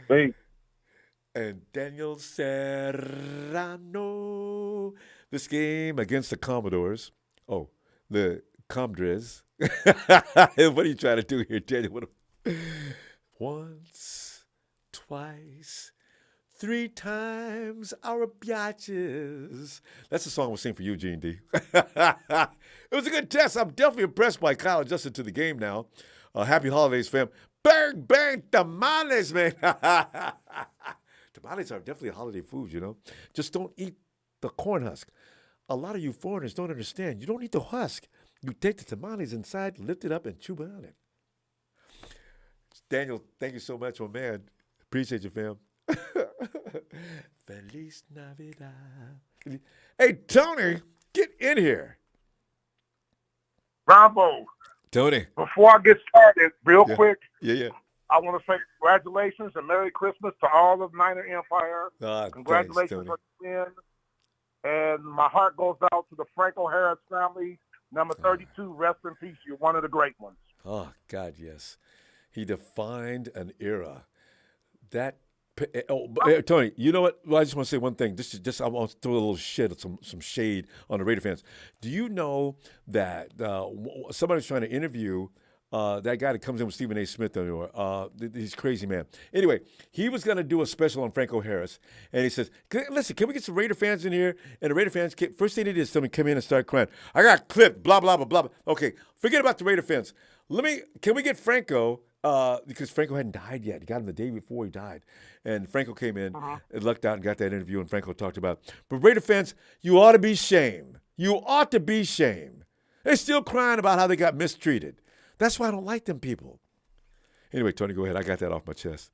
I: Hey.
A: and Daniel Serrano. This game against the Commodores. Oh, the Comdres. What are you trying to do here, Daniel? Once, twice, 3 times our biatches. That's the song we'll sing for you, Gene D. It was a good test. I'm definitely impressed by Kyle adjusted to the game now. Happy holidays, fam. Bang, bang, tamales, man. Tamales are definitely a holiday food, you know. Just don't eat the corn husk. A lot of you foreigners don't understand. You don't eat the husk. You take the tamales inside, lift it up, and chew on it. Daniel, thank you so much, my man. Appreciate you, fam. Feliz Navidad. Hey, Tony, get in here.
O: Rambo.
A: Tony.
O: Before I get started, real quick,
A: Yeah.
O: I want to say congratulations and Merry Christmas to all of Niner Empire.
A: Thanks,
O: Congratulations for the win. And my heart goes out to the Franco Harris family. Number 32, rest in peace. You're one of the great ones.
A: Oh, God, yes. He defined an era. Tony, you know what? Well, I just want to say one thing. I want to throw a little some shade on the Raider fans. Do you know that somebody's trying to interview that guy that comes in with Stephen A. Smith anymore? He's crazy, man. Anyway, he was going to do a special on Franco Harris, and he says, listen, can we get some Raider fans in here? And the Raider fans, first thing they did is somebody come in and start crying. I got clipped, blah, blah, blah, blah. Okay, forget about the Raider fans. Can we get Franco? Because Franco hadn't died yet. He got him the day before he died. And Franco came in and lucked out and got that interview, and Franco talked about it. But Raider fans, you ought to be shamed. You ought to be shamed. They're still crying about how they got mistreated. That's why I don't like them people. Anyway, Tony, go ahead. I got that off my chest.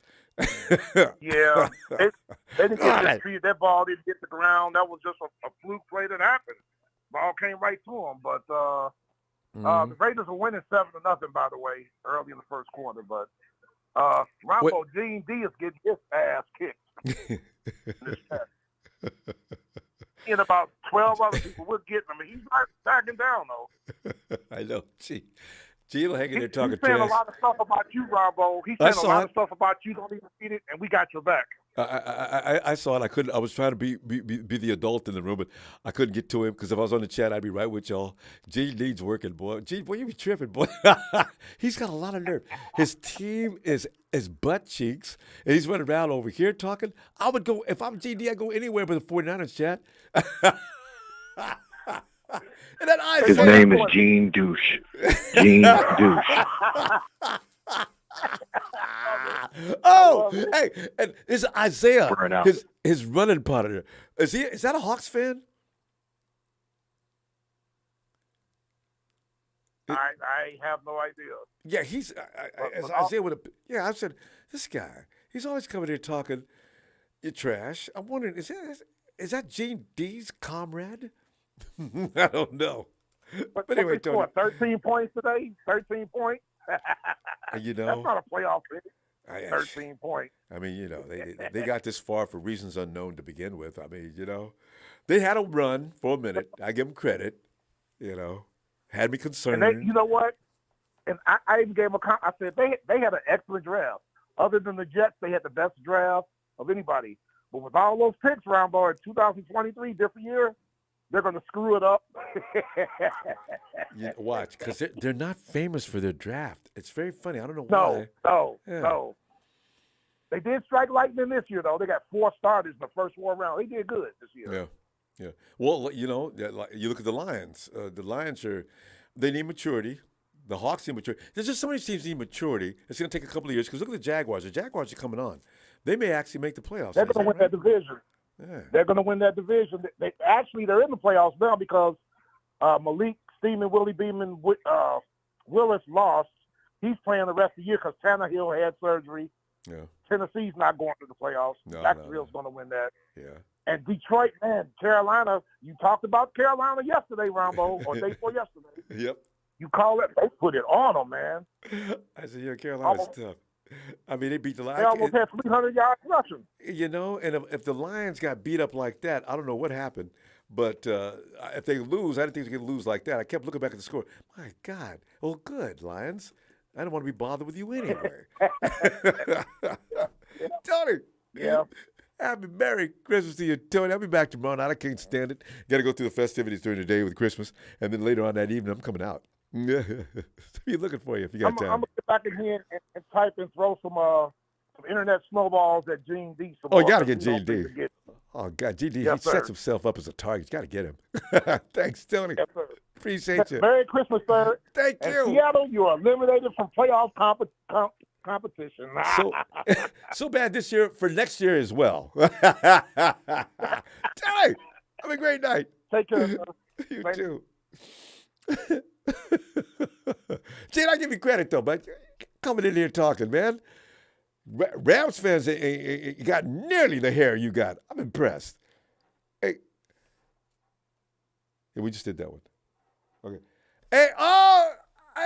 O: Yeah. They didn't get mistreated. That ball didn't hit the ground. That was just a fluke play that happened. Ball came right to him. But the Raiders were winning 7-0, by the way, early in the first quarter. But Rambo, Gene D is getting his ass kicked. And about 12 other people were getting him. He's not backing down, though.
A: I know. Gene will hang in there talking
O: trash. He's saying a lot of stuff about you, Rambo. He's saying a lot of stuff about you. Don't even read it, and we got your back.
A: I saw it. I was trying to be the adult in the room, but I couldn't get to him because if I was on the chat, I'd be right with y'all. Gene needs working, boy. Gene, boy, you be tripping, boy. He's got a lot of nerve. His team is butt cheeks, and he's running around over here talking. I would go, if I'm GD, I'd go anywhere but the 49ers chat. And that
N: His name is Gene Douche. Gene Douche.
A: Oh, hey, and is Isaiah his running partner? Is that a Hawks fan?
O: I have no idea.
A: Yeah, he's Isaiah with a. Yeah, I said this guy. He's always coming here talking. You're trash. I'm wondering, is that Gene D's comrade? I don't know. But anyway, Tony.
O: 13 points today. 13 points.
A: You know,
O: that's not a playoff finish. 13 points.
A: I mean, you know, they got this far for reasons unknown to begin with. I mean, you know, they had a run for a minute. I give them credit. You know, had me concerned.
O: And you know what? And I even gave them I said they had an excellent draft. Other than the Jets, they had the best draft of anybody. But with all those picks, Rambo, in 2023, different year, they're going to screw it up.
A: Watch, because they're not famous for their draft. It's very funny. I don't know why.
O: No. They did strike lightning this year, though. They got 4 starters in the first 4 rounds. They did good this year.
A: Yeah. Well, you know, you look at the Lions. The Lions they need maturity. The Hawks need maturity. There's just so many teams need maturity. It's going to take a couple of years because look at the Jaguars. The Jaguars are coming on. They may actually make the playoffs.
O: They're going to win that division.
A: Yeah.
O: They're going to win that division. They're in the playoffs now because Malik Steeman, Willie Beeman, Willis lost. He's playing the rest of the year because Tannehill had surgery.
A: Yeah.
O: Tennessee's not going to the playoffs. Jacksonville's going to win that.
A: Yeah.
O: And Detroit, man, Carolina. You talked about Carolina yesterday, Rambo, or day before yesterday.
A: Yep.
O: You call it? They put it on them, man.
A: I said, yeah, Carolina's tough. I mean, they beat the Lions.
O: They almost had 300 yards rushing.
A: You know, and if the Lions got beat up like that, I don't know what happened. But if they lose, I didn't think they could lose like that. I kept looking back at the score. My God. Well, good, Lions. I don't want to be bothered with you anyway. Tony.
O: Yeah.
A: Happy Merry Christmas to you, Tony. I'll be back tomorrow night. I can't stand it. Got to go through the festivities during the day with Christmas, and then later on that evening, I'm coming out. Be looking for you if you got time.
O: I'm gonna get back in here and type and throw some internet snowballs at Gene D.
A: Oh, you got to get Gene D. Oh, God, Gene D, he sets himself up as a target. You got to get him. Thanks, Tony.
O: Yes, sir.
A: Appreciate you.
O: Merry Christmas, sir.
A: Thank you.
O: Seattle, you are eliminated from playoff competition.
A: So bad this year for next year as well. Tony, have a great night.
O: Take care, sir.
A: You too. Gene, I give you credit, though, but coming in here talking, man. Rams fans you got nearly the hair you got. I'm impressed. Hey. Yeah, we just did that one. Okay. Hey,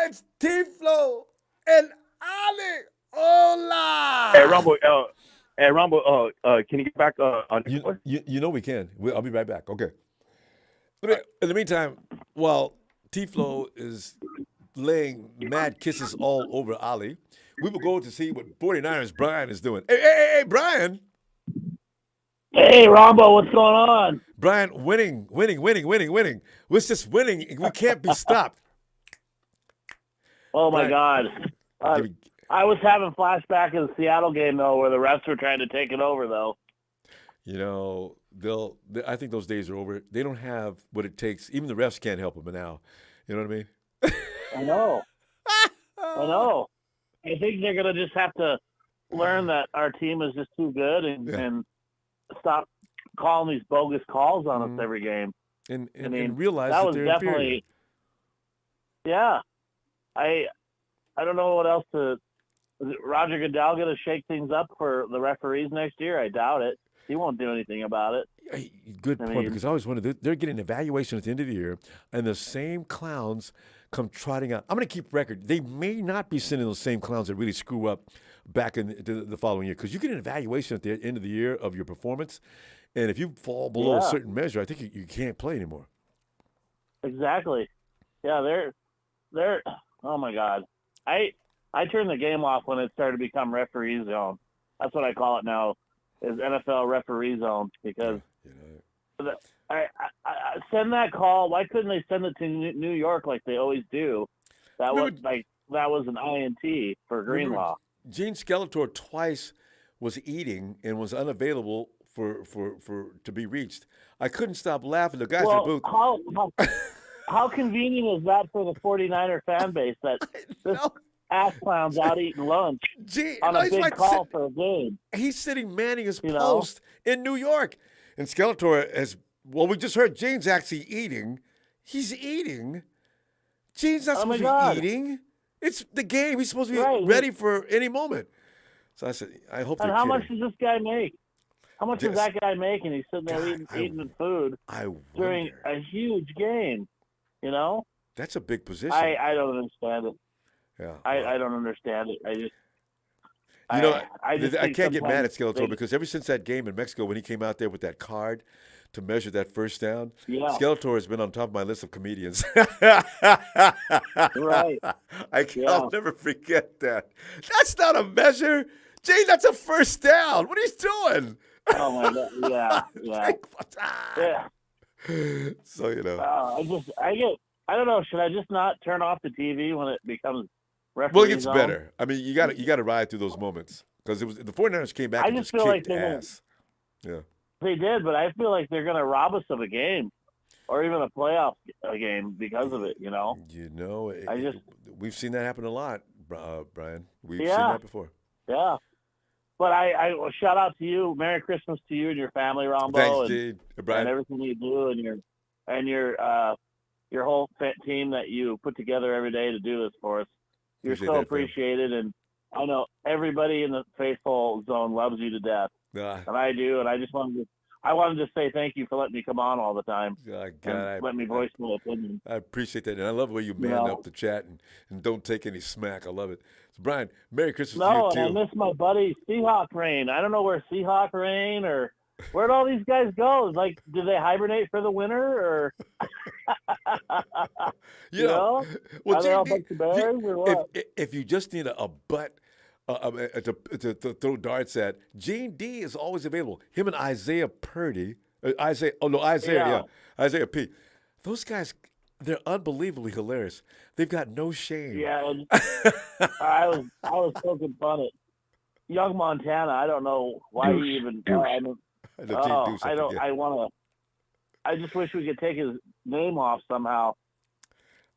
A: it's T-Flow and Ali. Hola.
P: Hey, Rambo, can you get back on
A: you know we can. I'll be right back. Okay. In the meantime, while T-Flow is laying mad kisses all over Ali, we will go to see what 49ers Brian is doing. Hey, Brian.
Q: Hey, Ronbo, what's going on?
A: Brian, winning. We're just winning. We can't be stopped.
Q: Oh, my God. I was having flashback of the Seattle game, though, where the refs were trying to take it over, though.
A: You know, I think those days are over. They don't have what it takes. Even the refs can't help them now. You know what I mean?
Q: I know. I think they're going to just have to learn that our team is just too good and stop calling these bogus calls on us every game.
A: And realize that
Q: was
A: they're
Q: definitely
A: inferior.
Q: Yeah. I don't know what else to – is Roger Goodell going to shake things up for the referees next year? I doubt it. He won't do anything about it.
A: Good point, because I always wondered, they're getting an evaluation at the end of the year, and the same clowns come trotting out. I'm going to keep record. They may not be sending those same clowns that really screw up back in the following year, because you get an evaluation at the end of the year of your performance, and if you fall below a certain measure, I think you can't play anymore.
Q: Exactly. Yeah, they're oh, my God. I turned the game off when it started to become referee zone. That's what I call it now, is NFL referee zone, because I send that call. Why couldn't they send it to New York like they always do? That was an INT for Greenlaw.
A: Gene Skeletor twice was eating and was unavailable for to be reached. I couldn't stop laughing. The guys in the booth.
Q: How convenient is that for the 49er fan base that this ass clown's out eating lunch on a big call for a game?
A: He's sitting manning his post in New York. And Skeletor has, we just heard Gene's actually eating. He's eating. Gene's not supposed to be eating. It's the game. He's supposed to be ready for any moment. So I said, I hope they're
Q: And how
A: kidding.
Q: much does this guy make? How much does that guy make? And he's sitting there eating the food during a huge game, you know?
A: That's a big position.
Q: I don't understand it.
A: Yeah.
Q: I don't understand it.
A: I can't get mad at Skeletor because ever since that game in Mexico when he came out there with that card to measure that first down, Skeletor has been on top of my list of comedians.
Q: Right.
A: I'll never forget that. That's not a measure. Gene, that's a first down. What are you doing?
Q: Oh, my God. Yeah.
A: So,
Q: I don't know. Should I just not turn off the TV when it becomes referee
A: Well, it gets
Q: zone?
A: better. I mean, you got to ride through those moments because the 49ers came back and just kicked ass. Yeah.
Q: They did, but I feel like they're going to rob us of a game or even a playoff game because of it, you know?
A: We've seen that happen a lot, Brian. We've seen that before.
Q: Yeah. But I shout out to you. Merry Christmas to you and your family, Rambo.
A: Thanks, Gene. Brian.
Q: And everything you do and your whole team that you put together every day to do this for us. You're so appreciated, and I know everybody in the faithful zone loves you to death, and I do. And I just wanted to say thank you for letting me come on all the time. Let me voice my opinion.
A: I appreciate that, and I love the way you man up the chat and don't take any smack. I love it. So, Brian, Merry Christmas to you too.
Q: And I miss my buddy Seahawk Rain. I don't know where Seahawk Rain or where'd all these guys go? Like, do they hibernate for the winter or? you know?
A: Well,
Q: Are they all bunch of bears or what?
A: If you just need a butt to throw darts at. Gene D is always available. Him and Isaiah Purdy. Isaiah P. Those guys, they're unbelievably hilarious. They've got no shame.
Q: Yeah, and I was poking fun at Young Montana. I don't know why he even. I just wish we could take his name off somehow.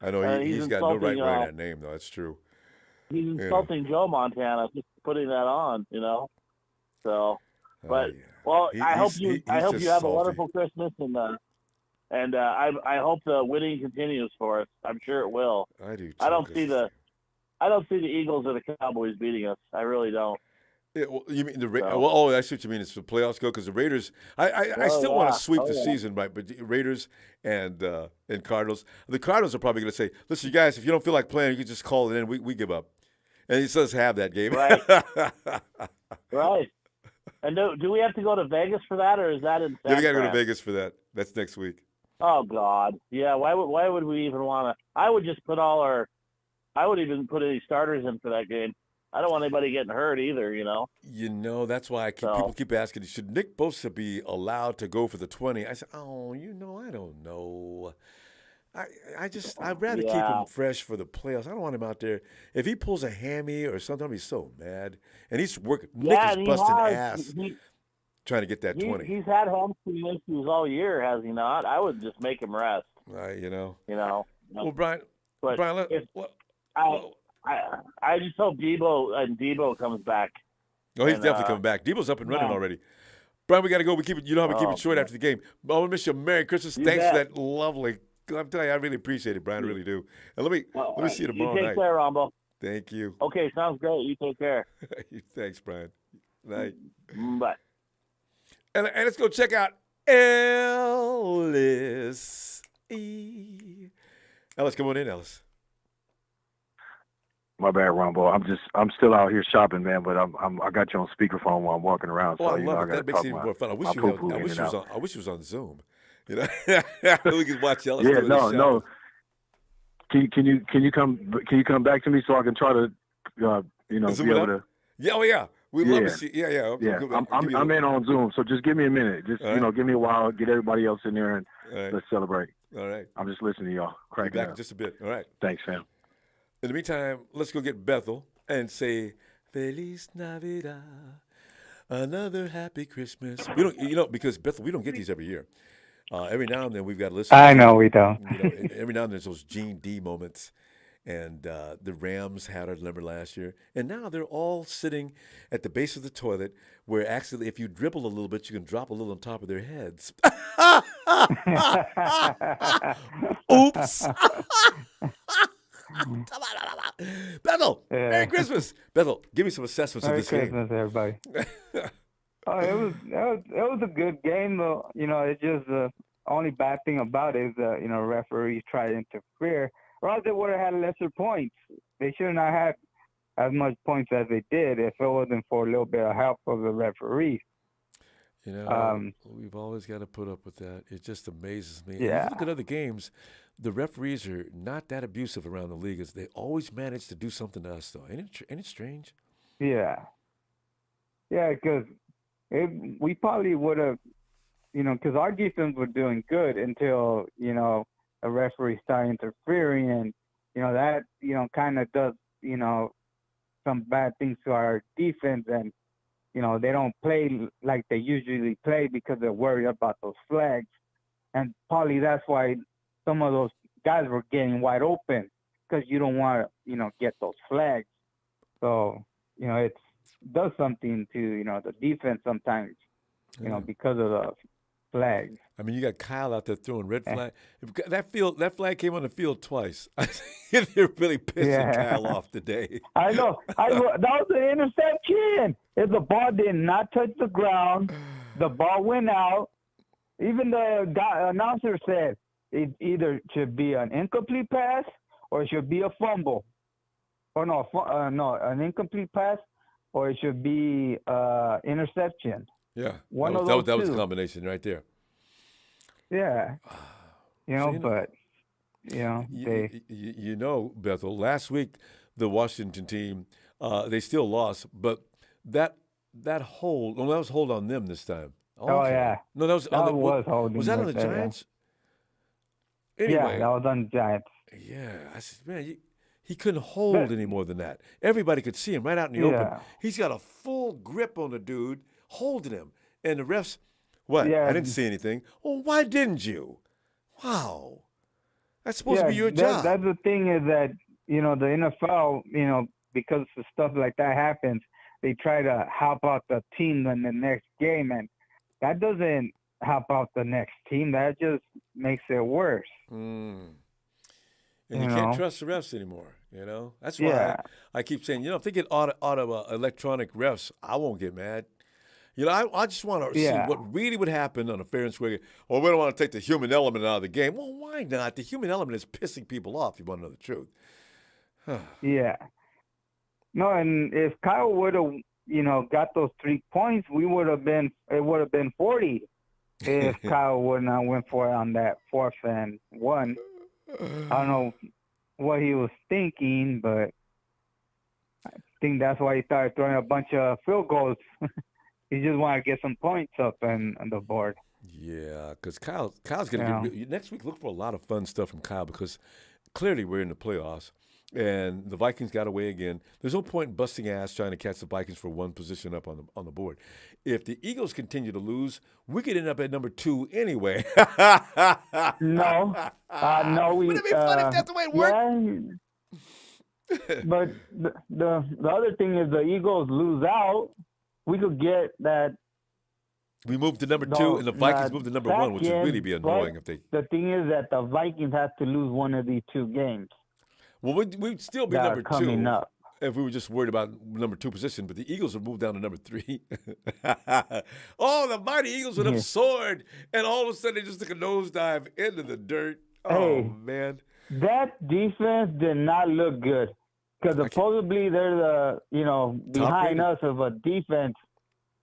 A: I know he's got no right wearing that name though. That's true.
Q: He's insulting Joe Montana just putting that on, So, but I hope you have a wonderful Christmas and I hope the winning continues for us. I'm sure it will.
A: I do. Too,
Q: I don't see the Eagles or the Cowboys beating us. I really don't.
A: Yeah, well, you mean the I see what you mean. It's the playoffs go because the Raiders. I still want to sweep the season, right? But the Raiders and Cardinals. The Cardinals are probably going to say, "Listen, you guys, if you don't feel like playing, you can just call it in. We give up." And he says, "Have that game."
Q: Right. Right. And do we have to go to Vegas for that, or is that in?
A: Yeah, we got to go to Vegas for that. That's next week.
Q: Oh God, yeah. Why would we even want to? I would just put I would even put any starters in for that game. I don't want anybody getting hurt either,
A: That's why people keep asking, should Nick Bosa be allowed to go for the 20? I said, I don't know. I'd rather keep him fresh for the playoffs. I don't want him out there. If he pulls a hammy or something, I'll be so mad. And he's working. Nick is busting ass trying to get that 20.
Q: He's had hamstring issues all year, has he not? I would just make him rest.
A: Well, Brian,
Q: I just hope Debo comes back.
A: Oh, he's definitely coming back. Debo's up and running already. Brian, we got to go. We keep it. You know how we keep it short after the game. I want to wish you a Merry Christmas. Thanks for that lovely. I'm telling you, I really appreciate it, Brian. I really do. And let me see you tomorrow night.
Q: You take care, Ronbo.
A: Thank you.
Q: Okay, sounds great. You take care.
A: Thanks, Brian. Night.
Q: Bye.
A: And let's go check out Ellis. Ellis, come on in, Ellis.
P: My bad, Rambo. I'm still out here shopping, man. But I got you on speakerphone while I'm walking around.
A: Oh,
P: so
A: I love it. That makes it even more fun. I wish you was on Zoom. We could watch Ellis.
P: Yeah, no. Can you come back to me so I can try to be able to.
A: Yeah, oh yeah. We love to see. Yeah. Okay,
P: yeah. I'm in on Zoom, so just give me a minute. Just give me a while. Get everybody else in there and let's celebrate.
A: All right.
P: I'm just listening to y'all. Crank
A: back
P: it
A: in just a bit. All right.
P: Thanks, fam.
A: In the meantime, let's go get Bethel and say Feliz Navidad, another happy Christmas. We don't, because Bethel, we don't get these every year. Every now and then we've got to listen.
R: I know we don't.
A: Every now and then there's those Gene D moments, and the Rams had our number last year, and now they're all sitting at the base of the toilet, where actually, if you dribble a little bit, you can drop a little on top of their heads. Oops. Bethel, Merry Christmas. Bethel, give me some assessments of this game.
R: Merry Christmas, everybody. It was a good game, though. It's just the only bad thing about it is referees try to interfere. Or else they would have had lesser points. They should not have as much points as they did if it wasn't for a little bit of help of the referees.
A: We've always got to put up with that. It just amazes me.
R: Yeah.
A: If you look at other games, the referees are not that abusive around the league. They always manage to do something to us, though. Ain't it strange?
R: Yeah. Yeah, because we probably would have, because our defense was doing good until, a referee started interfering, and, that, kind of does, some bad things to our defense, and, they don't play like they usually play because they're worried about those flags. And probably that's why some of those guys were getting wide open, because you don't want to, get those flags. So, it does something to, the defense sometimes, because of the flags.
A: I mean, you got Kyle out there throwing red flag. That flag came on the field twice. They're really pissing Kyle off today.
R: I know. That was an interception. If the ball did not touch the ground, the ball went out. Even the announcer said it either should be an incomplete pass or it should be a fumble. Or no, an incomplete pass or it should be interception.
A: Yeah,
R: that
A: was a combination right there.
R: Yeah,
A: Bethel, last week the Washington team They still lost, but that hold. Well, that was hold on them this time.
R: Oh, yeah.
A: No, that was
R: That
A: on the,
R: was holding
A: Was that on
R: right
A: the
R: there, yeah.
A: Giants? Anyway,
R: Yeah, that was on the Giants.
A: yeah. I said, man, he couldn't hold any more than that. Everybody could see him right out in the open.
R: Yeah.
A: He's got a full grip on the dude, holding him, and the refs. What?
R: Yeah.
A: I didn't see anything. Well, why didn't you? Wow. That's supposed to be your job.
R: That's the thing is that, the NFL, because of stuff like that happens, they try to help out the team in the next game, and that doesn't help out the next team. That just makes it worse.
A: And you can't trust the refs anymore, That's why I keep saying, if they get auto electronic refs, I won't get mad. I just want to see what really would happen on a fair and square game. Well, we don't want to take the human element out of the game. Well, why not? The human element is pissing people off, if you want to know the truth.
R: Yeah. No, and if Kyle would have, got those 3 points, it would have been 40 if Kyle would not went for it on that 4th and 1. I don't know what he was thinking, but I think that's why he started throwing a bunch of field goals. He just wanted to get some points up on the board.
A: Yeah, because Kyle's going to get – next week, look for a lot of fun stuff from Kyle because clearly we're in the playoffs, and the Vikings got away again. There's no point in busting ass trying to catch the Vikings for one position up on the board. If the Eagles continue to lose, we could end up at number 2 anyway.
R: No.
A: Wouldn't it be fun if that's the way it worked?
R: Yeah. But the other thing is the Eagles lose out. We could get that.
A: We moved to number 2, and the Vikings moved to number 1, which would really be annoying if they.
R: The thing is that the Vikings have to lose one of these 2 games.
A: Well, we'd still be
R: that
A: number
R: are coming
A: 2
R: up.
A: if we were just worried about number 2 position. But the Eagles would move down to number 3. Oh, the mighty Eagles would have soared, and all of a sudden they just took a nosedive into the dirt. Oh man,
R: that defense did not look good. Because supposedly they're behind us of a defense,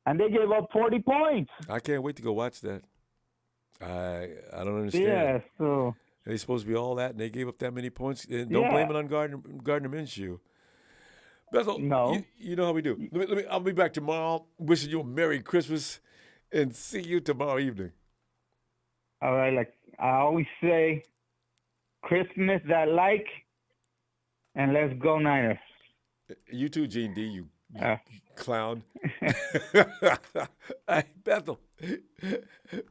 R: and they gave up 40 points.
A: I can't wait to go watch that. I don't understand.
R: Yeah, so
A: they're supposed to be all that, and they gave up that many points. And don't blame it on Gardner Minshew. Bethel,
R: no,
A: you know how we do. I'll be back tomorrow. Wishing you a Merry Christmas, and see you tomorrow evening.
R: All right, like I always say, Christmas that like. And let's go Niners.
A: You too, Gene D, you clown. Bethel.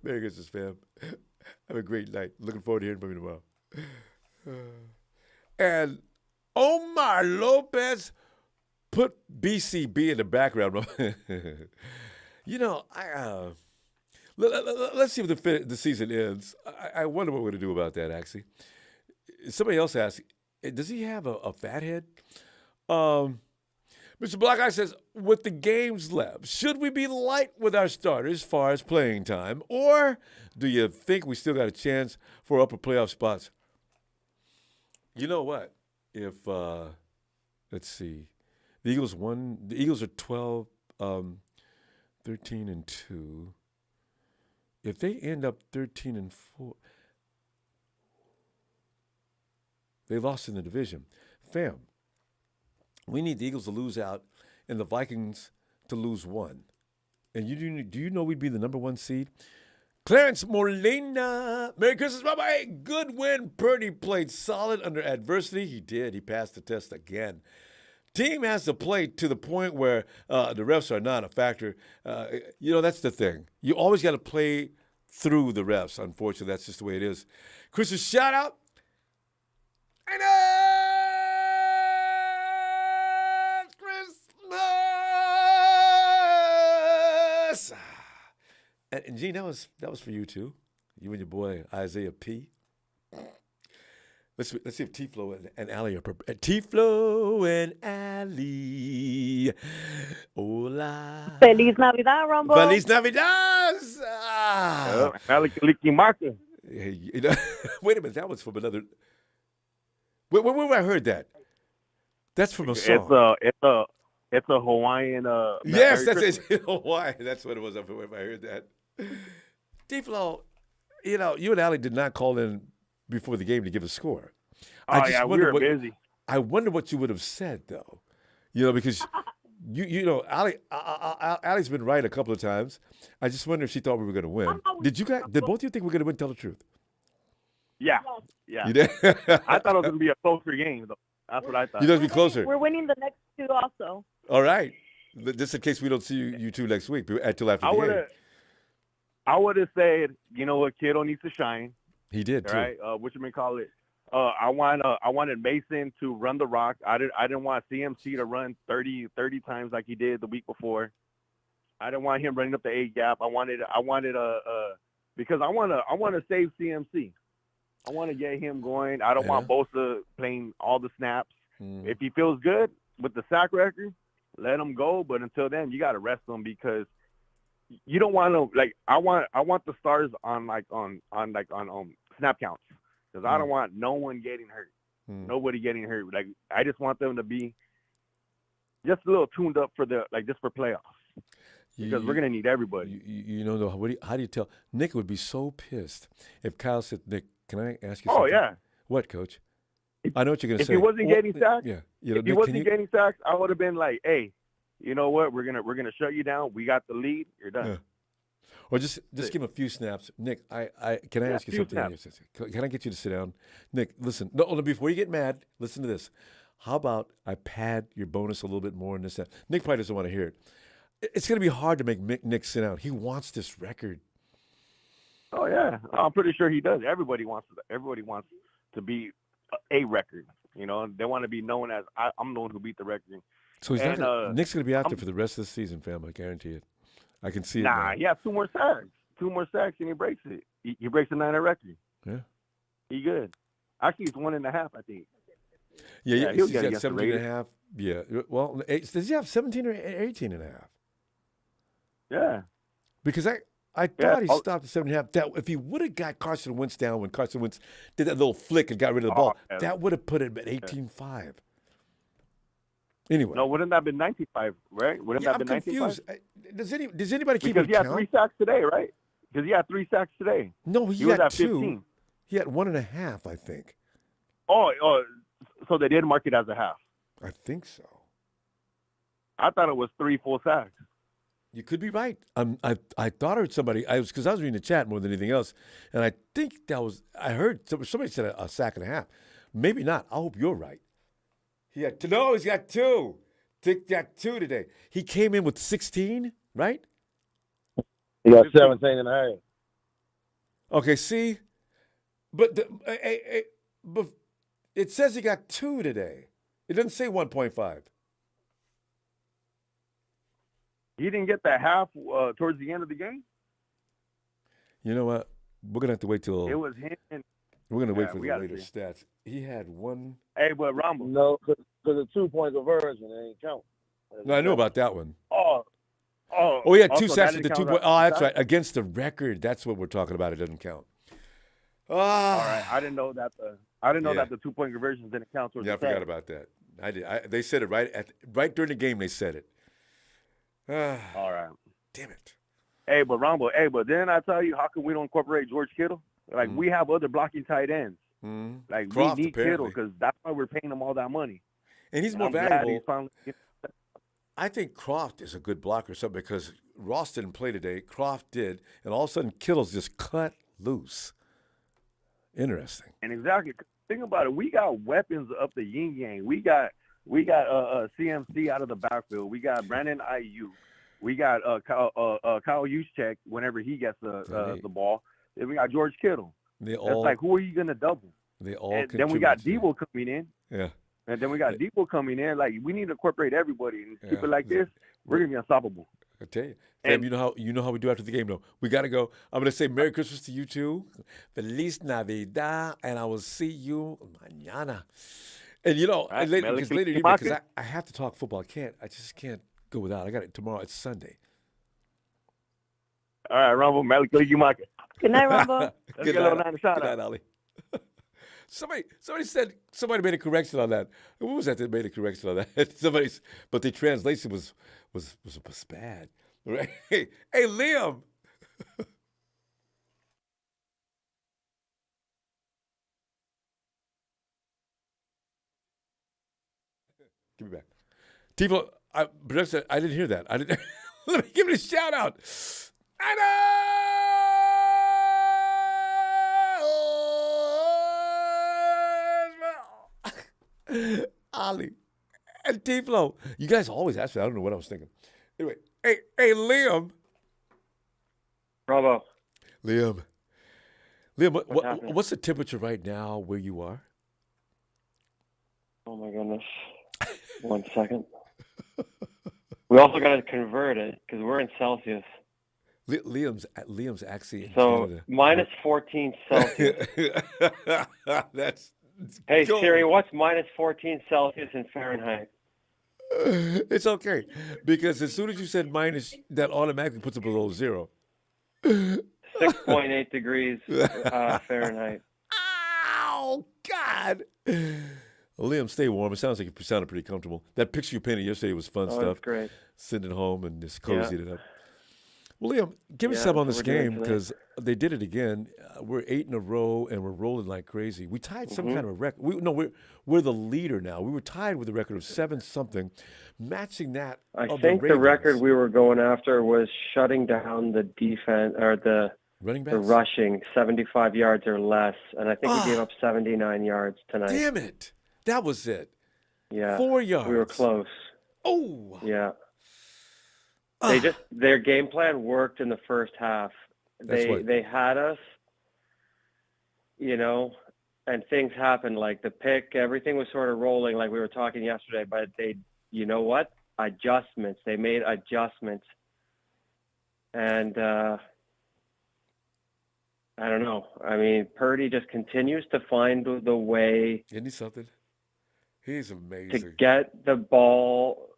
A: Merry Christmas, fam. Have a great night. Looking forward to hearing from you tomorrow. And Omar Lopez put BCB in the background. Let's see if the season ends. I wonder what we're going to do about that, actually. Somebody else asked, does he have a fat head? Mr. Blackeye says, with the games left, should we be light with our starters as far as playing time, or do you think we still got a chance for upper playoff spots? You know what? If let's see, the Eagles won. The Eagles are 12, 13-2. If they end up 13-4. They lost in the division. Fam, we need the Eagles to lose out and the Vikings to lose 1. And do you know we'd be the number 1 seed? Clarence Molina. Merry Christmas, bye-bye. Good win. Purdy played solid under adversity. He did. He passed the test again. Team has to play to the point where the refs are not a factor. That's the thing. You always got to play through the refs. Unfortunately, that's just the way it is. Christmas shout-out. And Christmas. And Gene, that was for you too. You and your boy Isaiah P. Let's see if T-Flow and Allie are prepared. T-Flow and Allie. Hola.
S: Feliz Navidad, Rambo.
A: Feliz Navidad.
H: Allie licking marker.
A: Hey, wait a minute, that was from another. Where have I heard that? That's from a song.
H: It's a Hawaiian.
A: Yes, that's it. Hawaii. That's what it was. If I heard that. D-Flow, you and Allie did not call in before the game to give a score.
H: We were busy.
A: I wonder what you would have said though. Because Allie's been right a couple of times. I just wonder if she thought we were going to win. Did both of you think we were going to win? Tell the truth.
S: Yeah.
A: You did?
S: I thought it was going to be a closer game, though. That's what I thought.
A: You know, be closer.
T: We're winning the next two also.
A: All right. Just in case we don't see you two next week until after the game.
S: I would have said, you know what, Kittle needs to shine.
A: He did too.
S: Right? Whatchamacallit? I wanted Mason to run the rock. I didn't want CMC to run 30 times like he did the week before. I didn't want him running up the A gap. I wanted because I want to save CMC. I want to get him going. I don't want Bosa playing all the snaps. If he feels good with the sack record, let him go. But until then, you got to rest him because you don't want to I want the stars on snap counts because I don't want no one getting hurt, nobody getting hurt. I just want them to be just a little tuned up for just for playoffs because we're gonna need everybody.
A: How do you tell? Nick would be so pissed if Kyle said, "Nick, can I ask you something?"
S: Oh yeah.
A: What, Coach? I know what you're gonna say.
S: If he wasn't getting sacked,
A: if
S: he wasn't getting sacked, I would have been like, "Hey, you know what? We're gonna shut you down. We got the lead. You're done."
A: Yeah. Or just give him a few snaps. Nick, can I ask you something? Can I get you to sit down? Nick, listen. No, before you get mad, listen to this. How about I pad your bonus a little bit more in this? Nick probably doesn't want to hear it. It's going to be hard to make Nick sit down. He wants this record.
S: Oh yeah, I'm pretty sure he does. Everybody wants to be a record. You know, they want to be known as I'm the one who beat the record.
A: So Nick's going to be out there for the rest of the season, fam. I guarantee it. I can see it.
S: Nah, he has 2 more sacks. 2 more sacks, and he breaks it. He breaks the 9 record.
A: Yeah.
S: He good. Actually, it's 1.5, I think.
A: Yeah,
S: he'll
A: he's
S: get
A: got 17.5. Yeah. Well, does he have 17 or 18.5?
S: Yeah.
A: Because I thought he stopped at 7.5. That if he would have got Carson Wentz down when Carson Wentz did that little flick and got rid of the ball, that would have put him at 18.5. Anyway.
S: No, wouldn't that have been 95, right? Wouldn't that have been 95?
A: Does anybody keep
S: because
A: it
S: he had 3 sacks today, right? Because he had 3 sacks today.
A: No, he
S: was
A: had
S: at
A: 2.
S: 15.
A: He had 1.5, I think.
S: Oh, so they did mark it as a half.
A: I think so.
S: I thought it was 3 full sacks.
A: You could be right. I thought I heard somebody. Because I was reading the chat more than anything else, and I think I heard somebody said a sack and a half. Maybe not. I hope you're right. He's got 2. Dick got 2 today. He came in with 16, right?
O: He got 17 and a half.
A: Okay, see? But but it says he got 2 today. It doesn't say 1.5.
S: He didn't get that half towards the end of the game?
A: You know what? We're going to have to wait till...
S: It was him.
A: We're going to wait for the later stats. He had 1...
S: Hey, but Rambo.
O: No, because the 2-point conversion, it ain't count.
A: No, I know about that one.
S: Oh,
A: he had 2 sacks at the 2 point. Oh, that's right. Against the record. That's what we're talking about. It doesn't count.
S: All right. I didn't know that the 2-point conversions didn't count towards the
A: I forgot about that. I did. They said it right during the game. They said it.
S: All right.
A: Damn it.
S: Hey, but Rambo. But didn't I tell you how come we don't incorporate George Kittle? We have other blocking tight ends.
A: Croft,
S: we need
A: apparently.
S: Kittle because that's why we're paying him all that money.
A: And he's more valuable. I think Croft is a good blocker or something because Ross didn't play today. Croft did, and all of a sudden Kittle's just cut loose. Interesting.
S: And exactly, think about it. We got weapons up the yin yang. We got CMC out of the backfield. We got Brandon Ayuk. We got Kyle Juszczyk whenever he gets the ball. Then we got George Kittle. It's like, who are you going to double?
A: They all.
S: And then we got Debo coming in.
A: Yeah.
S: And then we got Debo coming in. Like, we need to incorporate everybody and keep it like this. We're gonna be unstoppable.
A: I tell you, Fam, you know how we do after the game. Though we gotta go. I'm gonna say Merry Christmas to you too, Feliz Navidad, and I will see you mañana. And because I have to talk football. I just can't go without. I got it tomorrow. It's Sunday.
S: All right, Rambo.
T: Good night, Rambo.
A: Good night, Ali. Somebody made a correction on that. Who was that made a correction on that? But the translation was bad. Right? Hey, Liam. Give me back. T-Flow, producer, I didn't hear that. I didn't. Let me give it a shout out. Ollie and T-Flow. You guys always ask me. I don't know what I was thinking. Anyway, hey, Liam.
U: Bravo.
A: Liam, what's the temperature right now where you are?
U: Oh my goodness. 1 second. We also got to convert it because we're in Celsius.
A: Liam's actually in
U: so
A: Canada.
U: minus 14 Celsius.
A: That's
U: hey
A: cool.
U: Siri, what's minus 14 Celsius in Fahrenheit?
A: It's okay because as soon as you said minus, that automatically puts it below zero.
U: 6.8 degrees Fahrenheit.
A: Oh God. Well, Liam, stay warm. It sounds like you sounded pretty comfortable. That picture you painted yesterday was fun stuff.
U: That's great.
A: Sitting at home and just cozied it up. Well, Liam, give me some on this game because they did it again. We're 8 in a row and we're rolling like crazy. We tied some kind of a record. We're the leader now. We were tied with a record of 7-something, matching that.
U: I think the record we were going after was shutting down the defense or the
A: running backs?
U: The rushing 75 yards or less, and I think we gave up 79 yards tonight.
A: Damn it! That was it.
U: Yeah,
A: 4 yards.
U: We were close.
A: Oh.
U: Yeah. Their game plan worked in the first half. They had us, and things happened like the pick. Everything was sort of rolling like we were talking yesterday. But you know what? Adjustments. They made adjustments, and I don't know. I mean, Purdy just continues to find the way.
A: Isn't he something? He's amazing.
U: To get the ball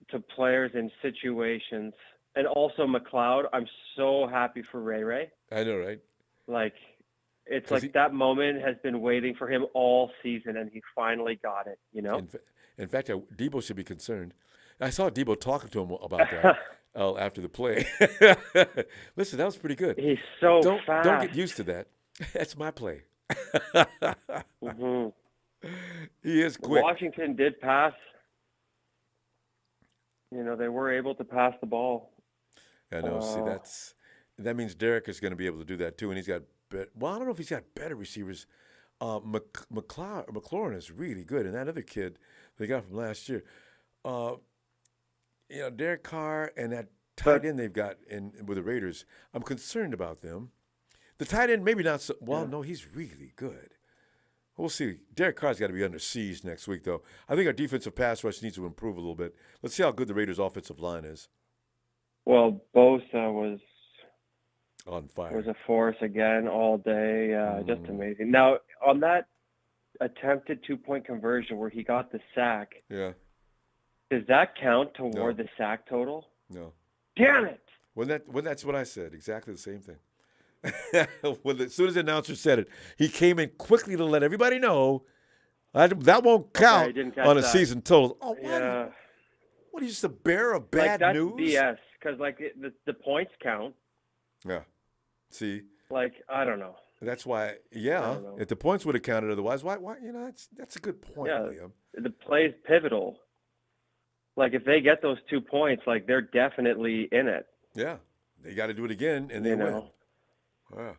U: to players in situations. And also McLeod, I'm so happy for Ray.
A: I know, right?
U: Like, it's like that moment has been waiting for him all season, and he finally got it,
A: In fact, Debo should be concerned. I saw Debo talking to him about that after the play. Listen, that was pretty good.
U: He's so fast.
A: Don't get used to that. That's my play. He is quick.
U: Washington did pass. They were able to pass the ball.
A: I know. See, that means Derek is going to be able to do that too, and he's got. I don't know if he's got better receivers. McLaurin is really good, and that other kid they got from last year. Derek Carr and that tight end they've got with the Raiders. I'm concerned about them. The tight end maybe not so. Well, no, he's really good. We'll see. Derek Carr's got to be under siege next week, though. I think our defensive pass rush needs to improve a little bit. Let's see how good the Raiders' offensive line is.
U: Well, Bosa was
A: on fire.
U: Was a force again all day. Just amazing. Now, on that attempted 2-point conversion where he got the sack, does that count toward the sack total?
A: No.
U: Damn it!
A: That's what I said. Exactly the same thing. As soon as the announcer said it, he came in quickly to let everybody know that won't count on a season total. Oh, what are you, just a bearer of bad
U: that's
A: news?
U: BS, because the points count.
A: Yeah. See.
U: I don't know.
A: That's why. Yeah. If the points would have counted otherwise, why? That's a good point, Liam.
U: The play's pivotal. If they get those 2 points, they're definitely in it.
A: Yeah. They got to do it again, and they win. Wow.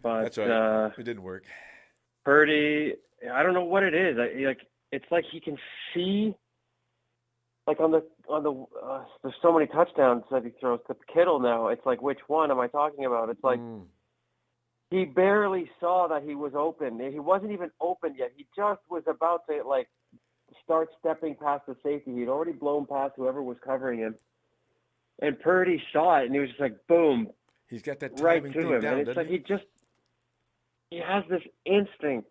U: But
A: that's right. It didn't work.
U: Purdy, I don't know what it is. It's like he can see. On the there's so many touchdowns that he throws to Kittle now. It's like, which one am I talking about? It's like he barely saw that he was open. He wasn't even open yet. He just was about to start stepping past the safety. He'd already blown past whoever was covering him. And Purdy saw it, and he was just like, boom.
A: He's got that
U: right
A: timing
U: to
A: thing
U: him.
A: down,
U: And it's like
A: he
U: has this instinct.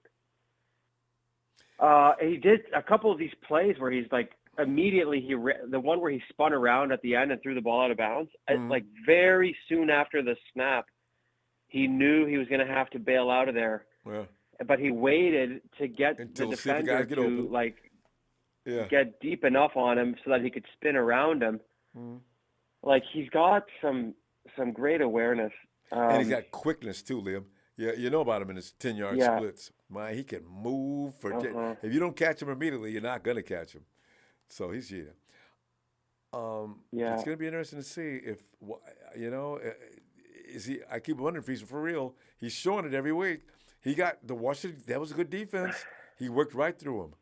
U: He did a couple of these plays where he's immediately the one where he spun around at the end and threw the ball out of bounds. Very soon after the snap, he knew he was going to have to bail out of there.
A: Yeah.
U: But he waited to get the defender to get deep enough on him so that he could spin around him. He's got some great awareness.
A: And he's got quickness too, Liam. Yeah, you know about him in his 10-yard splits. He can move for if you don't catch him immediately, you're not going to catch him. So he's Jeter.
U: Yeah.
A: It's going to be interesting to see if, is he? I keep wondering if he's for real. He's showing it every week. He got the Washington. That was a good defense. He worked right through him.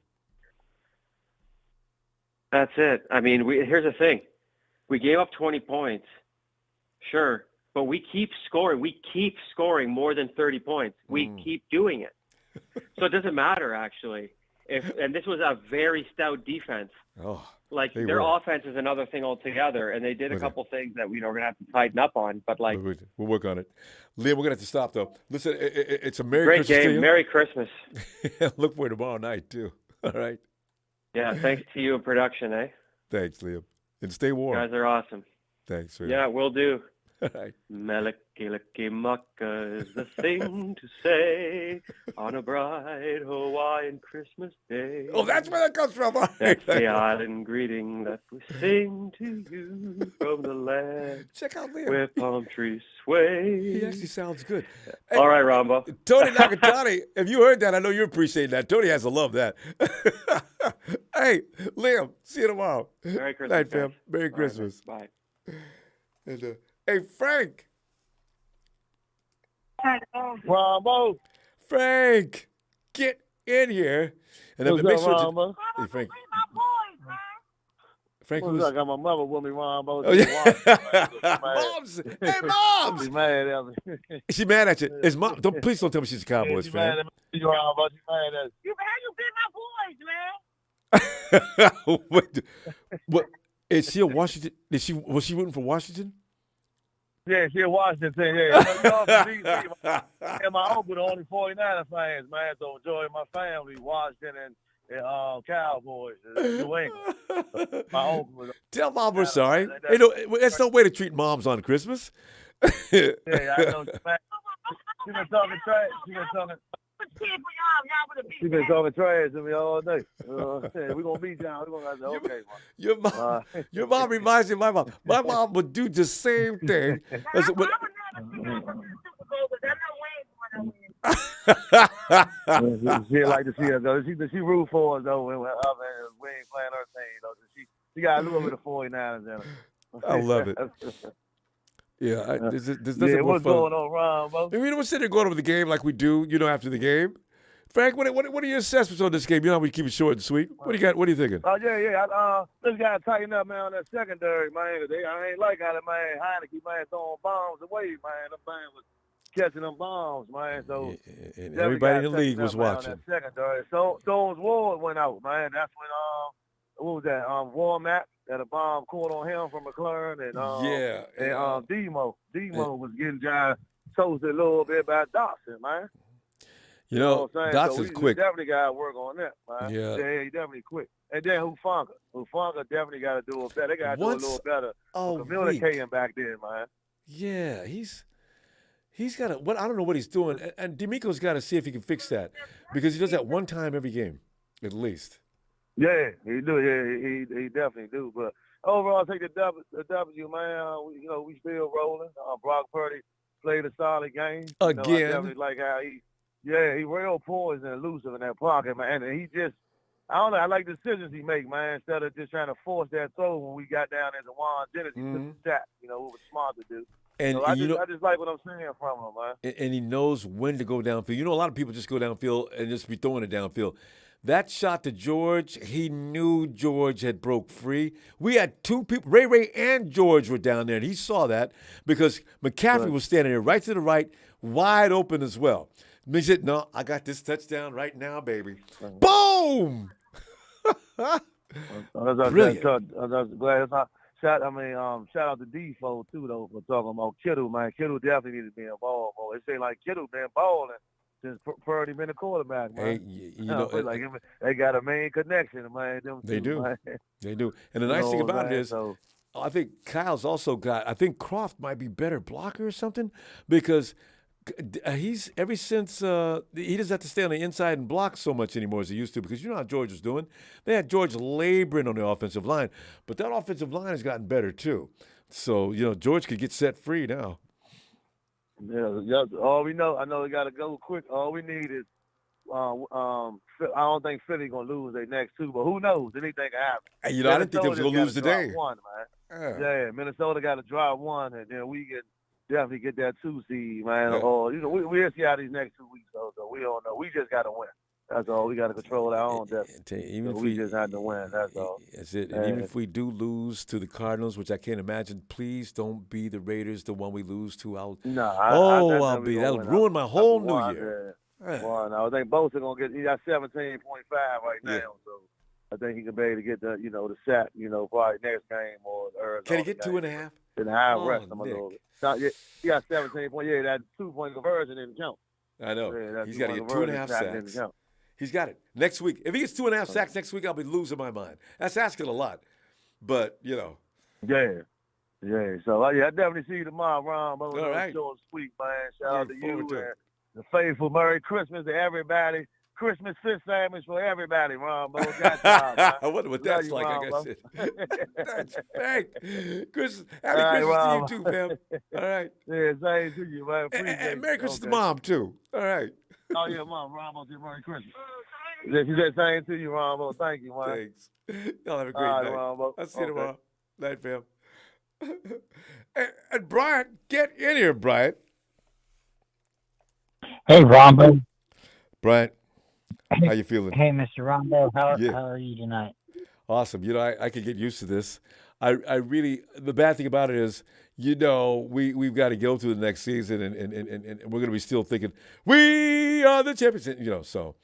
U: That's it. I mean, here's the thing. We gave up 20 points, sure, but we keep scoring. We keep scoring more than 30 points. We keep doing it. So it doesn't matter, actually. And this was a very stout defense.
A: Oh,
U: like, their offense is another thing altogether, and they did a couple things that we're going to have to tighten up on. But, like,
A: we'll work on it. Liam, we're going to have to stop, though. Listen, it's a Merry
U: great
A: Christmas
U: game.
A: to you.
U: Merry Christmas.
A: Look for it tomorrow night, too. All right.
U: Yeah, thanks to you in production, eh?
A: Thanks, Liam. And stay warm.
U: You guys are awesome.
A: Thanks, man.
U: Yeah, will do.
A: All right.
U: Melikilikimaka is the thing to say on a bright Hawaiian Christmas day.
A: Oh, that's where that comes from.
U: That's the island greeting that we sing to you from the land.
A: Check out Liam.
U: Where palm trees sway.
A: He actually sounds good. Hey,
U: all right, Rambo.
A: Tony Nakatani, if you heard that, I know you appreciate that. Tony has to love that. Hey, Liam, see you tomorrow.
U: Merry Christmas.
A: Night, fam.
U: Guys.
A: Merry Christmas.
U: Bye.
A: And, hey, Frank.
O: Ronbo.
A: Frank, get in here. And then make sure
O: Ronbo?
A: Hey, Frank. Frank,
O: What's up? I got my mother with me, Ronbo.
A: Oh, yeah. Moms! Hey, Moms!
O: She's mad at me.
A: She's mad at you. Please don't tell me she's a Cowboys
O: She's
A: fan.
O: mad at me, Ronbo. She's mad at me.
A: What? Is she a Washington? Was she rooting for Washington?
O: Yeah, she in Washington. Yeah. And my uncle, the only 49er fans, man. So enjoy my family, Washington and Cowboys, New England. My uncle was.
A: Tell Mom we're sorry. Hey, no, that's no way to treat moms on Christmas.
O: Yeah, I know. She been talking trash. She been talking trash to me all day. We're going to beat y'all. We're going to okay, Mom.
A: Your mom reminds me of my mom. My mom would do the same thing.
O: She like to see us, though. She root for us, though, when we ain't playing her thing, though. She got a little bit of 49ers in her.
A: I love it. Yeah, there's
O: yeah, what's going on, Rambo?
A: We don't sit there going over the game like we do, after the game. Frank, what are your assessments on this game? You know how we keep it short and sweet. What do you got? What are you thinking?
O: Just got to tighten up, man, on that secondary, man. I ain't like how that man Heineke, man, throwing bombs away, man. Them man was catching them bombs, man. So
A: and everybody in the league was watching.
O: On that secondary. So was Ward went out, man. That's when what was that? Warmack had a bomb caught on him from McLeod, and Demo was getting toasted a little bit by Dawson, man.
A: You know Dawson's quick.
O: Definitely got to work on that, man.
A: Yeah,
O: he definitely quick. And then Hufanga definitely got to do it better. They got to do a little better communicating back then, man.
A: Yeah, he's got to. I don't know what he's doing, and Demico's got to see if he can fix that because he does that one time every game, at least.
O: Yeah, he do. Yeah, he definitely do. But overall, I take the W, man. We still rolling. Brock Purdy played a solid game.
A: Again.
O: I definitely like how he real poised and elusive in that pocket, man. And he just, I don't know, I like the decisions he make, man, instead of just trying to force that throw when we got down into Juan Jennings. He took the shot, what was smart to do.
A: And,
O: so I just like what I'm seeing from him, man.
A: And he knows when to go downfield. A lot of people just go downfield and just be throwing it downfield. That shot to George, he knew George had broke free. We had two people, Ray and George were down there, and he saw that because McCaffrey was standing there right to the right, wide open as well. He said, no, I got this touchdown right now, baby. Boom! Brilliant.
O: Shout out to Defoe, too, though, for talking about Kittle, man. Kittle definitely needs to be involved more. It seems like Kittle been balling since Purdy been the quarterback, man.
A: Hey,
O: like they got a main connection, man.
A: They do.
O: Man.
A: They do. And the nice thing about it is, I think Kyle's also got, I think Croft might be better blocker or something because he's, ever since, he doesn't have to stay on the inside and block so much anymore as he used to because you know how George was doing. They had George laboring on the offensive line, but that offensive line has gotten better too. So, George could get set free now.
O: Yeah. All we know, I know we got to go quick. All we need is I don't think Philly gonna lose their next two, but who knows? Anything can happen.
A: And, I didn't think they was
O: Minnesota
A: going to lose
O: just gotta
A: today.
O: drop one, man. Yeah, Minnesota got to drop one, and then we can definitely get that 2 seed, man.
A: Yeah.
O: Or we'll see how these next 2 weeks go. So we don't know. We just got to win. That's all. We got to control our own destiny.
A: Even
O: So
A: if
O: we just had to win. That's all.
A: That's it. And even if we do lose to the Cardinals, which I can't imagine, please don't be the Raiders, the one we lose to. I'll be. That'll ruin my whole new year.
O: Well, no, I think Bosa gonna get. He got 17.5 right now, so I think he can be able to get the the sack. Probably next game or Arizona.
A: Can he get 2.5?
O: In the high rest, I'm a little bit. He got 17 points. Yeah, that 2-point conversion didn't count.
A: I know.
O: Yeah,
A: He's got to get 2.5 sacks. He's got it. Next week. If he gets 2.5 sacks next week, I'll be losing my mind. That's asking a lot. But,
O: Yeah. So, I definitely see you tomorrow, Rambo.
A: All right.
O: Short and sweet, man. Shout out to
A: Look
O: you
A: forward to it.
O: and the faithful. Merry Christmas to everybody. Christmas fish sandwich for everybody, Rambo.
A: I wonder what that's like. Like I said. That's fake. Happy Christmas to you too, fam. All right.
O: Yeah, same to you, man.
A: And Merry Christmas to Mom, too. All right.
O: Oh, yeah, Mom. Rambo, Merry Christmas. She said same to you, Rambo. Thank you, man.
A: Thanks. Y'all have a great night.
O: Rambo.
A: I'll see you tomorrow. Night, fam. And Bryant, get in here, Bryant.
C: Hey, Rombo.
A: Bryant, how you feeling?
C: Hey, Mr. Rombo. How are you tonight?
A: Awesome. I could get used to this. I really, the bad thing about it is, we've got to go to the next season and we're going to be still thinking, we are the champions, so.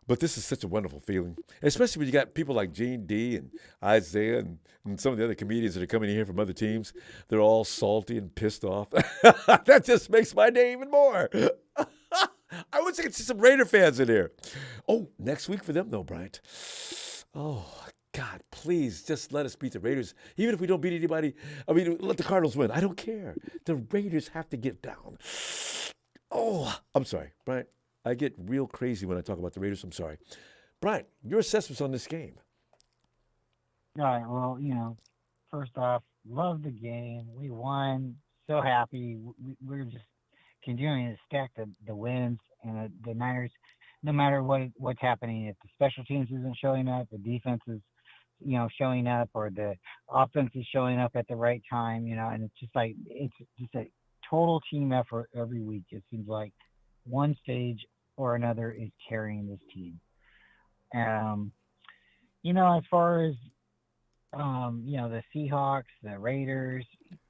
A: But this is such a wonderful feeling, especially when you got people like Gene D and Isaiah and some of the other comedians that are coming in here from other teams. They're all salty and pissed off. That just makes my day even more. I wish I could see some Raider fans in here. Oh, next week for them, though, Bryant. Oh, God, please just let us beat the Raiders. Even if we don't beat anybody, let the Cardinals win. I don't care. The Raiders have to get down. Oh, I'm sorry, Bryant. I get real crazy when I talk about the Raiders. I'm sorry. Bryant, your assessments on this game.
C: All right. Well, first off, love the game. We won. So happy. We're just continuing to stack the wins. And the Niners, no matter what's happening, if the special teams isn't showing up, the defense is, showing up, or the offense is showing up at the right time, and it's just a total team effort every week. It seems like one stage or another is carrying this team. As far as, the Seahawks, the Raiders,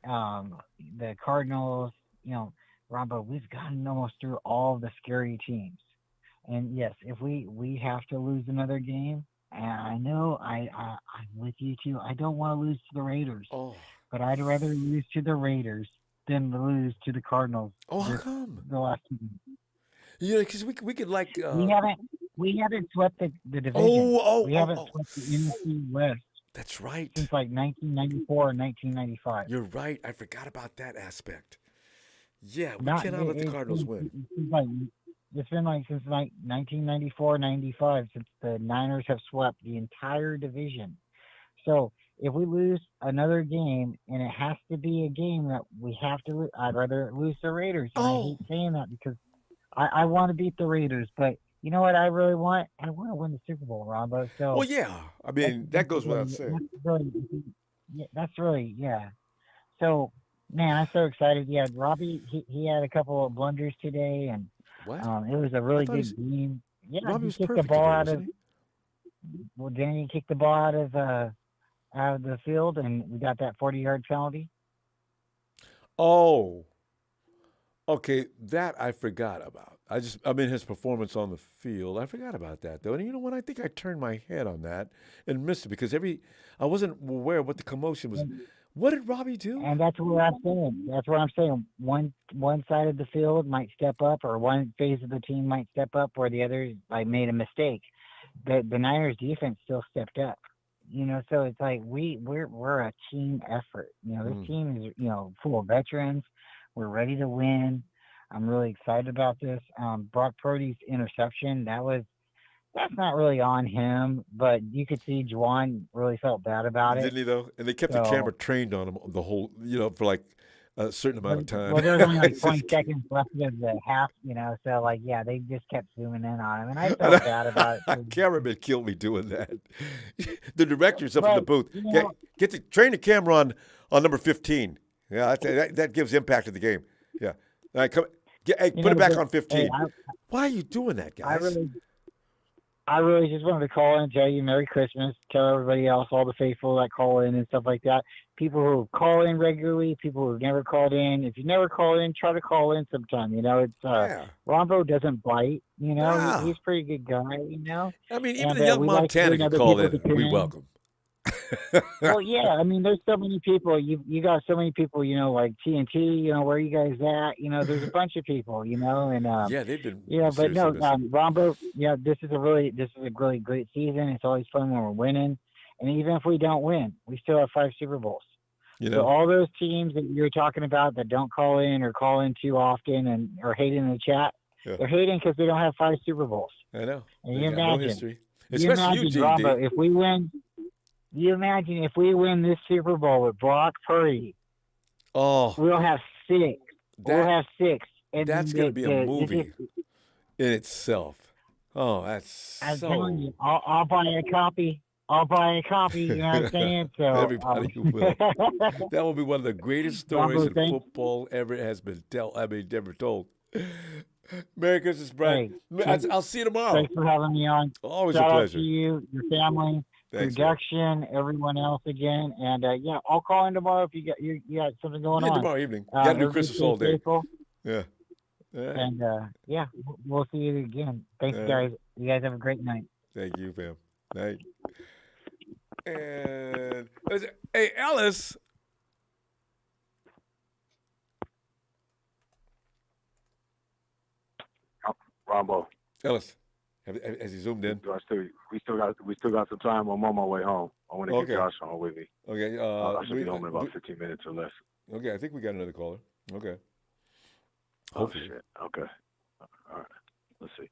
C: the Cardinals, Rambo, we've gotten almost through all of the scary teams. And yes, if we have to lose another game, and I know I'm with you too. I don't want to lose to the Raiders, but I'd rather lose to the Raiders than lose to the Cardinals.
A: Oh, how come?
C: The last two games.
A: Because we could like
C: we haven't swept the division. We haven't swept the NFC West.
A: That's right.
C: Since like 1994 or 1995.
A: You're right. I forgot about that aspect. Yeah, we cannot let the Cardinals win.
C: It's been like since like 1994, 95 since the Niners have swept the entire division. So if we lose another game, and it has to be a game that we have to lose, I'd rather lose the Raiders. And I hate saying that because I want to beat the Raiders, but you know what I really want? I want to win the Super Bowl, Ronbo. So,
A: well, yeah. I mean, that goes without saying.
C: That's really. So, man, I'm so excited. Yeah, Robbie, he had a couple of blunders today, and it was a really good game. Yeah,
A: Robbie
C: he kicked the ball out of. Well, didn't he kick the ball out of the field, and we got that 40-yard penalty?
A: Oh. Okay, that I forgot about. His performance on the field. I forgot about that, though. And you know what? I think I turned my head on that and missed it because I wasn't aware of what the commotion was. What did Robbie do?
C: And that's what I'm saying. One side of the field might step up, or one phase of the team might step up, or the other made a mistake. The Niners defense still stepped up. So it's like we're a team effort. This team is full of veterans. We're ready to win. I'm really excited about this. Brock Purdy's interception, that's not really on him, but you could see Juwan really felt bad about it.
A: Didn't he, though? And they kept the camera trained on him the whole, for like a certain amount of time.
C: Well, there was only like
A: It's
C: 20
A: just-
C: seconds left of the half, so like, yeah, they just kept zooming in on him, and I felt bad about it.
A: Cameraman killed me doing that. The director's up in the
C: But,
A: booth.
C: you know-
A: Train the camera on number 15. Yeah, that gives impact to the game. Yeah. All right, hey, put it back on 15. Why are you doing that, guys?
C: I really just wanted to call in and tell you Merry Christmas, tell everybody else, all the faithful that call in and stuff like that. People who call in regularly, people who've never called in. If you never call in, try to call in sometime. Ronbo doesn't bite.
A: Yeah.
C: He's a pretty good guy.
A: I mean, even
C: And,
A: the young
C: we like
A: Montana
C: hearing
A: can
C: other
A: call in.
C: people's
A: We
C: opinions.
A: welcome.
C: Well, yeah. I mean, there's so many people. You got so many people. Like TNT. Where you guys at? There's a bunch of people. And
A: Yeah, they've been.
C: but no,
A: seriously missing.
C: Rombo. Yeah, this is a really great season. It's always fun when we're winning, and even if we don't win, we still have 5 Super Bowls. So all those teams that you're talking about that don't call in or call in too often and are hating in the chat, they're hating because they don't have 5 Super Bowls.
A: I know.
C: And
A: They
C: you
A: got no
C: imagine,
A: history. Especially you,
C: Rombo,
A: GD.
C: if we win. You imagine if we win this Super Bowl with Brock Purdy.
A: Oh,
C: we'll have 6. We'll have 6. And
A: That's going to be a movie in itself. Oh, that's
C: I'm
A: so.
C: telling you, I'll buy a copy. I'll buy a copy. You know what I'm saying? So
A: Everybody will. That will be one of the greatest stories
C: Rombo,
A: in
C: thanks.
A: football ever has been ever told. Merry Christmas, Brian. I'll see you tomorrow.
C: Thanks for having me on.
A: Always
C: Shout
A: a
C: out
A: pleasure.
C: to you, your family,
A: Thanks,
C: production, everyone else again. And I'll call in tomorrow if you got something going
A: Yeah,
C: on.
A: tomorrow evening. Got to do
C: everybody
A: Christmas
C: stay
A: all day.
C: faithful.
A: Yeah. All right.
C: And we'll see you again. Thanks,
A: All right.
C: guys. You guys have a great night.
A: Thank you, fam. Night. And hey, Ellis.
P: Rambo.
A: Ellis, has he zoomed in?
P: We still got some time. I'm on my way home. I want to
A: Okay.
P: get Josh on with me.
A: Okay.
P: I should be home in about 15 minutes or less.
A: Okay, I think we got another caller. Okay.
P: Oh
A: Hopefully.
P: shit. Okay. All right. Let's see.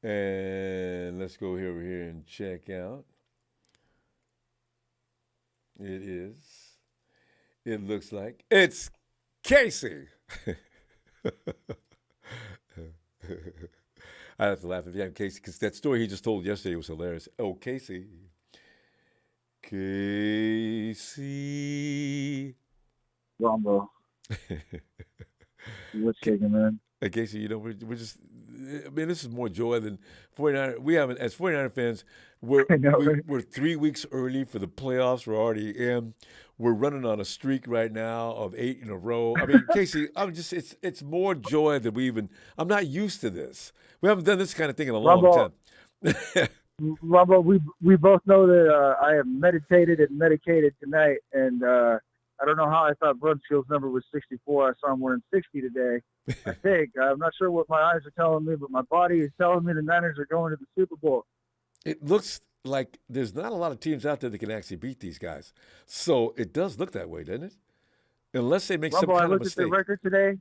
A: And let's go over here and check out. It looks like it's Casey. I have to laugh if you have Casey, because that story he just told yesterday was hilarious. Oh, Casey. Casey.
H: Ronbo. What's shaking, man?
A: Hey, Casey, we're just, I mean, this is more joy than 49er. We haven't, as 49er fans, we're 3 weeks early for the playoffs. We're already in. We're running on a streak right now of 8 in a row. I mean, Casey, it's more joy than I'm not used to this. We haven't done this kind of thing in a long time.
H: Ronbo, we both know that I have meditated and medicated tonight, and I don't know how I thought Brunskill's number was 64. I saw him wearing 60 today. I think. I'm not sure what my eyes are telling me, but my body is telling me the Niners are going to the Super Bowl.
A: It looks like there's not a lot of teams out there that can actually beat these guys. So it does look that way, doesn't it? Unless they make some
H: Ronbo, I
A: kind of
H: looked at
A: mistake.
H: the record today.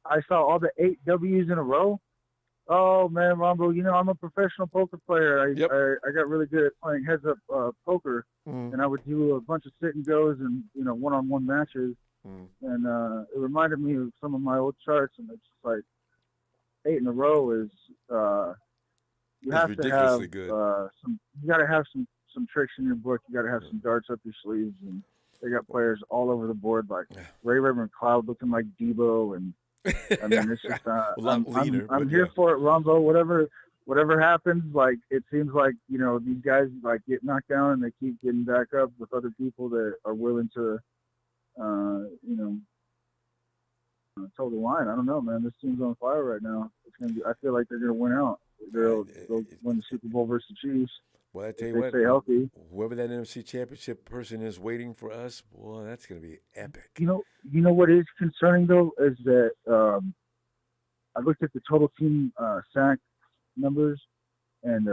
H: I saw all the 8 W's in a row. Oh, man, Ronbo, I'm a professional poker player. I got really good at playing heads-up poker, and I would do a bunch of sit-and-goes and, one-on-one matches. And it reminded me of some of my old charts, and it's just like 8 in a row is you have to have you got to have some tricks in your book. You got to have some darts up your sleeves, and they got players all over the board like Ray McLeod looking like Debo, and I mean it's just I'm here for it, Ronbo. Whatever happens, like it seems like these guys like get knocked down and they keep getting back up with other people that are willing to toe the line. I don't know, man. This team's on fire right now. It's gonna be. I feel like they're gonna win out. They'll win the Super Bowl versus the Chiefs.
A: Well, I tell
H: if
A: you
H: they
A: what,
H: stay healthy.
A: Whoever that NFC Championship person is waiting for us, boy, that's gonna be epic.
H: You know what is concerning though is that I looked at the total team sack numbers, and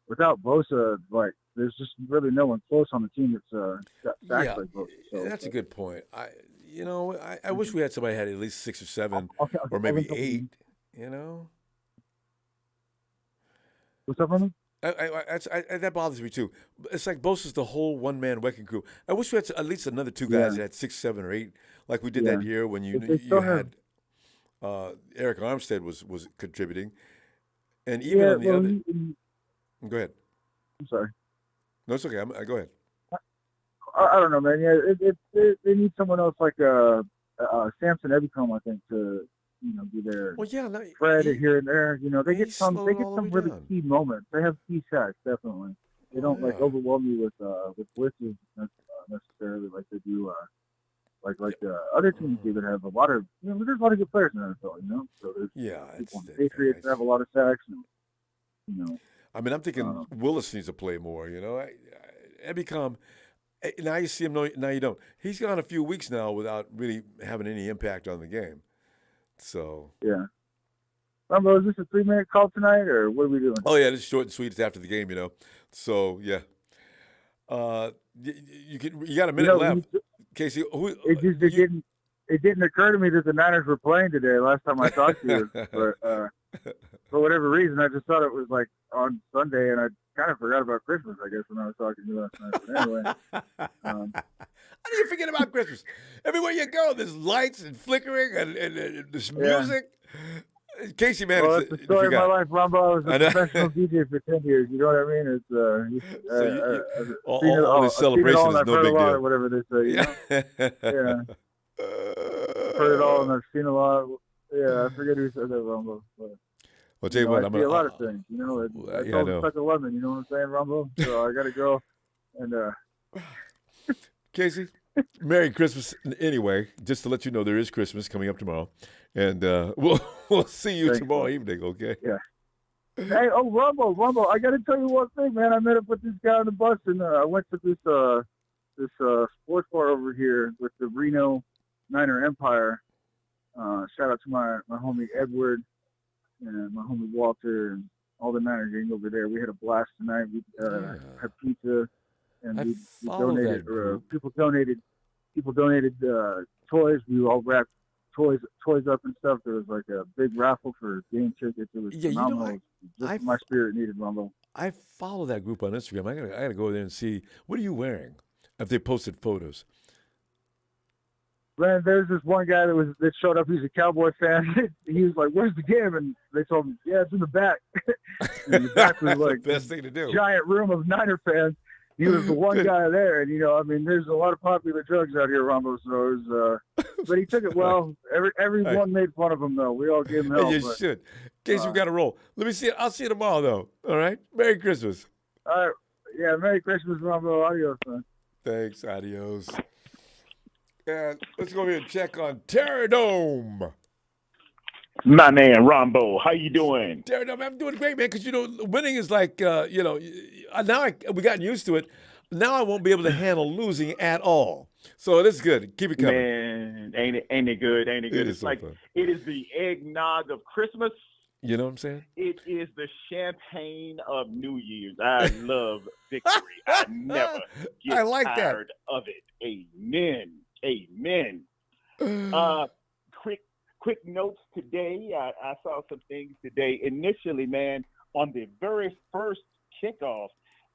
H: without Bosa, like there's just really no one close on the team that's got sacks like Bosa. So,
A: that's a good point. I wish we had somebody who had at least 6 or 7, or maybe 8.
H: What's up, Ronbo?
A: That bothers me too. It's like Bosa's the whole one-man wrecking crew. I wish we had at least another two guys that had 6, 7, or 8, like we did that year when you had Eric Armstead was contributing, and even on the other. Go ahead.
H: I'm sorry.
A: No, it's okay. Go ahead.
H: I don't know, man. Yeah, they need someone else like Samson Ebicom, I think, to be there.
A: Well, yeah,
H: Fred here and there. They get some really key moments. They have key shots, definitely. They don't like overwhelm you with blitzes necessarily like they do. Like other teams do that have a lot of there's a lot of good players in the NFL, So there's people on the Patriots that have a lot of sacks, and
A: I mean, I'm thinking Willis needs to play more. Ebicom. Now you see him, now you don't. He's gone a few weeks now without really having any impact on the game. So
H: yeah. Rambo, is this a 3-minute call tonight, or what are we doing?
A: Oh yeah, this is short and sweet. It's after the game, So yeah, you got a minute left, Casey.
H: It didn't occur to me that the Niners were playing today. Last time I talked to you, but for whatever reason, I just thought it was like on Sunday, and I kind of forgot about Christmas, I guess, when I was talking to you last night. But anyway.
A: How do you forget about Christmas? Everywhere you go, there's lights and flickering and there's music. Casey, man,
H: it's the story of my life, Rambo. I was a professional DJ for 10 years. You know what I mean? It's
A: all these celebrations is no big deal.
H: Or whatever they say. Yeah. Heard it all, and I've seen a lot. Yeah, I forget who said that, Rambo. But,
A: well, tell you what,
H: I see a lot of things. It's all stuck a lemon. You know what I'm saying, Rambo? So I got to go. And
A: Casey, Merry Christmas. Anyway, just to let you know, there is Christmas coming up tomorrow, and we'll see you tomorrow evening. Okay?
H: Yeah. Hey, Rambo, I got to tell you one thing, man. I met up with this guy on the bus, and I went to this sports bar over here with the Reno Niner Empire. Shout out to my homie Edward and my homie Walter and all the Niner gang over there. We had a blast tonight. We had pizza, and we donated. People donated toys. We all wrapped toys up and stuff. There was like a big raffle for game tickets. It was phenomenal. Just my spirit needed, Rumble.
A: I follow that group on Instagram. I gotta go there and see, what are you wearing? If they posted photos.
H: Man, there's this one guy that showed up. He's a Cowboy fan. He was like, "Where's the game?" And they told him, "Yeah, it's in the back." And the back was like
A: the best thing to do.
H: Giant room of Niner fans. He was the one guy there, and there's a lot of popular drugs out here, Rambo. So it was, but he took it well. Everyone made fun of him, though. We all gave him hell.
A: You should. In case we got to roll. Let me see it. I'll see you tomorrow, though. All right. Merry Christmas.
H: All right. Yeah. Merry Christmas, Rambo. Adios, man.
A: Thanks. Adios. And let's go over here and check on Terradome.
B: My man, Ronbo, how you doing?
A: Terradome, I'm doing great, man, because, winning is like, now we gotten used to it. Now I won't be able to handle losing at all. So this is good. Keep it coming.
B: Man, ain't it good? Ain't it good? It's so like fun. It is the eggnog of Christmas.
A: You know what I'm saying?
B: It is the champagne of New Year's. I love victory. I never get tired of it. Amen. Quick notes today. I saw some things today. Initially, man, on the very first kickoff,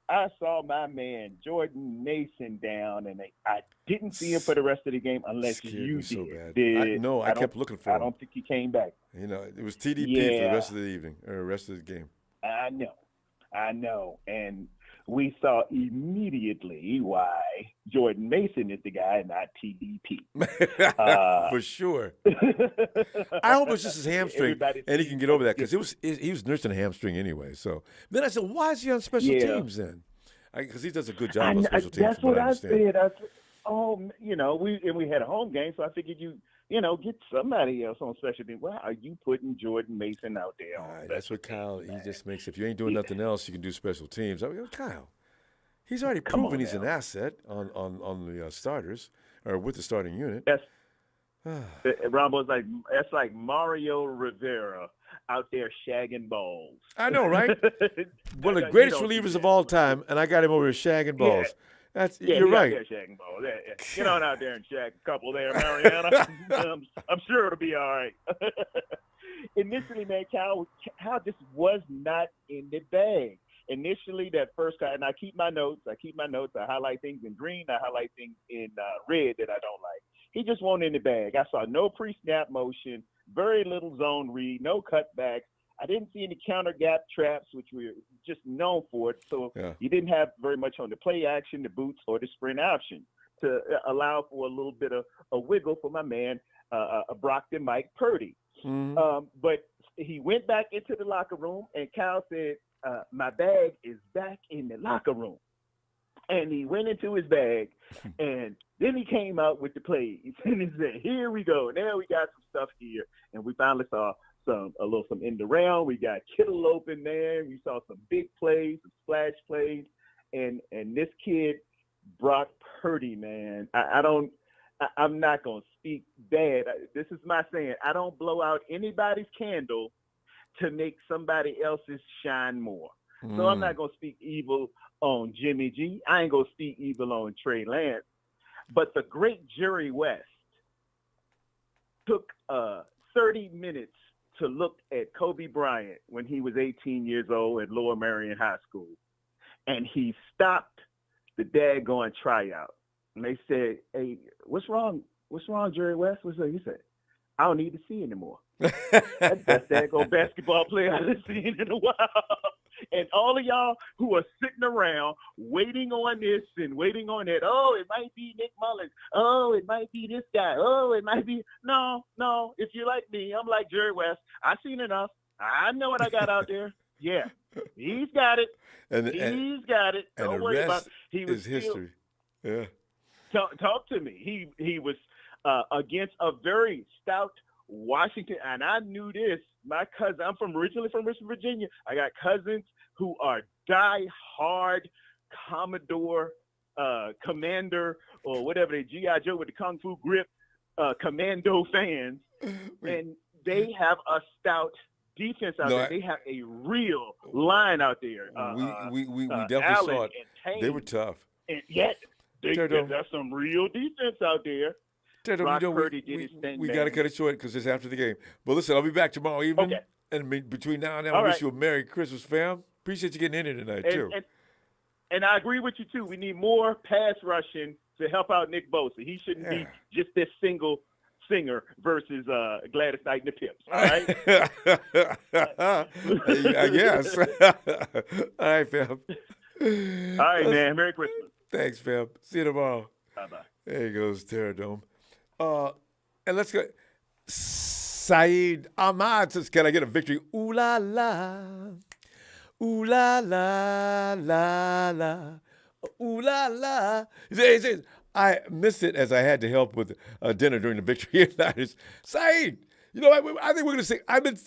B: I saw my man Jordan Mason down, and I didn't see him for the rest of the game unless you did.
A: So bad. I kept looking for him.
B: I don't think he came back.
A: It was TDP for the rest of the evening or rest of the game.
B: I know. And we saw immediately why Jordan Mason is the guy, not TDP.
A: For sure. I hope it's just his hamstring, and he can get over that, because he was nursing a hamstring anyway. So then I said, why is he on special teams then? Because he does a good job on special teams.
B: That's what I said. We had a home game, so I figured get somebody else on special teams. Why are you putting Jordan Mason out there?
A: That's what Kyle, he just makes, if you ain't doing nothing else, you can do special teams. I mean, Kyle, he's already proven he's an asset on the starters, or with the starting unit.
B: Rambo's that's like Mario Rivera out there shagging balls.
A: I know, right? One of the greatest relievers of all time, and I got him over here shagging balls. You're right.
B: Out there shagging balls. Get on out there and shag a couple there, Mariana. I'm sure it'll be all right. Initially, man, Cal just was not in the bag. initially that first guy, and I keep my notes. I highlight things in green. I highlight things in red that I don't like. He just won't in the bag. I saw no pre-snap motion, very little zone read, no cutbacks. I didn't see any counter gap traps, which we're just known for it. So you didn't have very much on the play action, the boots, or the sprint option to allow for a little bit of a wiggle for my man, Brockton Mike Purdy. But he went back into the locker room, and Kyle said, my bag is back in the locker room. And he went into his bag, and then he came out with the plays. And he said, here we go. Now we got some stuff here. And we finally saw some in the round. We got Kittle open there. We saw some big plays, some splash plays. And this kid, Brock Purdy, man, I'm not going to speak bad. This is my saying. I don't blow out anybody's candle to make somebody else's shine more. So I'm not going to speak evil on Jimmy G. I ain't going to speak evil on Trey Lance. But the great Jerry West took 30 minutes to look at Kobe Bryant when he was 18 years old at Lower Merion High School. And he stopped the daggone tryout. And they said, hey, what's wrong? What's wrong, Jerry West? What's that? He said, I don't need to see anymore. That's the best daggone basketball player I've seen in a while. And all of y'all who are sitting around waiting on this and waiting on that, oh, it might be Nick Mullins. Oh, it might be this guy. Oh, it might be. No. If you're like me, I'm like Jerry West. I've seen enough. I know what I got out there. Yeah, he's got it. He's got it. Don't worry about it. He was history. Yeah. Talk to me. He was against a very stout Washington, and I knew this. My cousin, I'm originally from Richmond, Virginia. I got cousins who are die-hard Commodore, Commander, or whatever they G.I. Joe with the Kung Fu grip, Commando fans, and they have a stout defense out there. They have a real line out there.
A: We definitely saw it. They were tough.
B: And yet, there's some real defense out there. Brock Purdy did his thing,
A: we got to cut it short because it's after the game. But listen, I'll be back tomorrow evening. Okay. And between now and then, I wish you a Merry Christmas, fam. Appreciate you getting in here tonight, too.
B: And I agree with you, too. We need more pass rushing to help out Nick Bosa. He shouldn't be just this single singer versus Gladys Knight and the Pips. All right?
A: I guess. All right, fam.
B: All right, man. Merry Christmas.
A: Thanks, fam. See you tomorrow.
B: Bye-bye.
A: There goes Terradome. And let's go. Saeed Ahmad says, can I get a victory? Ooh la la. Ooh la la la la. Ooh la la. He says, I missed it as I had to help with dinner during the victory night. Saeed, you know, I think we're going to sing.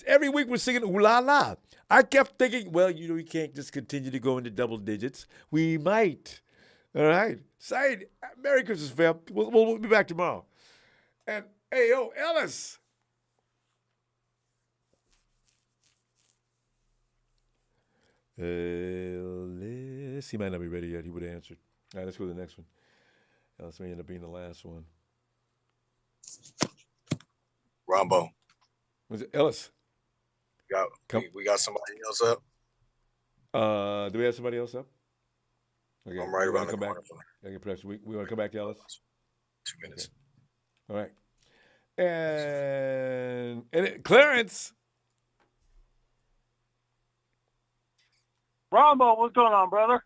A: Every week we're singing ooh la la. I kept thinking, well, you know, we can't just continue to go into double digits. We might. All right. Saeed, Merry Christmas, fam. We'll be back tomorrow. And, hey, yo, Ellis. Ellis. He might not be ready yet. He would have answered. All right, let's go to the next one. Ellis may end up being the last one.
D: Rambo.
A: Was it Ellis?
D: We got somebody else up?
A: Do we have somebody else up? Okay.
D: I'm right around the
A: corner. Okay, perhaps we want to come back to Ellis?
D: 2 minutes.
A: Okay. All right. And Clarence.
O: Ronbo, what's going on, brother?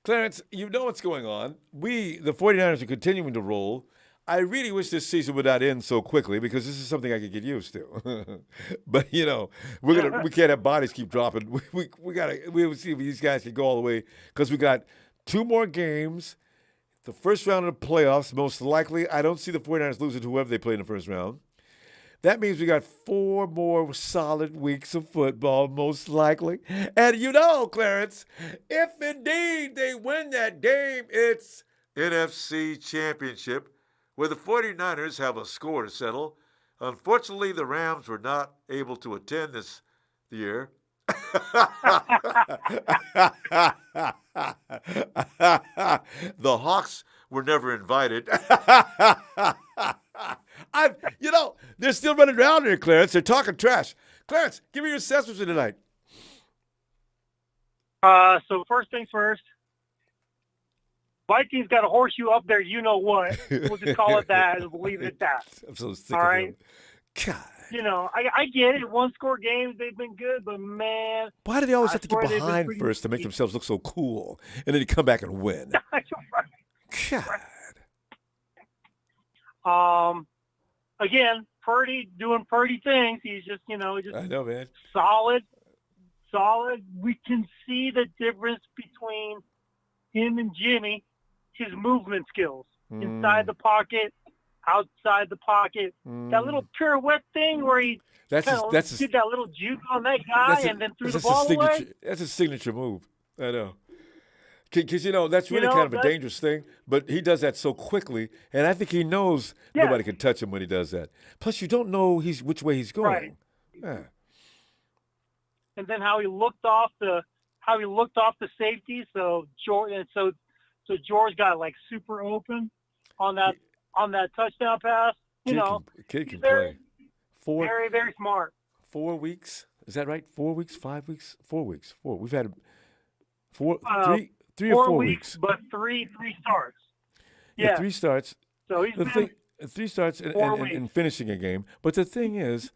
A: Clarence, you know what's going on. The 49ers are continuing to roll. I really wish this season would not end so quickly because this is something I could get used to. But you know, we can't have bodies keep dropping. We'll see if these guys can go all the way because we got 2 more games. The first round of the playoffs, most likely. I don't see the 49ers losing to whoever they play in the first round. That means we got 4 more solid weeks of football, most likely. And you know, Clarence, if indeed they win that game, it's NFC Championship, where the 49ers have a score to settle. Unfortunately, the Rams were not able to attend this year. The Hawks were never invited. They're still running around here, Clarence. They're talking trash. Clarence, give me your assessments for tonight.
F: So first things first. Vikings got a horseshoe up there. You know what? We'll just call it that and leave it at that.
A: I'm so sick
F: All
A: of
F: right.
A: him. God.
F: You know, I get it. One-score games, they've been good, but man,
A: Why do they always have to get
F: swear they've been
A: behind
F: pretty
A: first to make themselves look so cool, and then they come back and win? God.
F: Again, Purdy doing Purdy things. He's just, you know,
A: I know, man.
F: solid. We can see the difference between him and Jimmy, his movement skills inside the pocket, outside the pocket. That little pirouette thing where he did that little juke on that guy and then threw the ball away.
A: That's a signature move. I know. Because, you know, that's really kind of a dangerous thing, but he does that so quickly, and I think he knows nobody can touch him when he does that. Plus, you don't know which way he's going.
F: Right.
A: Yeah.
F: And then how he looked off the safety. So George got like super open on that touchdown pass.
A: Kid can play.
F: Very, very smart.
A: 4 weeks. Is that right? 4 weeks? 5 weeks? 4 weeks. 4. We've had 3 or 4 weeks.
F: But three starts.
A: Yeah, 3 starts.
F: So he's been
A: 3 starts and finishing a game. But the thing is,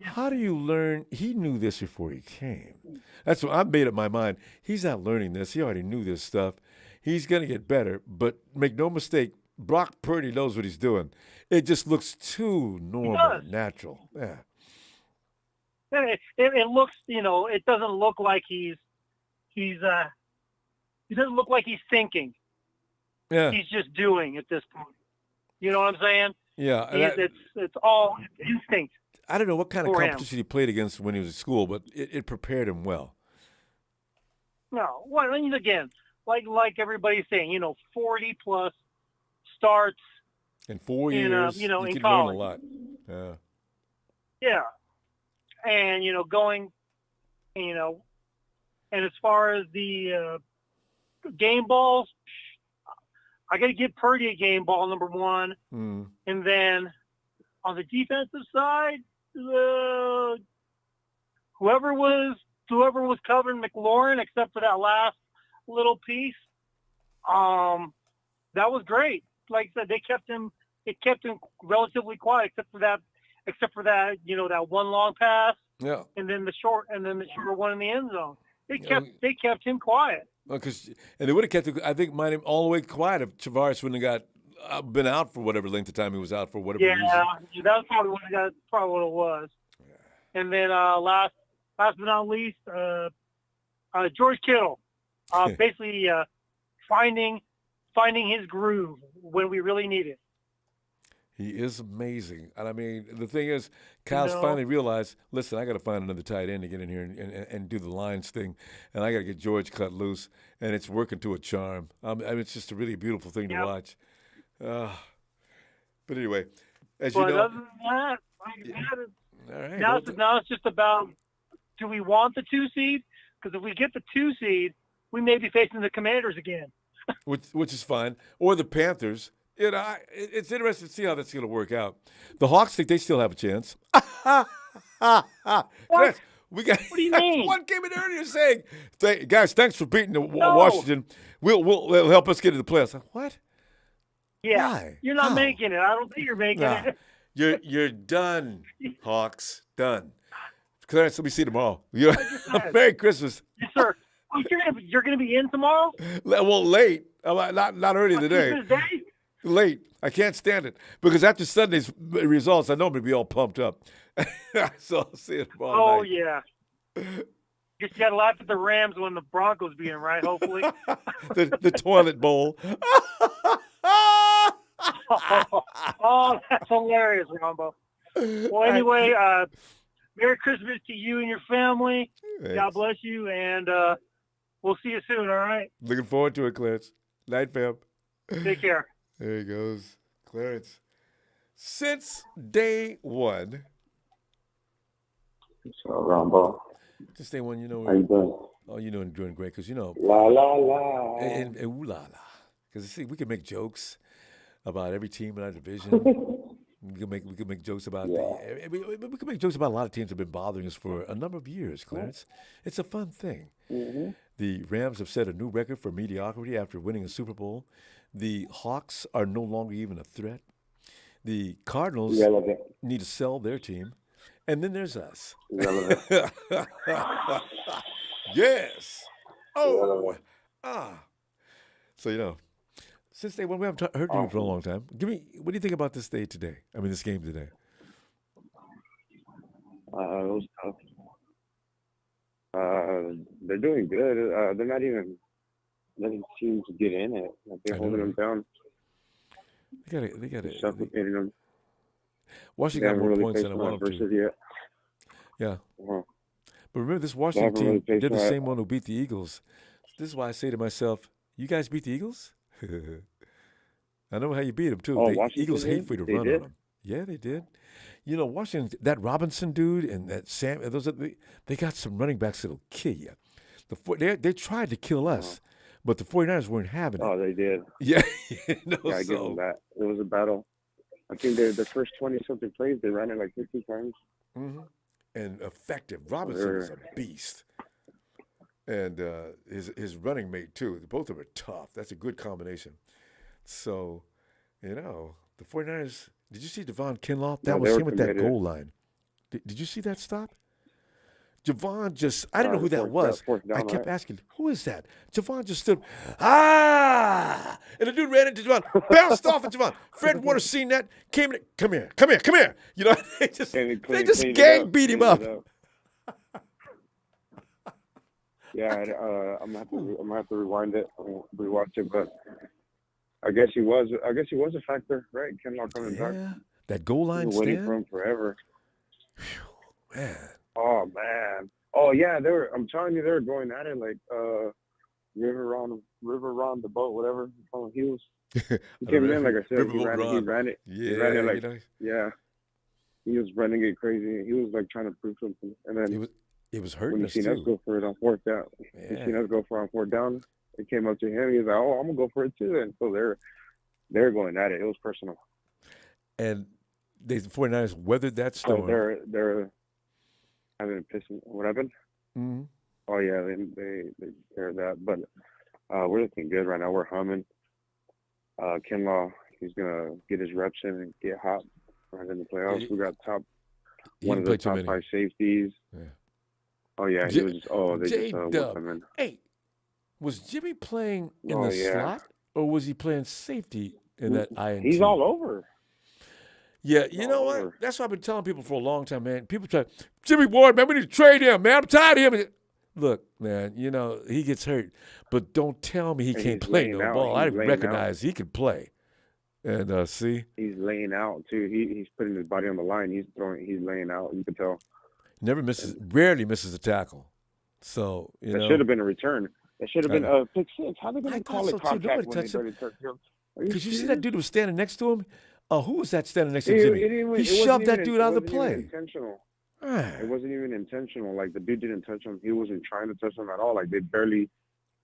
A: how do you learn? He knew this before he came. That's what I made up my mind. He's not learning this. He already knew this stuff. He's going to get better. But make no mistake, Brock Purdy knows what he's doing. It just looks too normal, natural. Yeah.
F: It looks, you know, it doesn't look like he doesn't look like he's thinking.
A: Yeah.
F: He's just doing at this point. You know what I'm saying?
A: Yeah.
F: It's all instinct.
A: I don't know what kind of
F: for him.
A: competition he played against when he was at school, but it prepared him well.
F: No, well, and again, like everybody's saying, you know, 40+ starts
A: in 4 years.
F: You
A: can
F: college.
A: learn a lot. Yeah.
F: Yeah, and you know, going, you know, and as far as the game balls, I got to give Purdy a game ball number 1, and then on the defensive side, whoever was covering McLaurin, except for that last little piece, that was great. Like I said, it kept him relatively quiet, except for that, you know, that one long pass, and then the short one in the end zone. They kept him quiet.
A: And they would have kept it, I think, might have all the way quiet if Tavares wouldn't have been out for whatever length of time he was out for whatever reason.
F: Yeah, that's probably what it was. Yeah. And then last but not least, George Kittle, basically finding his groove when we really need it.
A: He is amazing. And I mean, the thing is, Kyle's finally realized, listen, I got to find another tight end to get in here and do the lines thing. And I got to get George cut loose. And it's working to a charm. I mean, it's just a really beautiful thing to watch. But anyway, as you know.
F: Other than that,
A: all right,
F: now it's just about, do we want the 2 seed? Because if we get the 2 seed, we may be facing the Commanders again.
A: which is fine. Or the Panthers. You know, it's interesting to see how that's going to work out. The Hawks think they still have a chance.
F: What?
A: What
F: do you mean?
A: One came in earlier saying, guys, thanks for beating Washington. Will help us get to the playoffs. What?
F: Yeah.
A: Why?
F: You're not making it. I don't think you're making it.
A: You're done, Hawks. Done. Clarence, let me see you tomorrow. Merry Christmas.
F: Yes, sir. Oh, you're going to be in tomorrow?
A: Well, late. Not early today. Late. I can't stand it. Because after Sunday's results, I know I'm going to be all pumped up. So I'll see you tomorrow night.
F: Yeah. Just got to laugh at the Rams when the Broncos beat them, right, hopefully?
A: the toilet bowl.
F: Oh, that's hilarious, Rambo. Well, anyway, Merry Christmas to you and your family.
A: Thanks.
F: God bless you, and we'll see you soon, all right?
A: Looking forward to it, Clarence. Night, fam.
F: Take care.
A: There he goes. Clarence. Since day one.
V: So, Ronbo.
A: Since day one, you know.
V: How you doing?
A: Oh, you know, I'm doing great because, you know.
V: La, la, la.
A: And ooh, la, la. Because, see, we can make jokes about every team in our division. We can make jokes about we can make jokes about a lot of teams that have been bothering us for a number of years, Clarence. It's a fun thing.
R: Mm-hmm.
A: The Rams have set a new record for mediocrity after winning a Super Bowl. The Hawks are no longer even a threat. The Cardinals need to sell their team. And then there's us. Yes. Oh. So, since day one, we haven't heard from you for a long time. What do you think about this day today? I mean, this game today.
G: It was tough. They're doing good. They're not even letting teams get in it. They're holding them down.
A: They got to
G: suffocating them.
A: Washington got more points than I want them to.
G: Yet.
A: Yeah.
G: Uh-huh.
A: But remember, this Washington team, they're the same one who beat the Eagles. This is why I say to myself, you guys beat the Eagles? I know how you beat them, too. The Eagles hate for you to run on them. Yeah, they did. Washington, that Robinson dude and that Sam, they got some running backs that'll kill you. They tried to kill us, but the 49ers weren't having it.
G: Oh, they did.
A: Yeah.
G: I give them that. It was a battle. I think the first 20-something plays, they ran it like 50 times.
A: Mm-hmm. And effective. Robinson is a beast. And his running mate, too. Both of them are tough. That's a good combination. So, the 49ers, did you see Devon Kinlaw? That was him at that goal line. Did you see that stop? Javon I didn't know who that was. I kept asking, who is that? Javon just stood, and the dude ran into Javon, bounced off of Javon. Fred Warner seen that, came in, come here. They just gang beat him up.
G: Yeah, I'm gonna have to rewind it, rewatch it, but I guess he was a factor, right? Kinlaw coming back.
A: That goal line stand.
G: Waiting for him forever.
A: Whew, man.
G: Oh man. Oh yeah, I'm telling you, they were going at it like River Ron the boat, whatever. Oh, he came in, like I said, he ran it.
A: Yeah,
G: he ran it like yeah. He was running it crazy. He was like trying to prove something, and then
A: it was hurting
G: when
A: us
G: you seen us go for it on fourth down. You seen us go for it on fourth down. It came up to him. He was like, "Oh, I'm gonna go for it too." And so they're going at it. It was personal.
A: And the 49ers weathered that storm.
G: So they're having a pissing. What happened?
A: Mm-hmm.
G: Oh yeah, they care that. But we're looking good right now. We're humming. Kinlaw, he's gonna get his reps in and get hot right in the playoffs. We got one of the top 5 safeties.
A: Yeah.
G: Oh yeah, he was. They just him in.
A: Hey, was Jimmy playing in the slot or was he playing safety in that INT?
G: He's all over.
A: Yeah, you know what? That's what I've been telling people for a long time, man. People try, Jimmy Ward, man, we need to trade him, man. I'm tired of him. Look, man, he gets hurt, but don't tell me he can't play no ball. I recognize he can play. And see,
G: he's laying out too. He's putting his body on the line. He's laying out. You can tell.
A: Rarely misses a tackle. So
G: that should have been a return. It should have been a pick six. How they gonna call it contact when they started touching?
A: Because you see that dude who was standing next to him? Who was that standing next to Jimmy? He shoved that dude out of the play.
G: Intentional. It wasn't even intentional. Like, the dude didn't touch him. He wasn't trying to touch him at all. Like, they barely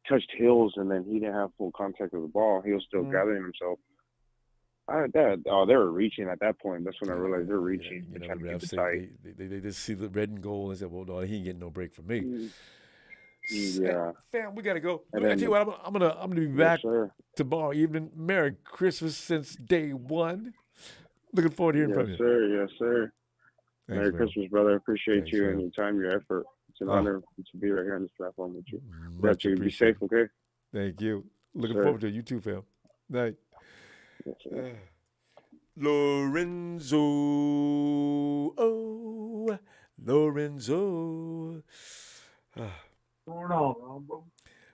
G: touched heels, and then he didn't have full contact with the ball. He was still gathering himself. They were reaching at that point. That's when I realized they're reaching.
A: Yeah, trying to keep it tight. They just see the red and gold and said, well, no, he ain't getting no break from me.
G: Yeah.
A: Fam, we got to go. I tell you what, I'm gonna be back tomorrow evening. Merry Christmas since day one. Looking forward to hearing from you.
G: Yes, sir.
A: Thanks,
G: Merry
A: man.
G: Christmas, brother. Appreciate you
A: man.
G: and your time, your effort. It's an honor to be right here on this platform with you.
A: Much
G: Be
A: appreciated.
G: safe, okay?
A: Thank you. Looking
G: Sir.
A: forward to it. You too, fam. Night.
G: Yes, sir.
A: Lorenzo. Oh, Lorenzo.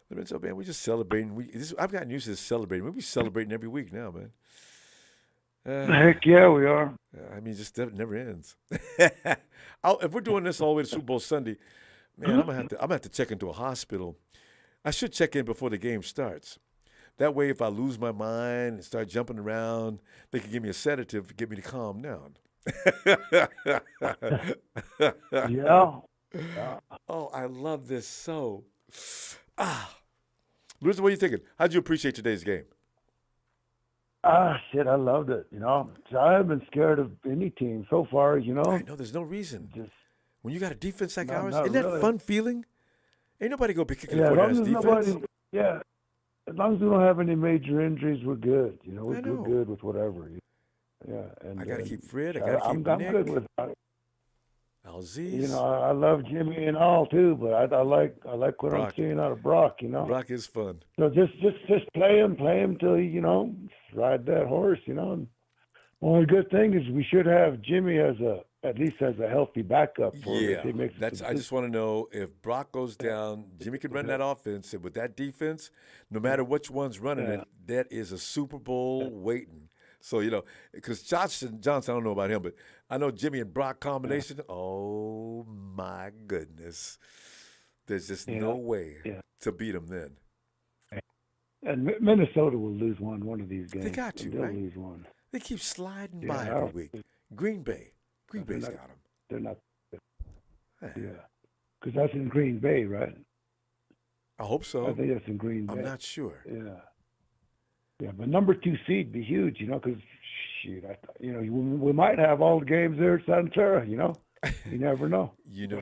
A: Lorenzo, man, we just celebrating. I've gotten used to celebrating. We'll be celebrating every week now, man.
E: Heck yeah, we are.
A: I mean, just that never ends. If we're doing this all the way to Super Bowl Sunday, man, I'm gonna have to check into a hospital. I should check in before the game starts. That way, if I lose my mind and start jumping around, they can give me a sedative to get me to calm down.
E: Yeah.
A: Oh, I love this so. Listen, what are you thinking? How'd you appreciate today's game?
E: Shit, I loved it. So I haven't been scared of any team so far.
A: I know there's no reason. When you got a defense like ours,
E: not
A: isn't that
E: really.
A: fun feeling? Ain't nobody gonna be kicking
E: Yeah,
A: the
E: as long
A: 49ers
E: as
A: defense.
E: as long as we don't have any major injuries, we're good. We're
A: I know.
E: good with whatever. Yeah, and
A: I gotta keep Fred. I gotta
E: I'm
A: keep Nick.
E: good with.
A: Alziz.
E: I love Jimmy and all too, but I like what
A: Brock.
E: I'm seeing out of Brock.
A: Brock is fun.
E: So just play him till ride that horse. And one good thing is we should have Jimmy at least as a healthy backup for us.
A: Yeah,
E: He makes
A: I just want to know if Brock goes down, Jimmy can run that offense, and with that defense, no matter which one's running it, that is a Super Bowl waiting. So because Johnson, I don't know about him, but I know Jimmy and Brock combination. Oh my goodness, there's just no way to beat them then.
E: And Minnesota will lose one of these games.
A: They got to,
E: They'll
A: right?
E: lose one.
A: They keep sliding by every week. Green Bay's got them.
E: They're not. Yeah, because that's in Green Bay, right?
A: I hope so.
E: I think that's in Green Bay.
A: I'm not sure.
E: Yeah, but number 2 seed be huge, because shoot, we might have all the games there at Santera, You never know.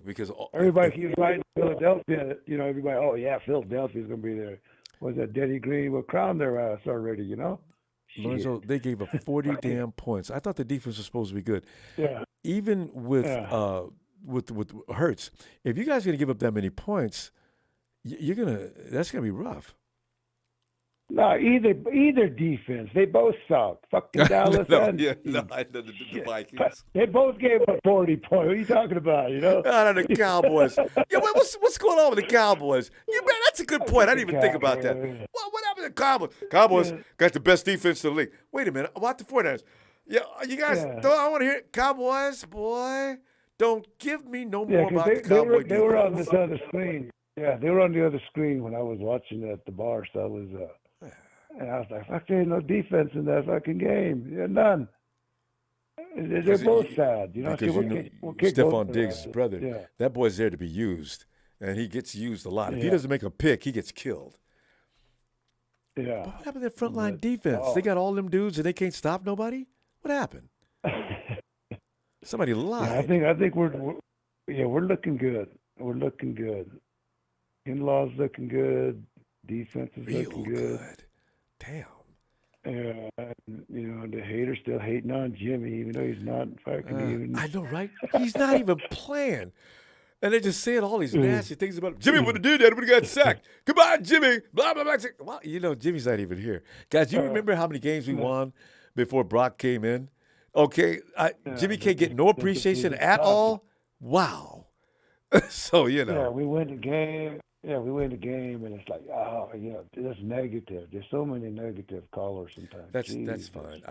A: Because
E: everybody keeps writing Philadelphia. Everybody. Oh yeah, Philadelphia's gonna be there. Was that Denny Green will crown their ass already?
A: Lorenzo, they gave up 40 damn points. I thought the defense was supposed to be good.
E: Yeah.
A: Even with Hurts, if you guys are gonna give up that many points, that's gonna be rough.
E: No, either defense. They both suck. Fucking Dallas
A: I know the Vikings.
E: They both gave up 40 points. What are you talking about?
A: Out of the Cowboys. What's going on with the Cowboys? That's a good point. I didn't even think about that. What happened to the Cowboys? Cowboys got the best defense in the league. Wait a minute. About the 49ers. Yeah, you guys, I want to hear it. Cowboys, boy, don't give me no more about the Cowboys.
E: They were on this other screen. Yeah, they were on the other screen when I was watching it at the bar. So I was, and I was like, fuck, there ain't no defense in that fucking game. Yeah, none. They're both sad.
A: Because Stephon Diggs' brother, that boy's there to be used, and he gets used a lot. If he doesn't make a pick, he gets killed.
E: Yeah.
A: But what happened to their frontline defense? They got all them dudes, and they can't stop nobody? What happened? Somebody lied.
E: Yeah, I think we're looking good. We're looking good. In-laws looking good. Defense is looking good.
A: Damn.
E: The haters still hating on Jimmy, even though he's not fucking even.
A: I know, right? He's not even playing. And they're just saying all these nasty things about him. Jimmy would have did that when he got sacked. Goodbye, Jimmy. Blah, blah, blah. Well, Jimmy's not even here. Guys, you remember how many games we won before Brock came in? Okay, Jimmy can't get no appreciation at all? Wow. So,
E: Yeah, we win the game. Yeah, we win the game, and it's like, that's negative. There's so many negative callers sometimes.
A: That's fine.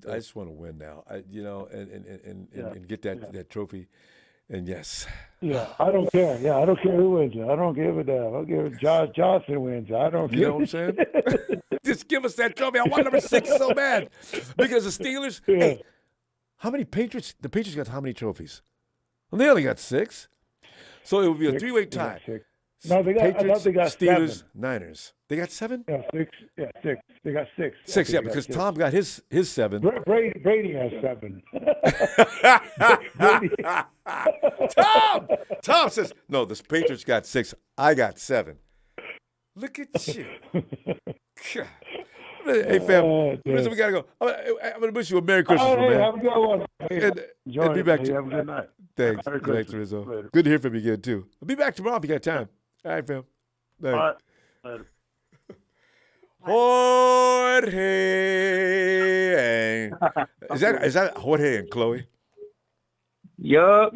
A: I just want to win now. And get that trophy. And yes.
E: Yeah, I don't care. Yeah, I don't care who wins it. I don't give a damn. I don't give a Johnson wins it. I don't care.
A: You know what I'm saying? Just give us that trophy. I want number 6 so bad. Because the Steelers, hey, how many Patriots? The Patriots got how many trophies? Well, they only got 6. So it would be a 3-way tie.
E: No, they got.
A: Patriots,
E: I thought they got
A: Steelers,
E: 7.
A: Niners. They got 7?
E: Yeah, 6. Yeah, 6. They got 6.
A: 6, yeah, because Tom got his 7.
E: Brady has 7.
A: Tom says, no, the Patriots got 6. I got 7. Look at you. Hey, fam, listen, we got to go. I'm going to wish you a Merry Christmas, man.
E: Have a good one.
A: And be back to
E: have a good night.
A: Thanks. Thanks, Rizzo.
E: Later.
A: Good to hear from you again, too. I'll be back tomorrow if you got time. All right, fam.
E: All right. Later.
A: Jorge. Is that Jorge and Chloe?
J: Yup.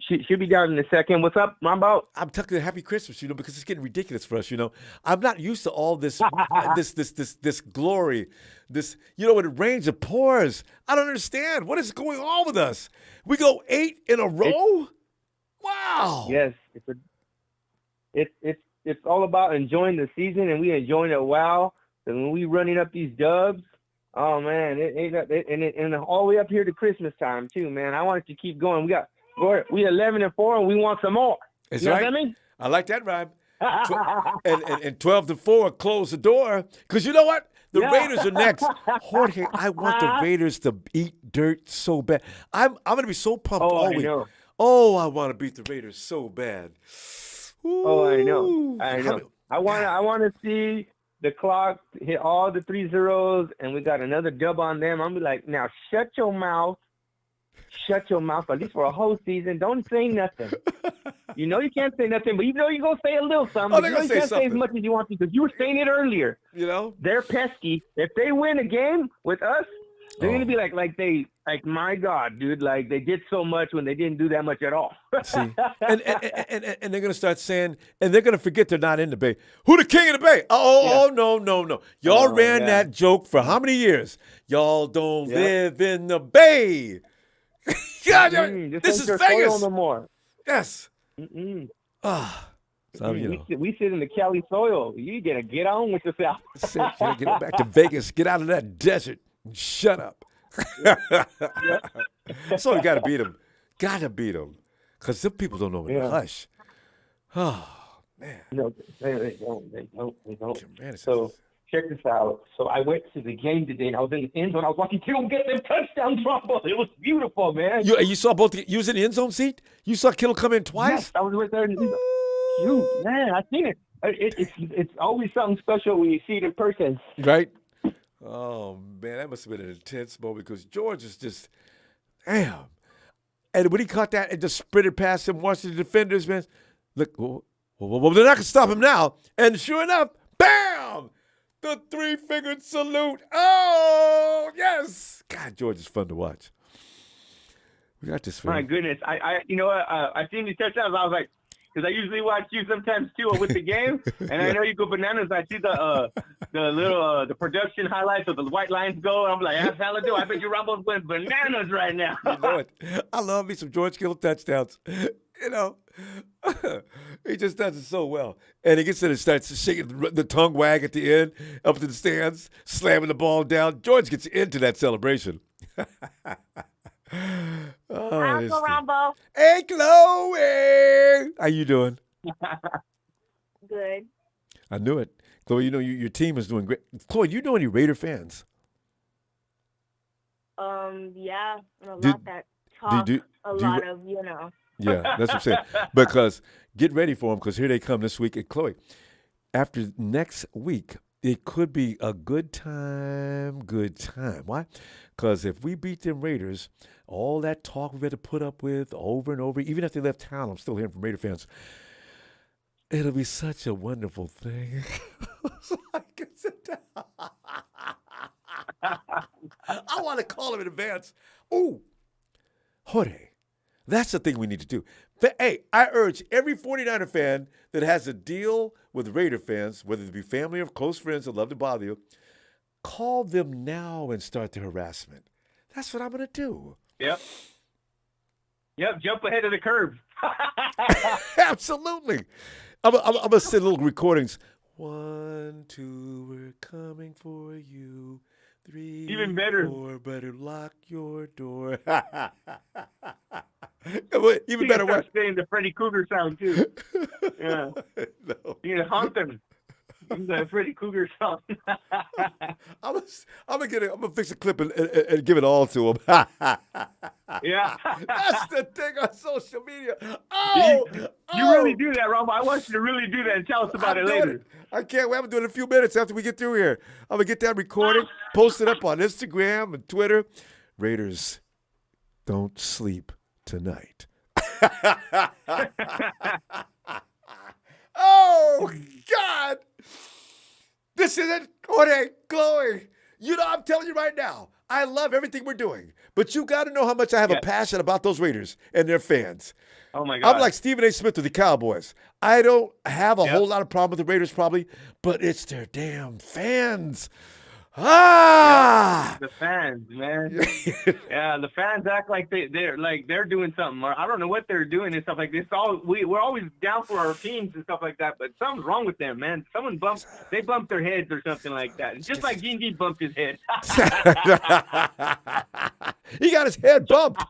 J: She'll be down in a second. What's up, Rambo?
A: I'm tucking a happy Christmas, because it's getting ridiculous for us, I'm not used to all this this glory, this, when it rains, it pours. I don't understand. What is going on with us? We go 8 in a row? Wow.
J: Yes. It's all about enjoying the season, and we enjoying it well. And when we running up these dubs, oh man, and all the way up here to Christmas time too, man. I want it to keep going. We 11-4, and we want some more.
A: That's
J: you know
A: right.
J: what I mean?
A: I like that rhyme. And 12-4, close the door. Because you know what? The Raiders are next. Jorge, I want the Raiders to eat dirt so bad. I'm going to be so pumped all week.
J: Know.
A: Oh, I want to beat the Raiders so bad.
J: Oh, I know. I want to see the clock hit all the 3 zeros, and we got another dub on them. I'm be like, now shut your mouth. Shut your mouth, at least for a whole season. Don't say nothing. You know you can't say nothing, but you know you're going to say a little something. You know you can't say as much as you want to because you were saying it earlier.
A: You know?
J: They're pesky. If they win a game with us, they're going to be like my God, dude, like they did so much when they didn't do that much at all.
A: See? And they're going to start saying, and they're going to forget they're not in the Bay. Who the king of the Bay? Oh, no. Y'all ran that joke for how many years? Y'all don't live in the Bay. God, this is Vegas.
J: No more.
A: Yes. So,
J: we sit in the Cali soil. You gotta get on with yourself.
A: Get back to Vegas. Get out of that desert. And shut up. So you gotta beat them. Gotta beat them. Because some people don't know when to hush. Oh man.
J: No, they don't. So check this out. So I went to the game today, and I was in the end zone. I was watching Kittle get them touchdowns. Rumble. It was beautiful, man.
A: You saw both. You was in the end zone seat. You saw Kittle come in twice.
J: Yes, I was right there. Shoot, man, I seen it. It's always something special when you see it in person.
A: Right. Oh man, that must have been an intense moment because George is just, damn. And when he caught that and just sprinted past him, watched the defenders, man. Look, well, they're not gonna stop him now. And sure enough, bam! The 3-fingered salute. Oh, yes. God, George is fun to watch. We got this,
J: My goodness. I seen these touchdowns. I was like, because I usually watch you sometimes, too, with the game. And I know you go bananas. I see the little the production highlights of the white lines go. And I'm like, that's hella dope. I bet you Rambo's going bananas right now.
A: You know it. I love me some George Kittle touchdowns. You know, he just does it so well. And he gets in and starts shaking the tongue wag at the end, up to the stands, slamming the ball down. George gets into that celebration.
T: Uncle Rambo.
A: Hey, Chloe. How you doing?
T: Good.
A: I knew it. Chloe, you know your team is doing great. Chloe, do you know any Raider fans?
T: Yeah. A lot that talk a lot of,
A: Yeah, that's what I'm saying. Because get ready for them because here they come this week. And Chloe, after next week, it could be a good time. Why? Because if we beat them Raiders, all that talk we've had to put up with over and over, even if they left town, I'm still hearing from Raider fans, it'll be such a wonderful thing. So I can sit down. I want to call him in advance. Ooh, Jorge. That's the thing we need to do. Hey, I urge every 49er fan that has a deal with Raider fans, whether it be family or close friends that love to bother you, call them now and start the harassment. That's what I'm going to do.
J: Yep, jump ahead of the curve.
A: Absolutely. I'm going to send little recordings. 1, 2, we're coming for you. 3,
J: even better.
A: 4, better lock your door. Even better what?
J: Saying the Freddy Krueger sound too. Yeah. No. You can haunt them. The Freddy Krueger song.
A: I'm gonna fix a clip and give it all to him.
J: Yeah.
A: That's the thing on social media.
J: You really do that, Ronbo. I want you to really do that and tell us about it later.
A: I can't wait. I'm doing it in a few minutes after we get through here. I'm gonna get that recorded, post it up on Instagram and Twitter. Raiders, don't sleep tonight. Oh, God. This is it, Jorge, Chloe. You know, I'm telling you right now, I love everything we're doing. But you got to know how much I have a passion about those Raiders and their fans.
J: Oh, my God.
A: I'm like Stephen A. Smith with the Cowboys. I don't have a whole lot of problem with the Raiders probably, but it's their damn fans.
J: The fans, man. Yeah, the fans act like they're doing something, or I don't know what they're doing and stuff like this. We're always down for our teams and stuff like that, but something's wrong with them, man. They bumped their heads or something like that. It's just like G&G bumped his head.
A: He got his head bumped.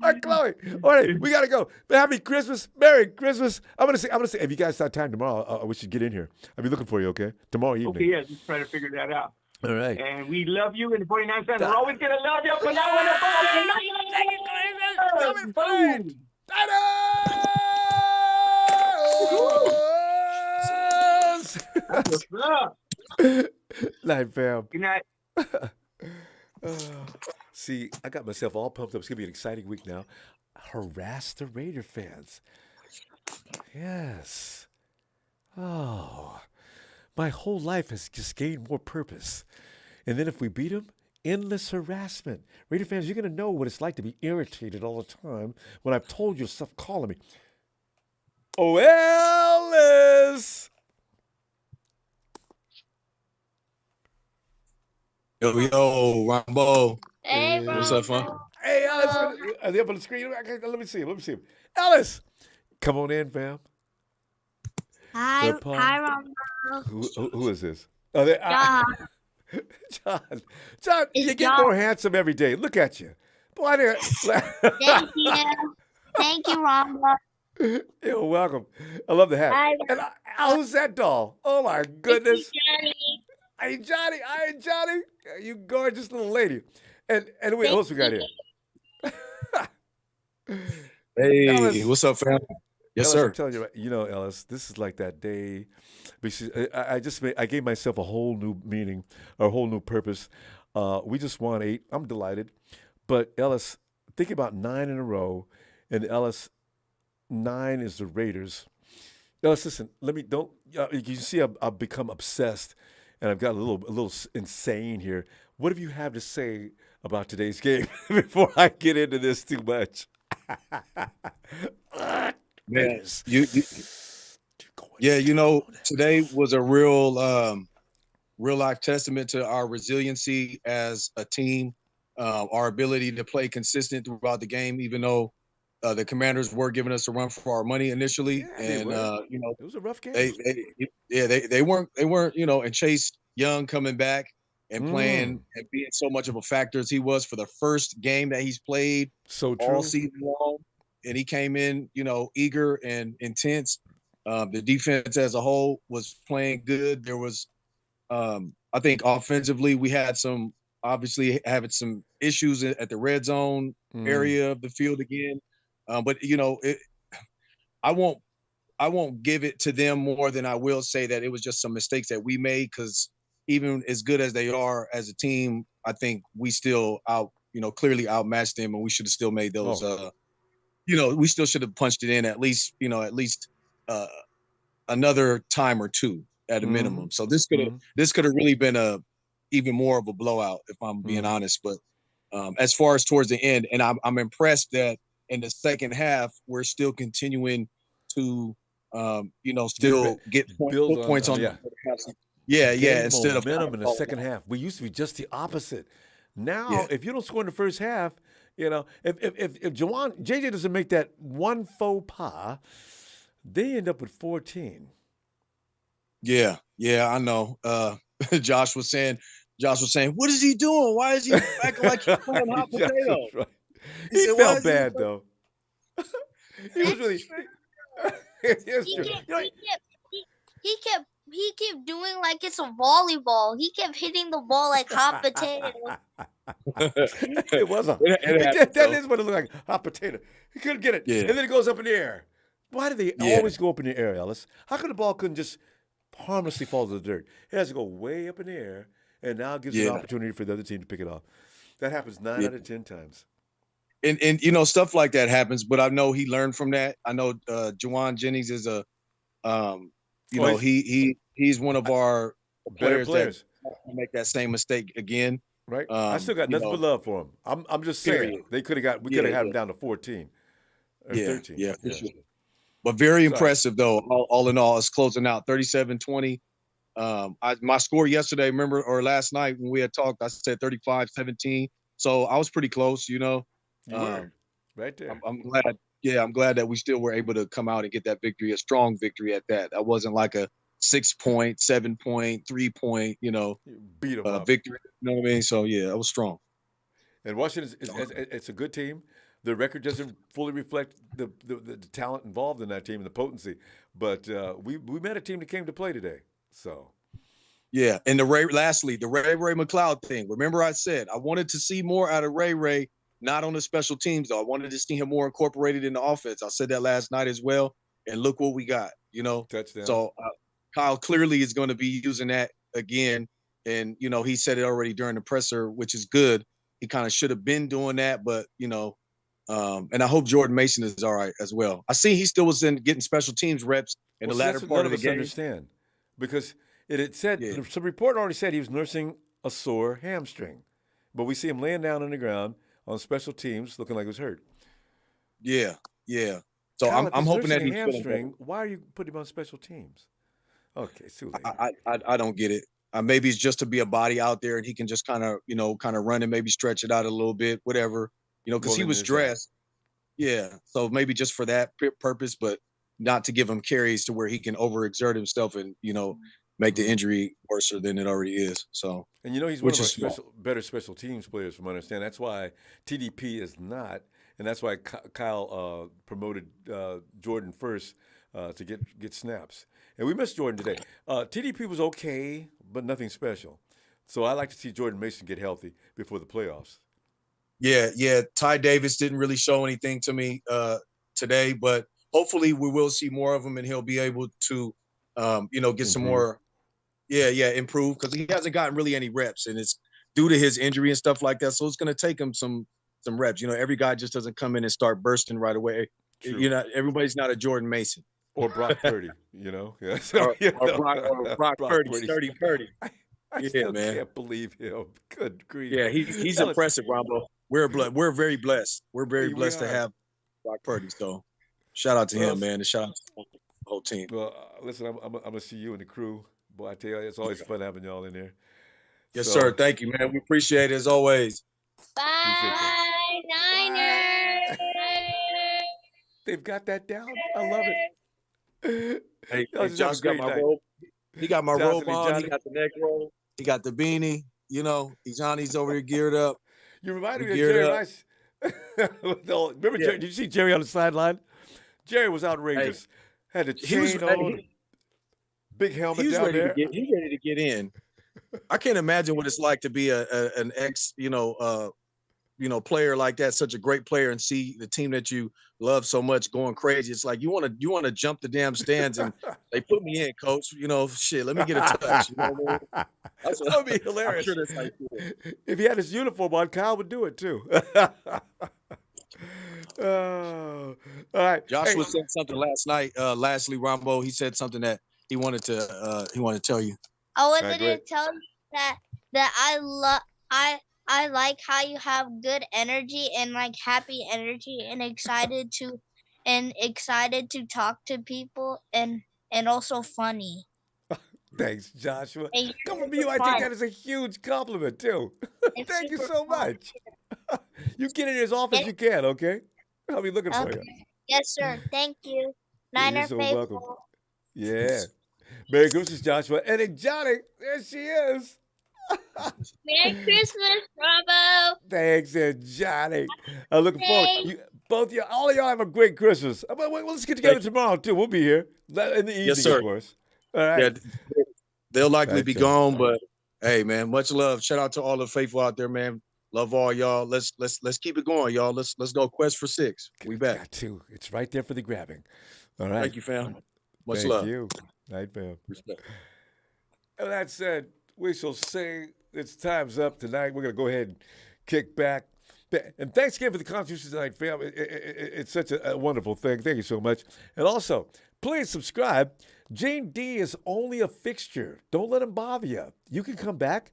A: All right, Chloe. All right, we gotta go. Happy Christmas, Merry Christmas. I'm gonna say, if you guys have time tomorrow, we should get in here. I'll be looking for you. Okay, tomorrow evening.
J: Okay, yeah, just trying to figure that out.
A: All right.
J: And we love you in the 49 cents. We're always gonna love you, but not when the ball is
A: That's what's up. Night, fam.
J: Good night.
A: See, I got myself all pumped up. It's going to be an exciting week now. Harass the Raider fans. Yes. Oh, my whole life has just gained more purpose. And then if we beat them, endless harassment. Raider fans, you're going to know what it's like to be irritated all the time when I've told you stuff calling me. Oh, Ellis!
D: Yo, Rambo.
T: Hey,
D: what's up, fun?
A: Hey, Ellis. Are they up on the screen? Okay, let me see him. Ellis, come on in, fam.
T: Hi, Rambo.
A: Who is this? Oh, John. John, you get more handsome every day. Look at you. Boy,
T: Thank you. Thank you, Rambo.
A: You're welcome. I love the hat.
T: Hi,
A: and who's that doll? Oh, my goodness.
T: Johnny.
A: Hey, Johnny. Hi, Johnny. You gorgeous little lady. And wait, what else we got here?
D: Hey,
A: Ellis,
D: what's up, fam? Yes,
A: Ellis,
D: sir.
A: I'm telling you, Ellis, this is like that day. Because I gave myself a whole new meaning, a whole new purpose. We just won 8. I'm delighted. But Ellis, think about 9 in a row, and Ellis, 9 is the Raiders. Ellis, listen, you see I've become obsessed, and I've got a little insane here. What do you have to say about today's game before I get into this too much?
D: Man, today was a real life testament to our resiliency as a team, our ability to play consistent throughout the game, even though the Commanders were giving us a run for our money initially,
A: it was a rough game.
D: They weren't, and Chase Young coming back and playing and being so much of a factor as he was for the first game that he's played all season long. And he came in, eager and intense. The defense as a whole was playing good. There was, I think offensively, we had obviously having some issues at the red zone area of the field again. But I won't give it to them more than I will say that it was just some mistakes that we made, because even as good as they are as a team, I think we still clearly outmatched them, and we should have still made those. We still should have punched it in at least another time or two at a minimum. So this could have really been even more of a blowout, if I'm being honest. But as far as towards the end, and I'm impressed that in the second half we're still continuing to still get points on. Instead of
A: momentum in the second half. We used to be just the opposite. Now, if you don't score in the first half, if JJ doesn't make that one faux pas, they end up with 14.
D: Yeah, I know. Josh was saying, what is he doing? Why is he acting like he's playing hot potato?
A: Right. He felt bad though. He was really.
T: He kept doing like it's a volleyball. He kept hitting the ball like hot potato.
A: It was that is what it looked like, hot potato. He couldn't get it, and then it goes up in the air. Why do they always go up in the air, Ellis? How come the ball couldn't just harmlessly fall to the dirt? It has to go way up in the air, and now it gives an opportunity for the other team to pick it off. That happens 9 out of 10 times.
D: And stuff like that happens, but I know he learned from that. I know Jennings is a he's one of our
A: better players
D: that make that same mistake again.
A: Right. I still got nothing but love for him. I'm just saying we could have had him down to 14 or 13.
D: Yeah, for sure. But very impressive though. All in all, it's closing out 37-20. My score yesterday, or last night when we had talked, I said 35-17. So I was pretty close,
A: You were right there.
D: I'm glad. Yeah, I'm glad that we still were able to come out and get that victory, a strong victory at that. That wasn't like a 6-point, 7-point, 3-point,
A: beat them up
D: victory. You know what I mean? So yeah, I was strong.
A: And Washington it's a good team. The record doesn't fully reflect the talent involved in that team and the potency. But we met a team that came to play today. So.
D: Yeah, and lastly, the Ray McLeod thing. Remember I said I wanted to see more out of Ray, not on the special teams, though. I wanted to see him more incorporated in the offense. I said that last night as well, and look what we got,
A: Touchdown.
D: So Kyle clearly is going to be using that again, and, he said it already during the presser, which is good. He kind of should have been doing that, but, and I hope Jordan Mason is all right as well. I see he still was getting special teams reps in the latter part of the game.
A: Understand, because it said some report already said he was nursing a sore hamstring, but we see him laying down on the ground on special teams, looking like he was hurt.
D: Yeah. So
A: Kyle,
D: I'm hoping that
A: he's
D: he's
A: hamstring. Why are you putting him on special teams? Okay, it's too late.
D: I don't get it. Maybe it's just to be a body out there, and he can just kind of run and maybe stretch it out a little bit, whatever. Because he was dressed. Yeah. So maybe just for that purpose, but not to give him carries to where he can overexert himself and make the injury worse than it already is. So,
A: and he's one of our better special teams players, from what I understand. That's why TDP is not, and that's why Kyle promoted Jordan first to get snaps. And we missed Jordan today. TDP was okay, but nothing special. So I like to see Jordan Mason get healthy before the playoffs.
D: Yeah. Ty Davis didn't really show anything to me today, but hopefully we will see more of him, and he'll be able to, get some more. Yeah, improve, because he hasn't gotten really any reps, and it's due to his injury and stuff like that. So it's going to take him some reps. Every guy just doesn't come in and start bursting right away.
A: True.
D: Everybody's not a Jordan Mason
A: or Brock Purdy.
D: Or Brock Purdy, sturdy Purdy.
A: I still can't believe him. Good grief.
D: Yeah, he's impressive, Rambo. We're very blessed. We're very blessed to have Brock Purdy. So shout out to him, man, and shout out to the whole team.
A: Well, listen, I'm gonna see you and the crew. Boy, I tell you, it's always fun having y'all in there.
D: Yes, sir. Thank you, man. We appreciate it as always.
T: Bye, Niners.
A: They've got that down. I love it.
D: Hey, Josh got my robe. He got my robe on. He got the neck roll. He got the beanie. Johnny's over here geared up.
A: You reminded me of Jerry Rice. Remember, Jerry, did you see Jerry on the sideline? Jerry was outrageous. Had the chain on. Big helmet down there.
D: He's ready to get in. I can't imagine what it's like to be an ex, player like that, such a great player, and see the team that you love so much going crazy. It's like you want to jump the damn stands, and they put me in, coach. Shit, let me get a touch.
A: That would be hilarious.
D: I'm sure that's how you do it.
A: If he had his uniform on, Kyle would do it too. All right.
D: Joshua said something last night. Lastly, Rambo, he said something that he wanted to tell you.
T: I wanted to tell you that I like how you have good energy and like happy energy and excited to talk to people and also funny.
A: Thanks, Joshua. Come from you, I take that as a huge compliment too. Thank you so much. You get in his office, you can, okay? I'll be looking for you.
T: Yes, sir. Thank you. Niner
A: You're so
T: faithful.
A: welcome. Yeah. Merry Christmas, Joshua. And then Johnny, there she is.
T: Merry Christmas, Rambo.
A: Thanks, and Johnny. I'm looking forward. All of y'all have a great Christmas. Let's get together tomorrow too. We'll be here in the evening,
D: yes, sir.
A: Of course. All right.
D: Yeah, they'll likely be gone, but hey, man, much love. Shout out to all the faithful out there, man. Love all y'all. Let's keep it going, y'all. Let's go quest for 6. We back.
A: Got to. It's right there for the grabbing. All right.
D: Thank you, fam. Much
A: Thank
D: love.
A: you. Night, fam.
D: Respect.
A: And that said, we shall say it's time's up tonight. We're going to go ahead and kick back. And thanks again for the contributions tonight, fam. It's such a wonderful thing. Thank you so much. And also, please subscribe. Gene D is only a fixture. Don't let him bother you. You can come back.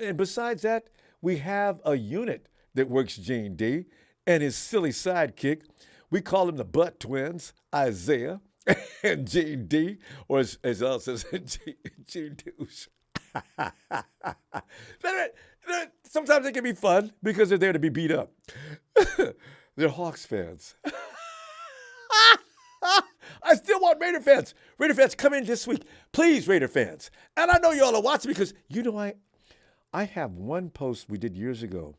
A: And besides that, we have a unit that works Gene D and his silly sidekick. We call them the Butt Twins, Isaiah and Gene D, or as El says, Gene Deuce. Sometimes they can be fun because they're there to be beat up. They're Hawks fans. I still want Raider fans. Raider fans, come in this week. Please, Raider fans. And I know you all are watching because, I have one post we did years ago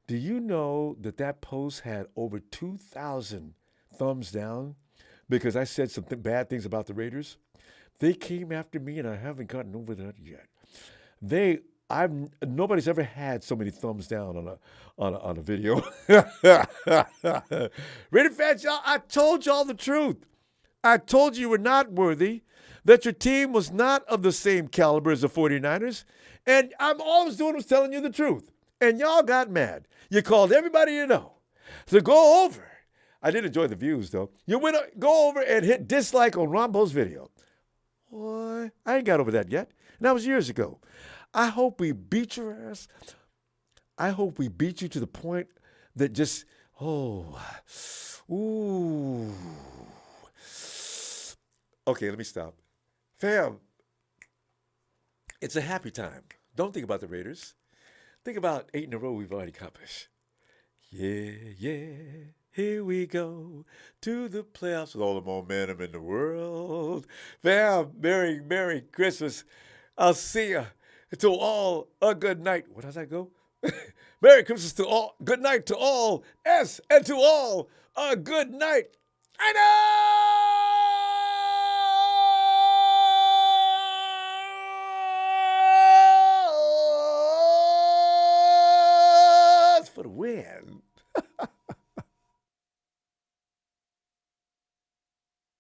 A: Do you know that post had over 2,000 thumbs down because I said some bad things about the Raiders? They came after me, and I haven't gotten over that yet. Nobody's ever had so many thumbs down on a video. Raider fans, y'all, I told y'all the truth. I told you were not worthy, that your team was not of the same caliber as the 49ers, and I'm always doing was telling you the truth. And y'all got mad. You called everybody you know. So go over. I did enjoy the views, though. Go over and hit dislike on Rombo's video. Boy, I ain't got over that yet. And that was years ago. I hope we beat your ass. I hope we beat you to the point that just, ooh. Okay, let me stop. Fam, it's a happy time. Don't think about the Raiders. Think about 8 in a row we've already accomplished. Yeah, here we go to the playoffs with all the momentum in the world. Fam, Merry Christmas. I'll see you. To all, a good night. What does that go? Merry Christmas to all. Good night to all. And to all, a good night. I know!